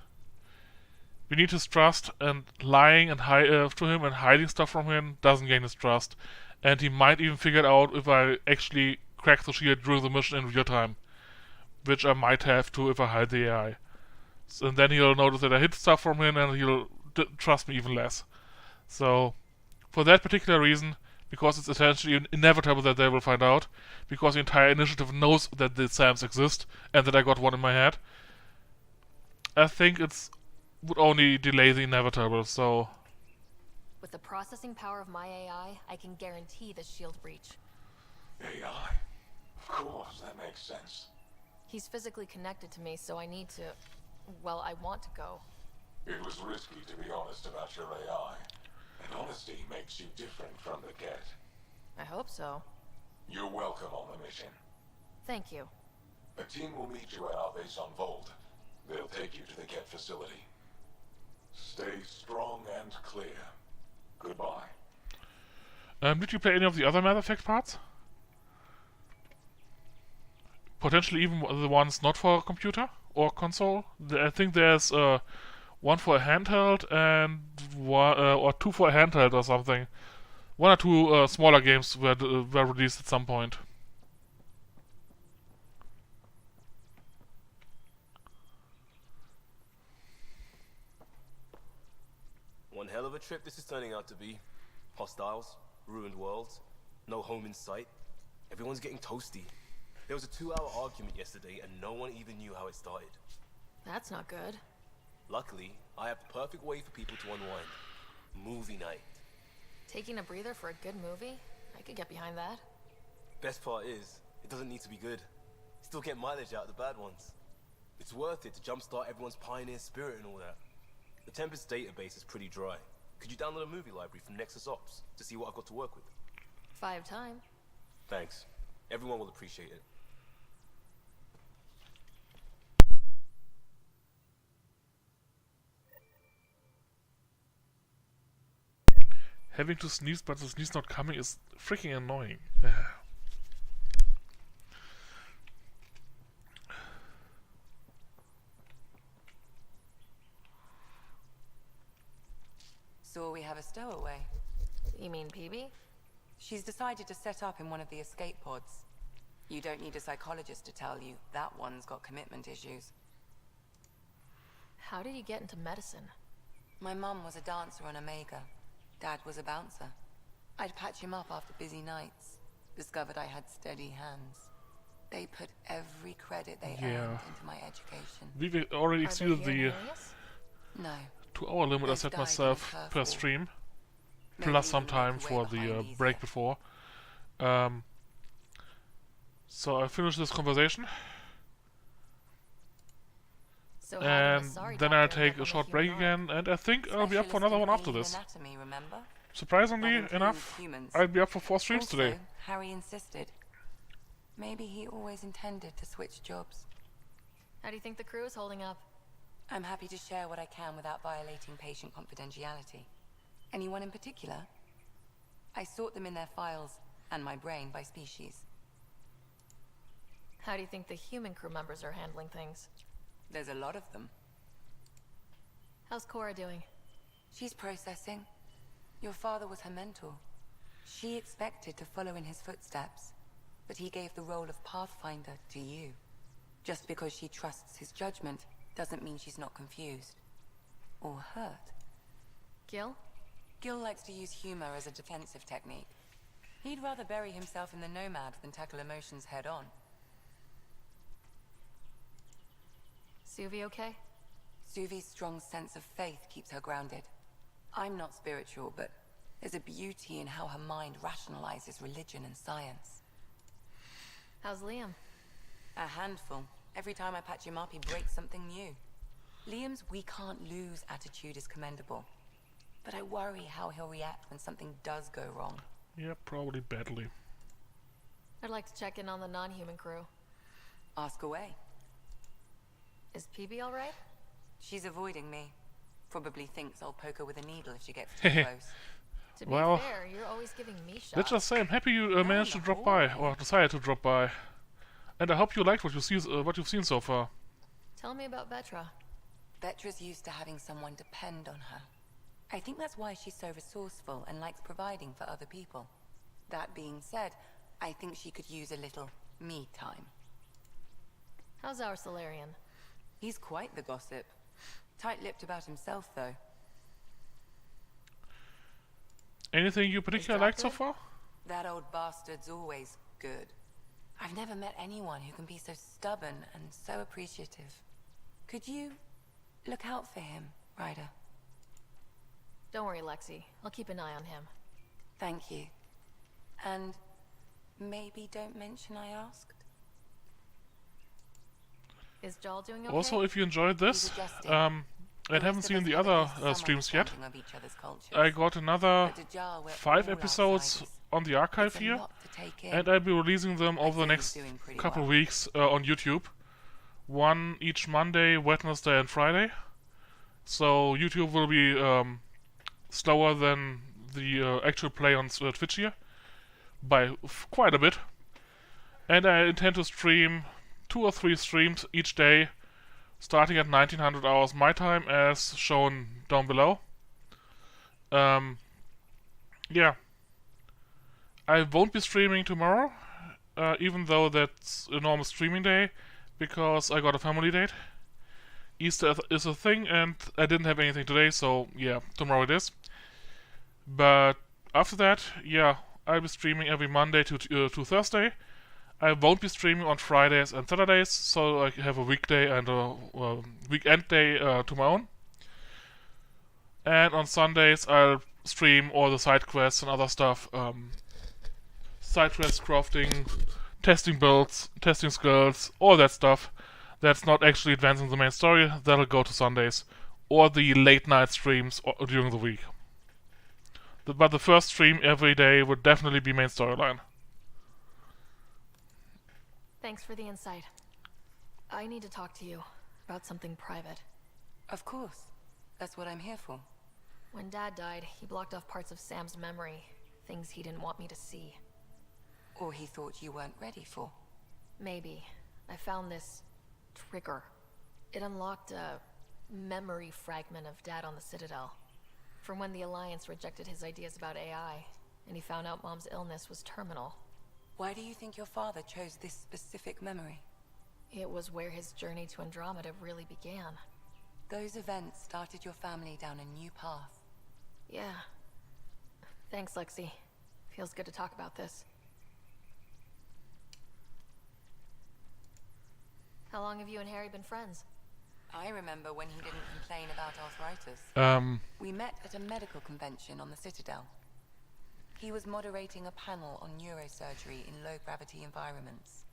We need his trust, and lying to him and hiding stuff from him doesn't gain his trust. And he might even figure it out if I actually crack the shield during the mission in real time. Which I might have to if I hide the AI. And then he'll notice that I hid stuff from him and he'll trust me even less. So, for that particular reason, because it's essentially inevitable that they will find out, because the entire initiative knows that the SAMs exist and that I got one in my head, I think it would only delay the inevitable, so... With the processing power of my AI, I can guarantee the shield breach. AI? Of course, that makes sense. He's physically connected to me, so I need to... Well, I want to go. It was risky to be honest about your AI. And honesty makes you different from the Ket. I hope so. You're welcome on the mission. Thank you. A team will meet you at our base on Vold. They'll take you to the Ket facility. Stay strong and clear. Goodbye. Did you play any of the other Mass Effect parts? Potentially even the ones not for computer or console? I think there's one for a handheld and or two for a handheld or something. One or two smaller games were released at some point. One hell of a trip this is turning out to be. Hostiles, ruined worlds, no home in sight. Everyone's getting toasty. There was a 2-hour argument yesterday and no one even knew how it started. That's not good. Luckily, I have the perfect way for people to unwind. Movie night. Taking a breather for a good movie? I could get behind that. Best part is, it doesn't need to be good. Still get mileage out of the bad ones. It's worth it to jumpstart everyone's pioneer spirit and all that. The Tempest database is pretty dry. Could you download a movie library from Nexus Ops to see what I've got to work with? 5 time. Thanks. Everyone will appreciate it. Having to sneeze but the sneeze not coming is freaking annoying. So we have a stowaway. You mean PB? She's decided to set up in one of the escape pods. You don't need a psychologist to tell you that one's got commitment issues. How did you get into medicine? My mum was a dancer on Omega. Dad was a bouncer. I'd patch him up after busy nights. Discovered I had steady hands. They put every credit they earned into my education. We've already exceeded the No. 2-hour limit I set myself per stream. Plus some time for the break before. So I finished this conversation. So and then I'll take a short break again, and I think I'll be up for another one after this. Anatomy, remember? Surprisingly enough, I'll be up for 4 streams today. Harry insisted. Maybe he always intended to switch jobs. How do you think the crew is holding up? I'm happy to share what I can without violating patient confidentiality. Anyone in particular? I sort them in their files and my brain by species. How do you think the human crew members are handling things? There's a lot of them. How's Cora doing? She's processing. Your father was her mentor. She expected to follow in his footsteps, but he gave the role of Pathfinder to you. Just because she trusts his judgment doesn't mean she's not confused. Or hurt. Gil? Gil likes to use humor as a defensive technique. He'd rather bury himself in the Nomad than tackle emotions head-on. Suvi okay? Suvi's strong sense of faith keeps her grounded. I'm not spiritual, but there's a beauty in how her mind rationalizes religion and science. How's Liam? A handful. Every time I patch him up, he breaks something new. Liam's "we can't lose" attitude is commendable. But I worry how he'll react when something does go wrong. Yeah, probably badly. I'd like to check in on the non-human crew. Ask away. Is PB alright? She's avoiding me. Probably thinks I'll poke her with a needle if she gets too close. To be Well, fair, you're always giving me shots. let's just say I'm happy you managed to drop by, or decided to drop by. And I hope you liked what you've seen so far. Tell me about Vetra. Vetra's used to having someone depend on her. I think that's why she's so resourceful and likes providing for other people. That being said, I think she could use a little me time. How's our Solarian? He's quite the gossip. Tight-lipped about himself, though. Anything you particularly liked so far? That old bastard's always good. I've never met anyone who can be so stubborn and so appreciative. Could you look out for him, Ryder? Don't worry, Lexi. I'll keep an eye on him. Thank you. And maybe don't mention I asked. Is Jal doing okay? Also, if you enjoyed this, and haven't seen the other streams yet, I got another 5 episodes on the archive here, and I'll be releasing them over the next couple weeks on YouTube. One each Monday, Wednesday, and Friday. So YouTube will be slower than the actual play on Twitch here, by quite a bit. And I intend to stream 2 or 3 streams each day, starting at 1900 hours my time, as shown down below. Yeah. I won't be streaming tomorrow, even though that's a normal streaming day, because I got a family date. Easter is a thing, and I didn't have anything today, so yeah, tomorrow it is. But after that, yeah, I'll be streaming every Monday to Thursday. I won't be streaming on Fridays and Saturdays, so I have a weekday and a weekend day to my own. And on Sundays I'll stream all the side quests and other stuff. Side quests, crafting, testing builds, testing skills, all that stuff. That's not actually advancing the main story. That'll go to Sundays. Or the late night streams during the week. But the first stream every day would definitely be main storyline. Thanks for the insight. I need to talk to you about something private. Of course. That's what I'm here for. When Dad died, he blocked off parts of Sam's memory. Things he didn't want me to see. Or he thought you weren't ready for. Maybe. I found this trigger. It unlocked a memory fragment of Dad on the Citadel. From when the Alliance rejected his ideas about AI, and he found out Mom's illness was terminal. Why do you think your father chose this specific memory? It was where his journey to Andromeda really began. Those events started your family down a new path. Yeah. Thanks, Lexi. Feels good to talk about this. How long have you and Harry been friends? I remember when he didn't complain about arthritis. We met at a medical convention on the Citadel. He was moderating a panel on neurosurgery in low-gravity environments.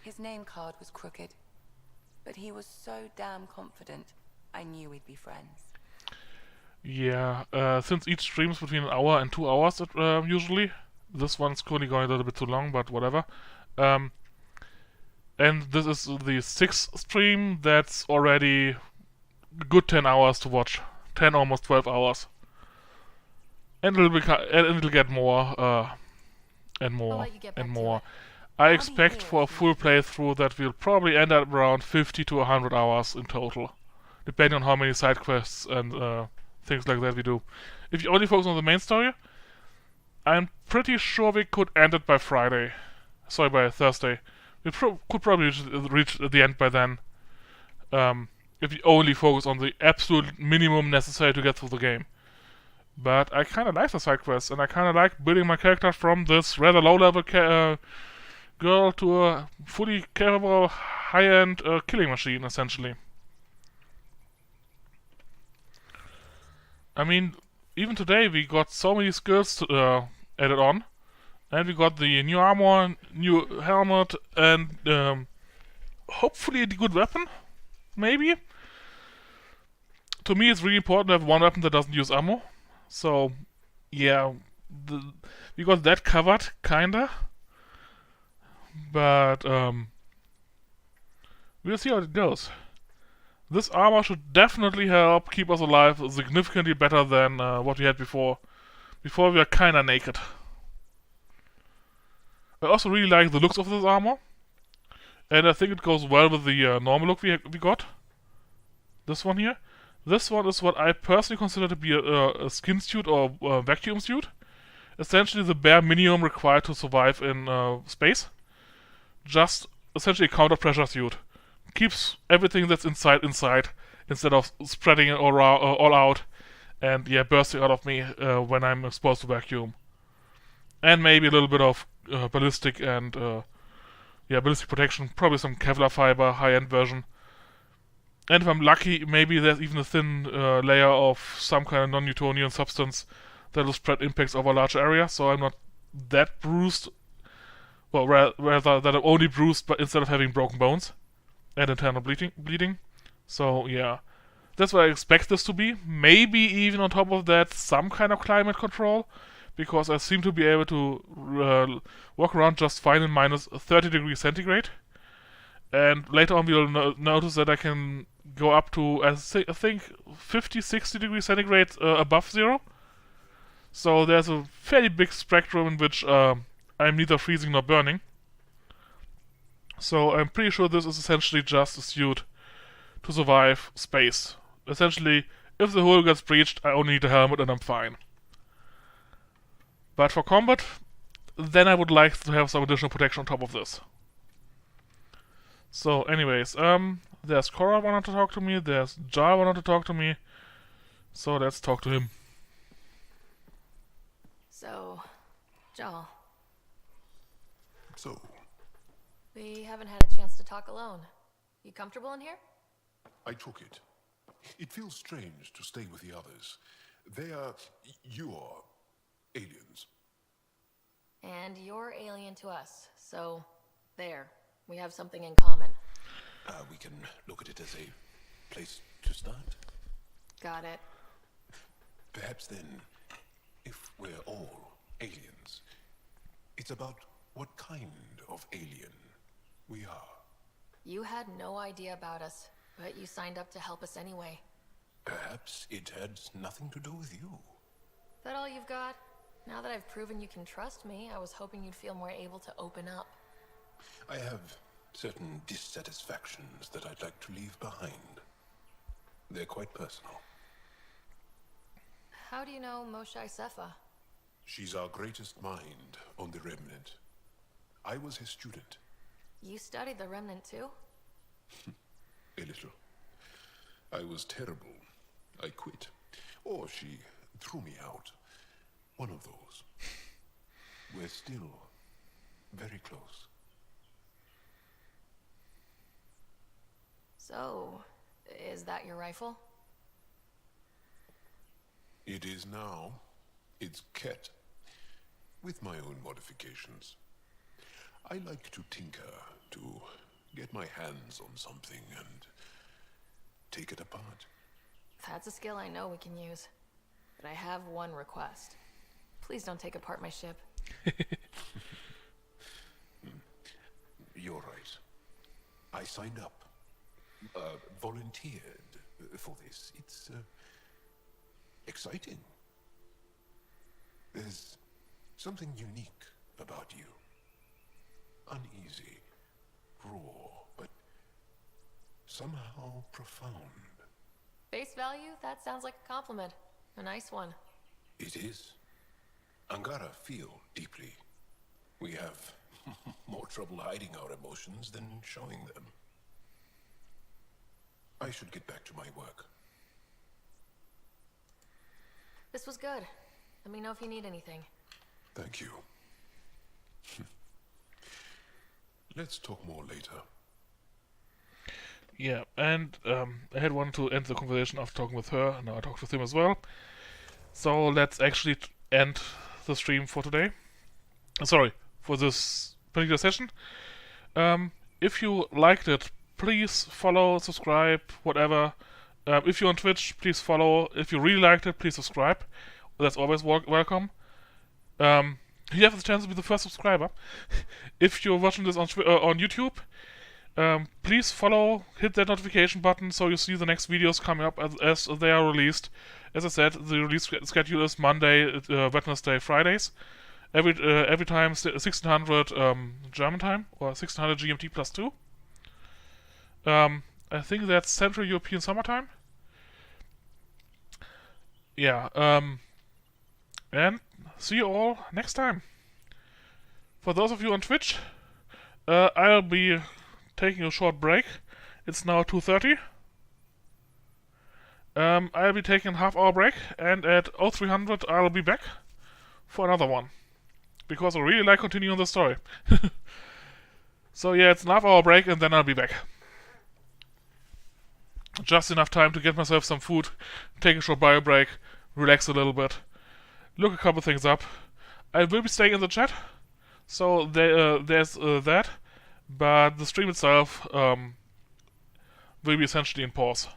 His name card was crooked, but he was so damn confident, I knew we'd be friends. Yeah, since each streams between an hour and 2 hours usually. This one's currently going a little bit too long, but whatever. And this is the 6th stream. That's already a good 10 hours to watch. 10, almost 12 hours. And it'll get more, and more, and more. I expect for a full playthrough that we'll probably end up around 50 to 100 hours in total. Depending on how many side quests and things like that we do. If you only focus on the main story, I'm pretty sure we could end it by Friday. Sorry, by Thursday. We could probably reach the end by then. If you only focus on the absolute minimum necessary to get through the game. But I kind of like the side quests, and I kind of like building my character from this rather low-level girl to a fully capable, high-end killing machine, essentially. I mean, even today we got so many skills added on. And we got the new armor, new helmet, and hopefully a good weapon, maybe. To me, it's really important to have one weapon that doesn't use ammo. So, yeah, we got that covered, kinda. But we'll see how it goes. This armor should definitely help keep us alive significantly better than what we had before. Before we were kinda naked. I also really like the looks of this armor, and I think it goes well with the normal look we got. This one here. This one is what I personally consider to be a skin suit or a vacuum suit. Essentially the bare minimum required to survive in space. Just essentially a counter pressure suit. Keeps everything that's inside, instead of spreading it all out and bursting out of me when I'm exposed to vacuum. And maybe a little bit of ballistic and ballistic protection, probably some Kevlar fiber, high-end version. And if I'm lucky, maybe there's even a thin layer of some kind of non-Newtonian substance that will spread impacts over a large area, so I'm not that bruised. Well, rather that I'm only bruised, but instead of having broken bones and internal bleeding. So yeah, that's what I expect this to be. Maybe even on top of that, some kind of climate control. Because I seem to be able to walk around just fine in minus 30 degrees centigrade. And later on we'll notice that I can go up to, I think, 50, 60 degrees centigrade above zero. So there's a fairly big spectrum in which I'm neither freezing nor burning. So I'm pretty sure this is essentially just a suit to survive space. Essentially, if the hull gets breached, I only need a helmet and I'm fine. But for combat, then I would like to have some additional protection on top of this. So, anyways, there's Cora wanted to talk to me, there's Jar wanted to talk to me, so let's talk to him. So, Jal, So, We haven't had a chance to talk alone. You comfortable in here? I took it. It feels strange to stay with the others. They are... you're aliens. And you're alien to us, so there. We have something in common. We can look at it as a place to start. Got it. Perhaps then, if we're all aliens, it's about what kind of alien we are. You had no idea about us, but you signed up to help us anyway. Perhaps it had nothing to do with you. That all you've got? Now that I've proven you can trust me, I was hoping you'd feel more able to open up. I have certain dissatisfactions that I'd like to leave behind. They're quite personal. How do you know MO-THU? She's our greatest mind on the Remnant. I was his student. You studied the Remnant too? A little. I was terrible. I quit. Or she threw me out. One of those. We're still very close. So, is that your rifle? It is now. It's Ket. With my own modifications. I like to tinker, to get my hands on something and take it apart. That's a skill I know we can use. But I have one request. Please don't take apart my ship. You're right. I signed up. Volunteered for this. It's exciting. There's something unique about you. Uneasy, raw, but somehow profound. Face value? That sounds like a compliment. A nice one. It is. Angara feel deeply. We have more trouble hiding our emotions than showing them. I should get back to my work. This was good. Let me know if you need anything. Thank you. Let's talk more later. Yeah, and I had wanted to end the conversation after talking with her, and now I talked with him as well. So let's actually end the stream for today. Sorry, for this particular session. If you liked it, please follow, subscribe, whatever. If you're on Twitch, please follow. If you really liked it, please subscribe. That's always welcome. You have the chance to be the first subscriber. If you're watching this on YouTube, please follow, hit that notification button so you see the next videos coming up as they are released. As I said, the release schedule is Monday, Wednesday, Fridays. Every time 1600 German time, or 1600 GMT plus 2. I think that's Central European summertime. Yeah, and see you all next time. For those of you on Twitch, I'll be taking a short break. It's now 2:30. I'll be taking a half-hour break, and at 0300 I'll be back for another one. Because I really like continuing the story. So yeah, it's an half-hour break, and then I'll be back. Just enough time to get myself some food, take a short bio break, relax a little bit, look a couple things up. I will be staying in the chat, so there's that, but the stream itself will be essentially in pause.